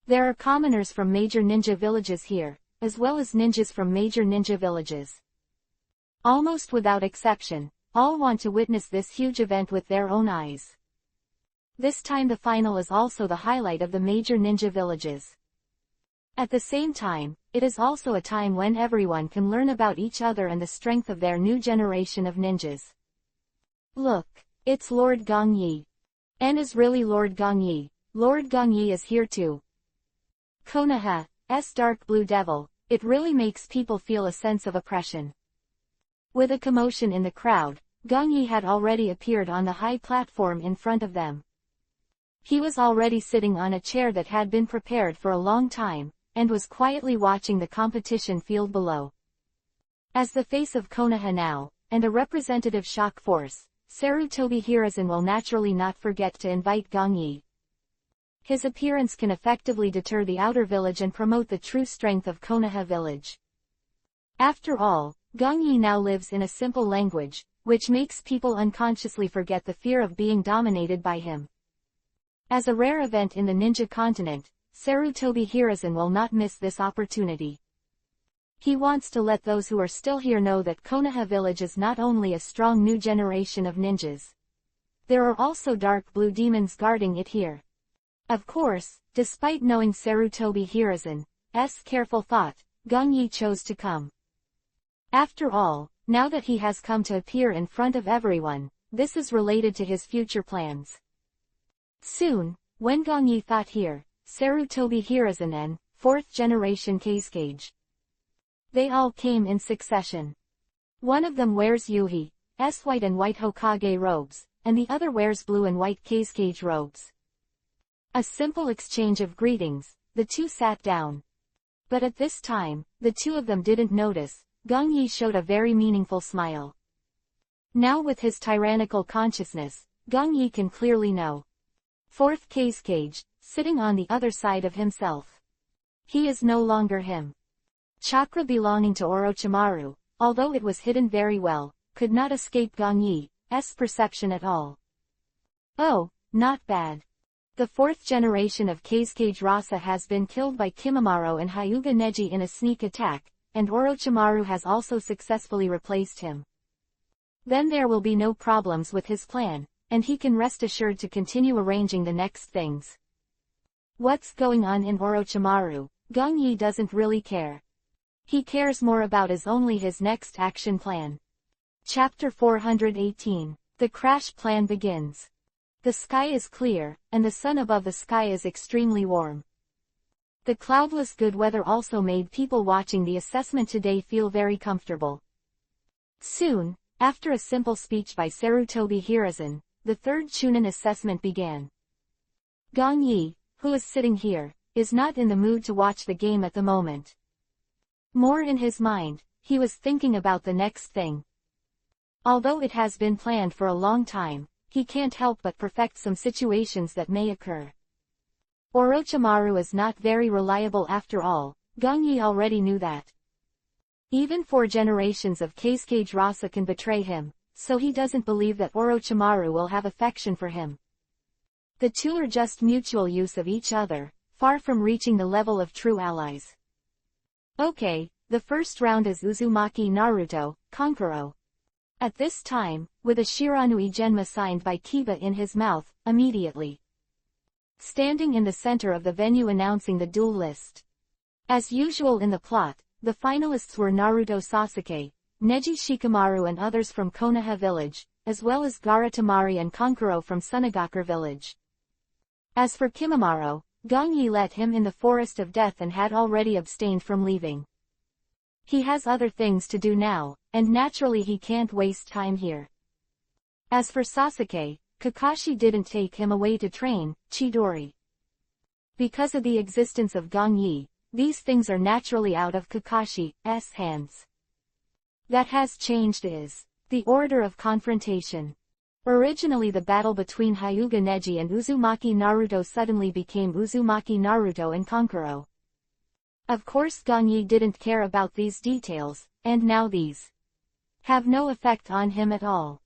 Speaker 1: There are commoners from major ninja villages here, as well as ninjas from major ninja villages. Almost without exception, all want to witness this huge event with their own eyes. This time the final is also the highlight of the major ninja villages. At the same time, it is also a time when everyone can learn about each other and the strength of their new generation of ninjas. Look, it's Lord Gong Yi. N is really Lord Gong Yi. Lord Gong Yi is here too. Konoha's dark blue devil, it really makes people feel a sense of oppression. With a commotion in the crowd, Gong Yi had already appeared on the high platform in front of them. He was already sitting on a chair that had been prepared for a long time, and was quietly watching the competition field below. As the face of Konoha now, and a representative shock force, Sarutobi Hiruzen will naturally not forget to invite Gong Yi. His appearance can effectively deter the outer village and promote the true strength of Konoha village. After all, Gong Yi now lives in a simple language, which makes people unconsciously forget the fear of being dominated by him. As a rare event in the ninja continent, Sarutobi Hiruzen will not miss this opportunity. He wants to let those who are still here know that Konoha village is not only a strong new generation of ninjas. There are also dark blue demons guarding it here. Of course, despite knowing Sarutobi Hiruzen's careful thought, Gong Yi chose to come. After all, now that he has come to appear in front of everyone, this is related to his future plans. Soon, when Gongyi thought here, Sarutobi Hiruzen and, 4th generation Kazekage. They all came in succession. One of them wears Yuhi's white and white Hokage robes, and the other wears blue and white Kazekage robes. A simple exchange of greetings, the two sat down. But at this time, the two of them didn't notice, Gongyi showed a very meaningful smile. Now with his tyrannical consciousness, Gongyi can clearly know. 4th Kazekage, sitting on the other side of himself. He is no longer him. Chakra belonging to Orochimaru, although it was hidden very well, could not escape Gongyi's perception at all. Oh, not bad. The 4th generation of Kazekage Rasa has been killed by Kimimaro and Hyuga Neji in a sneak attack, and Orochimaru has also successfully replaced him. Then there will be no problems with his plan, and he can rest assured to continue arranging the next things. What's going on in Orochimaru, Gongyi doesn't really care. He cares more about his next action plan. Chapter 418. The crash plan begins. The sky is clear, and the sun above the sky is extremely warm. The cloudless good weather also made people watching the assessment today feel very comfortable. Soon, after a simple speech by Sarutobi Hiruzen, the 3rd Chunin assessment began. Gongyi, who is sitting here, is not in the mood to watch the game at the moment. More in his mind, he was thinking about the next thing. Although it has been planned for a long time, he can't help but perfect some situations that may occur. Orochimaru is not very reliable after all, Gongyi already knew that. Even 4 generations of Kazekage Rasa can betray him, so he doesn't believe that Orochimaru will have affection for him. The two are just mutual use of each other, far from reaching the level of true allies. Okay, the first round is Uzumaki Naruto, Kankuro. At this time, with a Shiranui Genma signed by Kiba in his mouth, immediately. Standing in the center of the venue announcing the duel list. As usual in the plot, the finalists were Naruto Sasuke, Neji Shikamaru and others from Konoha village, as well as Gaara Tamari and Kankuro from Sunagakure village. As for Kimimaro, Gongyi let him in the forest of death and had already abstained from leaving. He has other things to do now, and naturally he can't waste time here. As for Sasuke, Kakashi didn't take him away to train, Chidori. Because of the existence of Gongyi, these things are naturally out of Kakashi's hands. That has changed is the order of confrontation. Originally the battle between Hyuga Neji and Uzumaki Naruto suddenly became Uzumaki Naruto and Kankuro. Of course Gongyi didn't care about these details, and now these have no effect on him at all.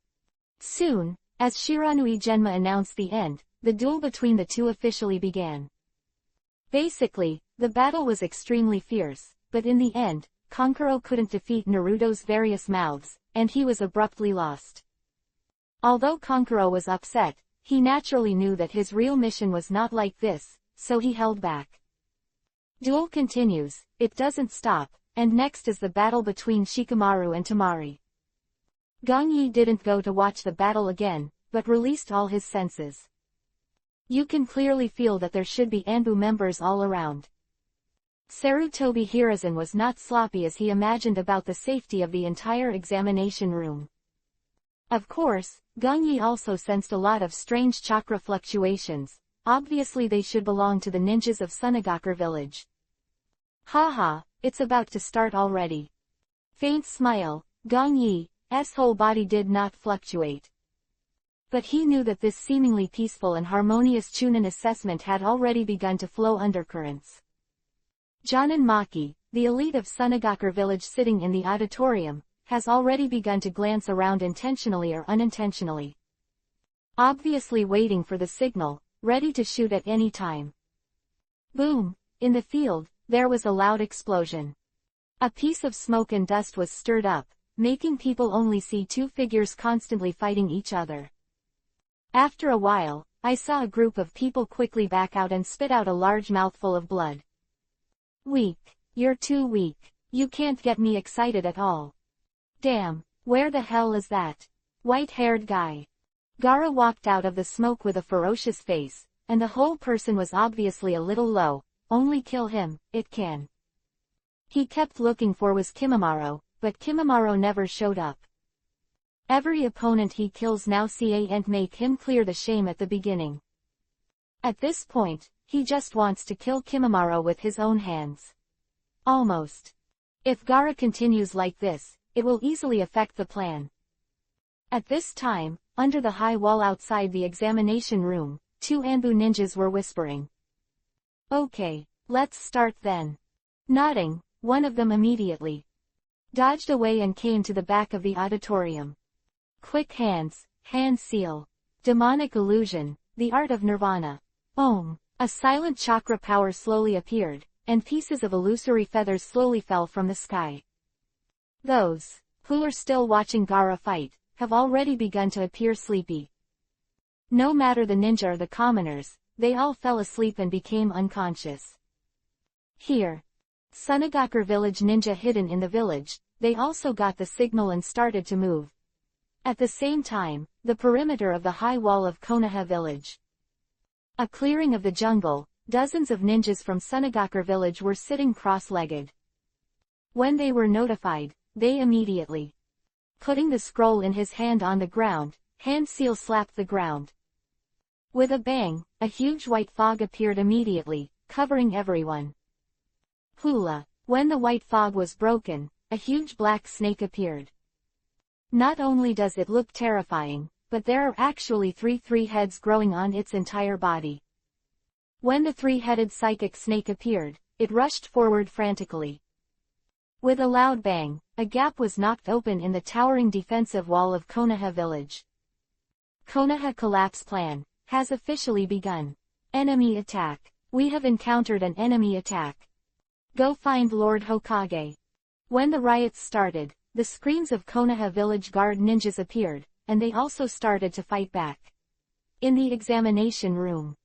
Speaker 1: Soon, as Shiranui Genma announced the end, the duel between the two officially began. Basically, the battle was extremely fierce, but in the end, Kankuro couldn't defeat Naruto's various mouths, and he was abruptly lost. Although Kankuro was upset, he naturally knew that his real mission was not like this, so he held back. Duel continues, it doesn't stop, and next is the battle between Shikamaru and Tamari. Gongyi didn't go to watch the battle again, but released all his senses. You can clearly feel that there should be Anbu members all around. Sarutobi Hiruzen was not sloppy as he imagined about the safety of the entire examination room. Of course, Gongyi also sensed a lot of strange chakra fluctuations, obviously they should belong to the ninjas of Sunagakure village. Haha, it's about to start already. Faint smile, Gongyi's whole body did not fluctuate. But he knew that this seemingly peaceful and harmonious Chunin assessment had already begun to flow undercurrents. Jonin Maki, the elite of Sunagakure village sitting in the auditorium, has already begun to glance around intentionally or unintentionally. Obviously waiting for the signal, ready to shoot at any time. Boom! In the field, there was a loud explosion. A piece of smoke and dust was stirred up, making people only see two figures constantly fighting each other. After a while, I saw a group of people quickly back out and spit out a large mouthful of blood. Weak. You're too weak. You can't get me excited at all. Damn, where the hell is that white-haired guy? Gaara walked out of the smoke with a ferocious face, and the whole person was obviously a little low. Only kill him, it can. He kept looking for was Kimimaro, but Kimimaro never showed up. Every opponent he kills now can't make him clear the shame at the beginning. At this point, he just wants to kill Kimimaro with his own hands. Almost. If Gaara continues like this, it will easily affect the plan. At this time, under the high wall outside the examination room, two Anbu ninjas were whispering. Okay, let's start then. Nodding, one of them immediately dodged away and came to the back of the auditorium. Quick hands, hand seal. Demonic illusion, the art of nirvana. Om. A silent chakra power slowly appeared, and pieces of illusory feathers slowly fell from the sky. Those who are still watching Gaara fight have already begun to appear sleepy. No matter the ninja or the commoners, they all fell asleep and became unconscious. Here. Sunagakur village ninja hidden in the village, they also got the signal and started to move. At the same time, the perimeter of the high wall of Konoha village. A clearing of the jungle, dozens of ninjas from Sunagakur village were sitting cross-legged. When they were notified, they immediately putting the scroll in his hand on the ground, hand seal slapped the ground. With a bang, a huge white fog appeared immediately, covering everyone. Hula. When the white fog was broken, a huge black snake appeared. Not only does it look terrifying, but there are actually three heads growing on its entire body. When the three-headed psychic snake appeared, it rushed forward frantically. With a loud bang, a gap was knocked open in the towering defensive wall of Konoha village. Konoha collapse plan has officially begun. Enemy attack. We have encountered an enemy attack. Go find Lord Hokage. When the riots started, the screams of Konoha village guard ninjas appeared, and they also started to fight back. In the examination room.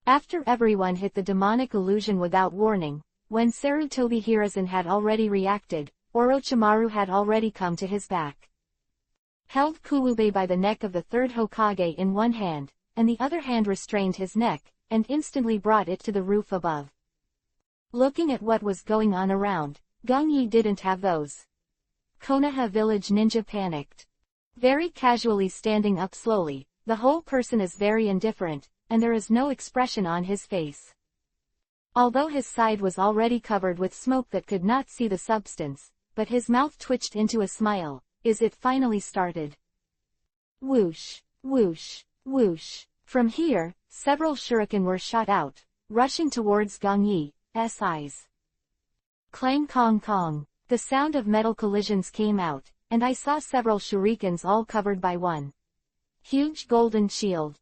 Speaker 1: After everyone hit the demonic illusion without warning, when Sarutobi Hiruzen had already reacted, Orochimaru had already come to his back. Held Kuwabei by the neck of the third Hokage in one hand, and the other hand restrained his neck, and instantly brought it to the roof above. Looking at what was going on around, Gongyi didn't have those. Konoha village ninja panicked. Very casually standing up slowly, the whole person is very indifferent, and there is no expression on his face. Although his side was already covered with smoke that could not see the substance, but his mouth twitched into a smile, as it finally started. Whoosh, whoosh, whoosh. From here, several shuriken were shot out, rushing towards Gongyi's eyes. Clang kong kong. The sound of metal collisions came out, and I saw several shurikens all covered by one huge golden shield.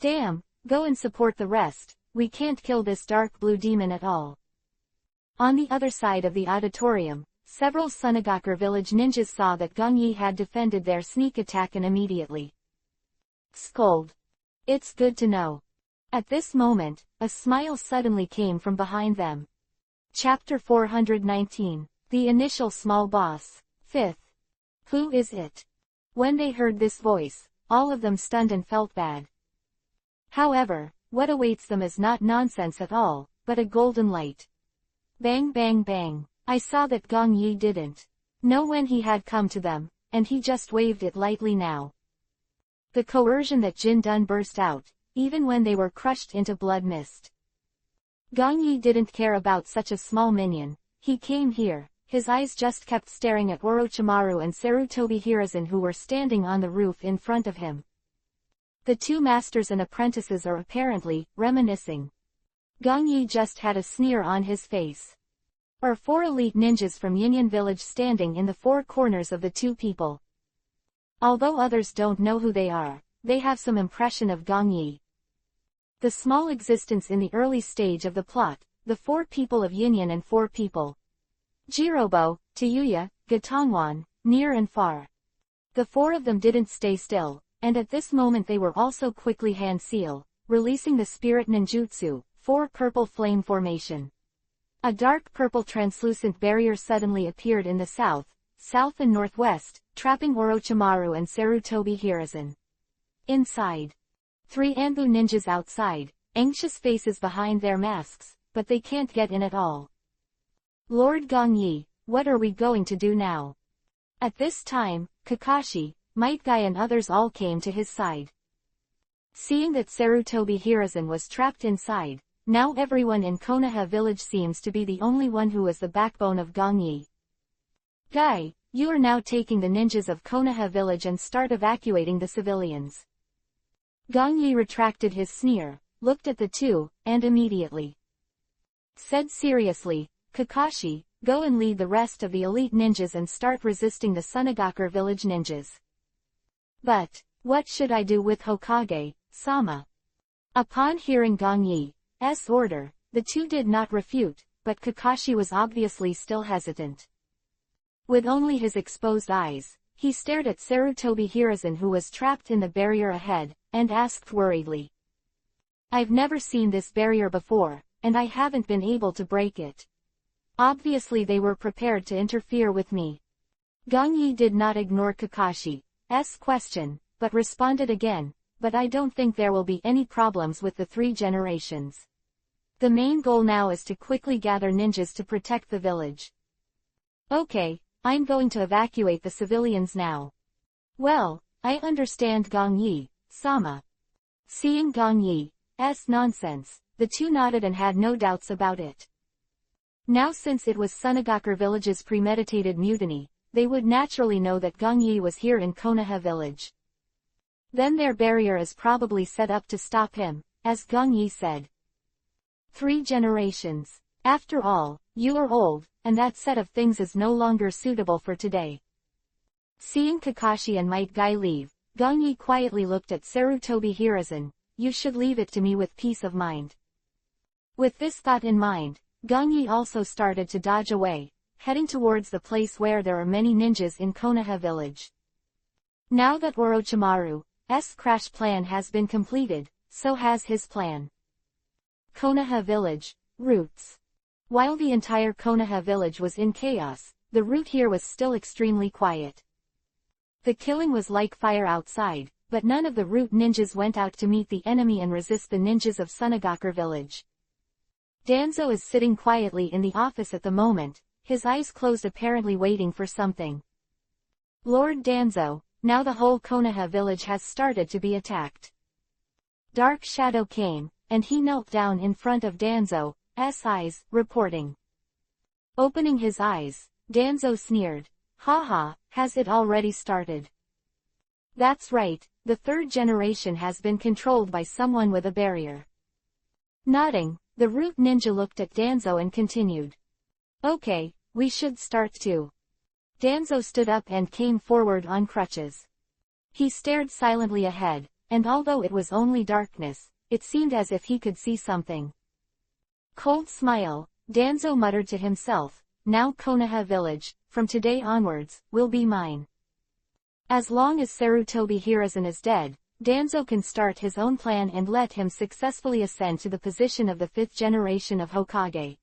Speaker 1: Damn, go and support the rest, we can't kill this dark blue demon at all. On the other side of the auditorium, several Sunagakur village ninjas saw that Gongyi had defended their sneak attack and immediately scolded. It's good to know. At this moment, a smile suddenly came from behind them. Chapter 419. The initial small boss. 5th. Who is it? When they heard this voice, all of them stunned and felt bad. However, what awaits them is not nonsense at all, but a golden light. Bang bang bang. I saw that Gongyi didn't know when he had come to them, and he just waved it lightly now. The coercion that Jin Dun burst out, even when they were crushed into blood mist. Gongyi didn't care about such a small minion. He came here, his eyes just kept staring at Orochimaru and Sarutobi Hiruzen who were standing on the roof in front of him. The two masters and apprentices are apparently reminiscing. Gongyi just had a sneer on his face. Are four elite ninjas from Yinyan village standing in the four corners of the two people. Although others don't know who they are, they have some impression of Gongyi. The small existence in the early stage of the plot, the four people of Yinyan and four people. Jirobo, Tayuya, Gatongwan, near and far. The four of them didn't stay still, and at this moment they were also quickly hand seal, releasing the spirit ninjutsu, 4 purple flame formation. A dark purple translucent barrier suddenly appeared in the south and northwest, trapping Orochimaru and Sarutobi Hiruzen. Inside. 3 Anbu ninjas outside, anxious faces behind their masks, but they can't get in at all. Lord Gongyi, what are we going to do now? At this time, Kakashi, Might Guy and others all came to his side. Seeing that Sarutobi Hiruzen was trapped inside, now everyone in Konoha village seems to be the only one who is the backbone of Gongyi. Guy, you are now taking the ninjas of Konoha village and start evacuating the civilians. Gongyi retracted his sneer, looked at the two, and immediately said seriously, Kakashi, go and lead the rest of the elite ninjas and start resisting the Sunagakur village ninjas. But, what should I do with Hokage-sama? Upon hearing Gongyi's order, the two did not refute, but Kakashi was obviously still hesitant. With only his exposed eyes, he stared at Sarutobi Hiruzen who was trapped in the barrier ahead, and asked worriedly. I've never seen this barrier before, and I haven't been able to break it. Obviously they were prepared to interfere with me. Gongyi did not ignore Kakashi's question, but responded again, but I don't think there will be any problems with the 3 generations. The main goal now is to quickly gather ninjas to protect the village. Okay, I'm going to evacuate the civilians now. Well, I understand Gongyi-sama. Seeing Gongyi's nonsense, the two nodded and had no doubts about it. Now since it was Sunagakur village's premeditated mutiny, they would naturally know that Gongyi was here in Konoha village. Then their barrier is probably set up to stop him, as Gongyi said. 3 generations. After all, you are old, and that set of things is no longer suitable for today. Seeing Kakashi and Might Guy leave, Gongyi quietly looked at Sarutobi Hiruzen, you should leave it to me with peace of mind. With this thought in mind, Gongyi also started to dodge away, heading towards the place where there are many ninjas in Konoha village. Now that Orochimaru's crash plan has been completed, so has his plan. Konoha village, roots. While the entire Konoha village was in chaos, the route here was still extremely quiet. The killing was like fire outside, but none of the root ninjas went out to meet the enemy and resist the ninjas of Sunagakur village. Danzo is sitting quietly in the office at the moment, his eyes closed apparently waiting for something. Lord Danzo, now the whole Konoha village has started to be attacked. Dark Shadow came, and he knelt down in front of Danzo's eyes, reporting. Opening his eyes, Danzo sneered, haha, has it already started? That's right, the 3rd generation has been controlled by someone with a barrier. Nodding, the root ninja looked at Danzo and continued. Okay, we should start too. Danzo stood up and came forward on crutches. He stared silently ahead, and although it was only darkness, it seemed as if he could see something. Cold smile, Danzo muttered to himself, now Konoha village, from today onwards, will be mine. As long as Sarutobi Hiruzen is dead, Danzo can start his own plan and let him successfully ascend to the position of the 5th generation of Hokage.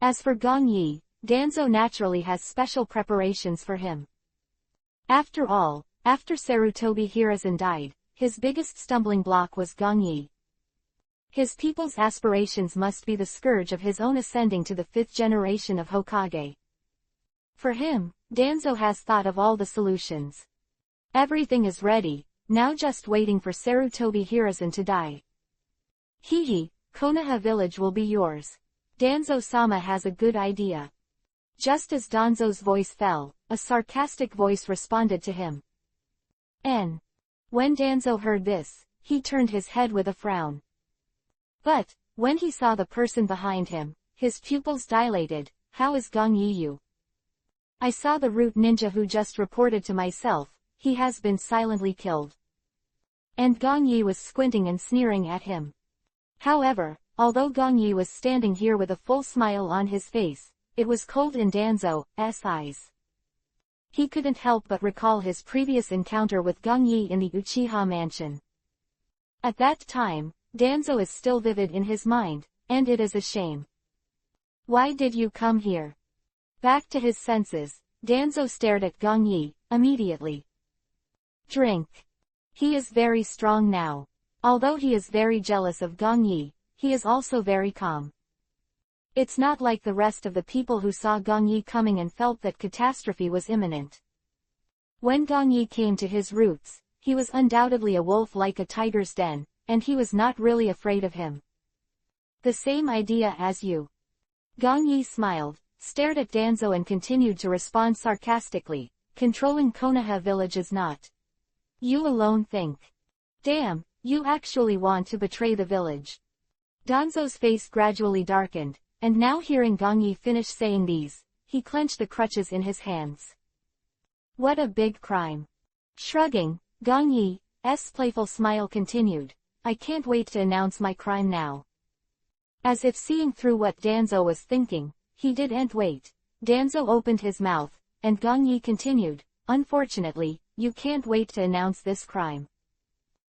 Speaker 1: As for Gongyi, Danzo naturally has special preparations for him. After all, after Sarutobi Hiruzen died, his biggest stumbling block was Gongyi. His people's aspirations must be the scourge of his own ascending to the 5th generation of Hokage. For him, Danzo has thought of all the solutions. Everything is ready, now just waiting for Sarutobi Hiruzen to die. Hehe, Konoha village will be yours. Danzo-sama has a good idea. Just as Danzo's voice fell, a sarcastic voice responded to him. When Danzo heard this, he turned his head with a frown. But, when he saw the person behind him, his pupils dilated. How is Gongyi? I saw the root ninja who just reported to myself, he has been silently killed. And Gongyi was squinting and sneering at him. However, although Gongyi was standing here with a full smile on his face, it was cold in Danzo's eyes. He couldn't help but recall his previous encounter with Gongyi in the Uchiha mansion. At that time, Danzo is still vivid in his mind, and it is a shame. Why did you come here? Back to his senses, Danzo stared at Gongyi, immediately. Drink. He is very strong now. Although he is very jealous of Gong Yi, he is also very calm. It's not like the rest of the people who saw Gong Yi coming and felt that catastrophe was imminent. When Gong Yi came to his roots, he was undoubtedly a wolf like a tiger's den, and he was not really afraid of him. The same idea as you. Gong Yi smiled, stared at Danzo and continued to respond sarcastically. Controlling Konoha village is not. You alone think. Damn, you actually want to betray the village. Danzo's face gradually darkened, and now hearing Gong Yi finish saying these, he clenched the crutches in his hands. What a big crime. Shrugging, Gong Yi's playful smile continued. I can't wait to announce my crime now. As if seeing through what Danzo was thinking, he didn't wait. Danzo opened his mouth, and Gong Yi continued, unfortunately, you can't wait to announce this crime.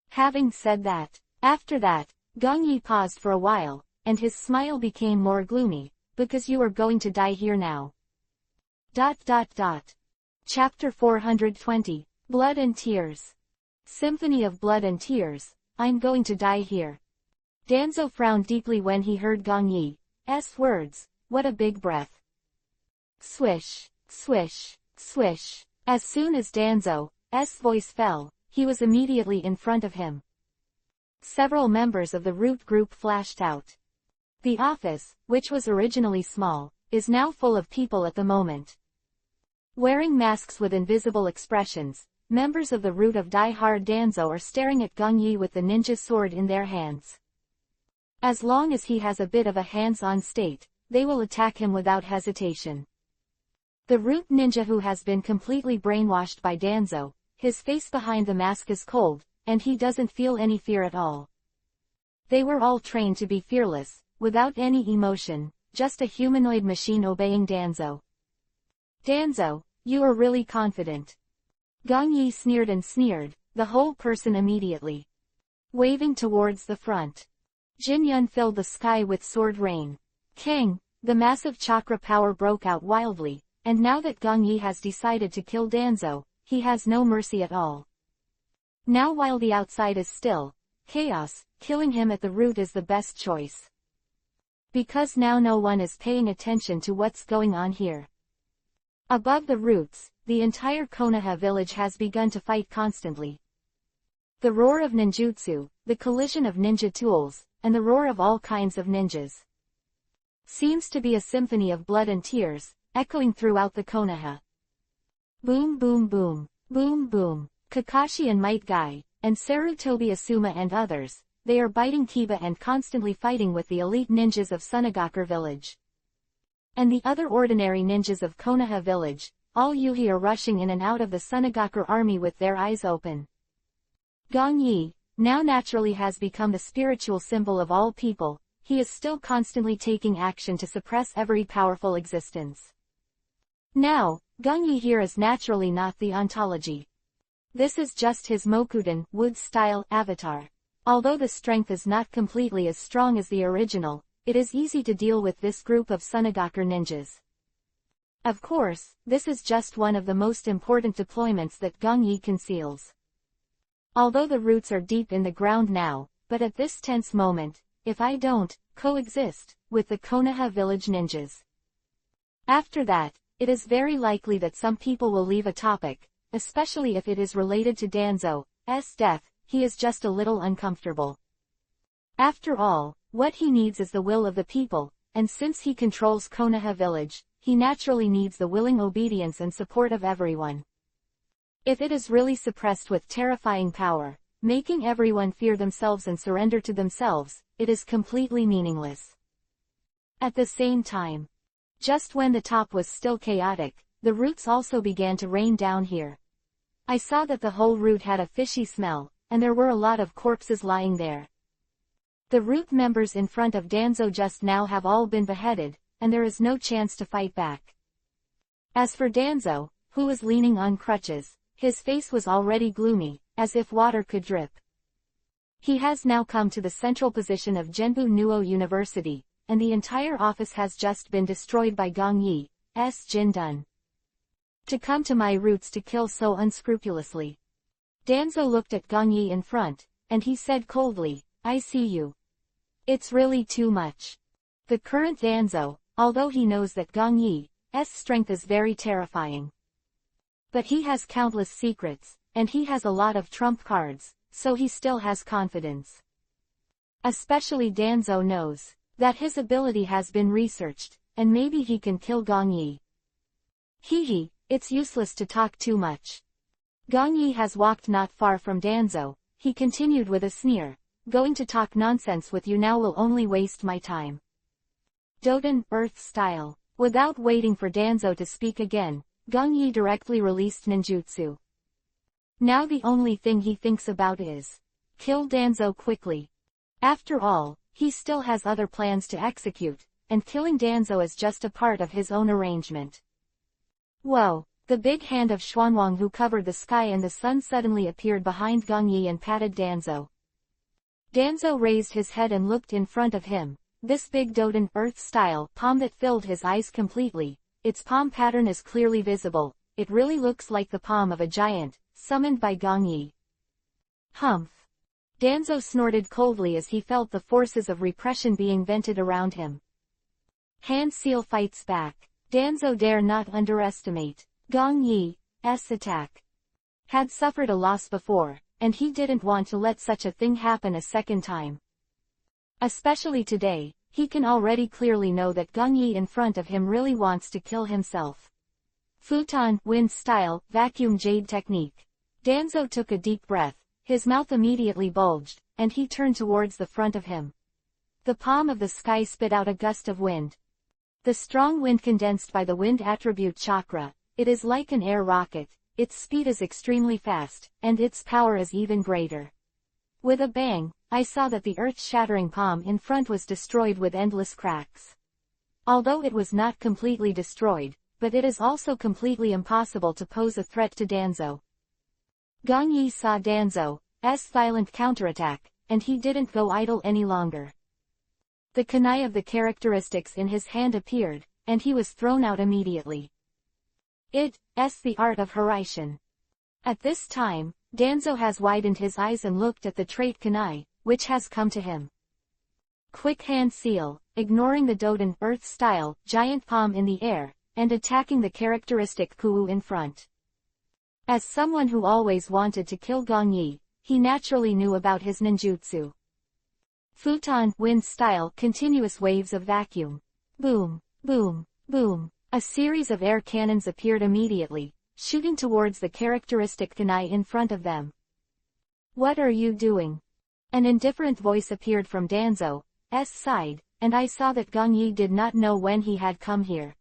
Speaker 1: Having said that, after that, Gong Yi paused for a while, and his smile became more gloomy, because you are going to die here now. Chapter 420, Blood and Tears. Symphony of Blood and Tears, I'm going to die here. Danzo frowned deeply when he heard Gong Yi's words. What a big breath. Swish, swish, swish. As soon as Danzo's voice fell, he was immediately in front of him. Several members of the root group flashed out. The office, which was originally small, is now full of people at the moment. Wearing masks with invisible expressions, members of the root of Die-Hard Danzo are staring at Gong Yi with the ninja sword in their hands. As long as he has a bit of a hands-on state, they will attack him without hesitation. The root ninja who has been completely brainwashed by Danzo, his face behind the mask is cold, and he doesn't feel any fear at all. They were all trained to be fearless, without any emotion, just a humanoid machine obeying Danzo. Danzo, you are really confident. Gong Yi sneered and sneered, the whole person immediately waving towards the front. Jin Yun filled the sky with sword rain. King, the massive chakra power broke out wildly, and now that Gong Yi has decided to kill Danzo, he has no mercy at all. Now while the outside is still chaos, killing him at the root is the best choice. Because now no one is paying attention to what's going on here. Above the roots, the entire Konoha village has begun to fight constantly. The roar of ninjutsu, the collision of ninja tools, and the roar of all kinds of ninjas seems to be a symphony of blood and tears, echoing throughout the Konoha. Boom boom boom, boom boom. Kakashi and Might Guy, and Sarutobi Asuma and others, they are biting Kiba and constantly fighting with the elite ninjas of Sunagakure village. And the other ordinary ninjas of Konoha village, all Yuhi are rushing in and out of the Sunagakure army with their eyes open. Gong Yi, now naturally has become the spiritual symbol of all people, he is still constantly taking action to suppress every powerful existence. Now, Gong Yi here is naturally not the ontology. This is just his Mokuden, wood-style, avatar. Although the strength is not completely as strong as the original, it is easy to deal with this group of Sunagakure ninjas. Of course, this is just one of the most important deployments that Gong Yi conceals. Although the roots are deep in the ground now, but at this tense moment, if I don't coexist with the Konoha village ninjas, after that, it is very likely that some people will leave a topic, especially if it is related to Danzo's death. He is just a little uncomfortable. After all, what he needs is the will of the people, and since he controls Konoha village, he naturally needs the willing obedience and support of everyone. If it is really suppressed with terrifying power, making everyone fear themselves and surrender to themselves, it is completely meaningless. At the same time, just when the top was still chaotic, the roots also began to rain down here. I saw that the whole root had a fishy smell, and there were a lot of corpses lying there. The root members in front of Danzo just now have all been beheaded, and there is no chance to fight back. As for Danzo, who was leaning on crutches, his face was already gloomy, as if water could drip. He has now come to the central position of Genbu Nuo University, and the entire office has just been destroyed by Gong Yi's Jin Dun. To come to my roots to kill so unscrupulously. Danzo looked at Gong Yi in front, and he said coldly, I see you. It's really too much. The current Danzo, although he knows that Gong Yi's strength is very terrifying. But he has countless secrets, and he has a lot of trump cards, so he still has confidence. Especially Danzo knows that his ability has been researched, and maybe he can kill Gong Yi. Hee, it's useless to talk too much. Gong Yi has walked not far from Danzo. He continued with a sneer, going to talk nonsense with you now will only waste my time. Doden, Earth style. Without waiting for Danzo to speak again, Gong Yi directly released ninjutsu. Now the only thing he thinks about is kill Danzo quickly. After all, he still has other plans to execute, and killing Danzo is just a part of his own arrangement. Whoa, the big hand of Xuanwang who covered the sky and the sun suddenly appeared behind Gong Yi and patted Danzo. Danzo raised his head and looked in front of him. This big Doden, Earth-style palm that filled his eyes completely. Its palm pattern is clearly visible. It really looks like the palm of a giant, summoned by Gong Yi. Humph. Danzo snorted coldly as he felt the forces of repression being vented around him. Hand Seal fights back. Danzo dare not underestimate Gong Yi's attack. Had suffered a loss before, and he didn't want to let such a thing happen a second time. Especially today, he can already clearly know that Gong Yi in front of him really wants to kill himself. Futon, Wind style, vacuum jade technique. Danzo took a deep breath, his mouth immediately bulged, and he turned towards the front of him. The palm of the sky spit out a gust of wind. The strong wind condensed by the wind attribute chakra. It is like an air rocket, its speed is extremely fast, and its power is even greater. With a bang, I saw that the earth-shattering palm in front was destroyed with endless cracks. Although it was not completely destroyed, but it is also completely impossible to pose a threat to Danzo. Gong Yi saw Danzo's violent counterattack, and he didn't go idle any longer. The kunai of the characteristics in his hand appeared, and he was thrown out immediately. It's the art of Hiraishin. At this time, Danzo has widened his eyes and looked at the trait kunai, which has come to him. Quick Hand Seal, ignoring the Doden Earth-style giant palm in the air, and attacking the characteristic Kuu in front. As someone who always wanted to kill Gong Yi, he naturally knew about his ninjutsu. Futon, Wind style, continuous waves of vacuum. Boom, boom, boom. A series of air cannons appeared immediately, shooting towards the characteristic kunai in front of them. What are you doing? An indifferent voice appeared from Danzo's side, and I saw that Gong Yi did not know when he had come here.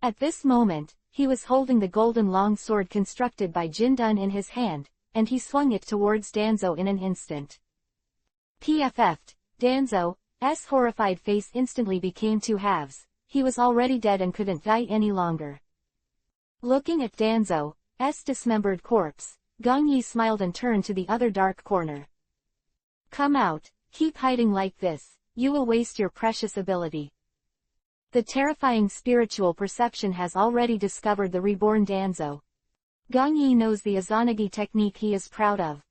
Speaker 1: At this moment, he was holding the golden long sword constructed by Jindun in his hand, and he swung it towards Danzo in an instant. PFF'd, Danzo's horrified face instantly became two halves. He was already dead and couldn't die any longer. Looking at Danzo's dismembered corpse, Gong Yi smiled and turned to the other dark corner. Come out, keep hiding like this, you will waste your precious ability. The terrifying spiritual perception has already discovered the reborn Danzo. Gong Yi knows the Izanagi technique he is proud of.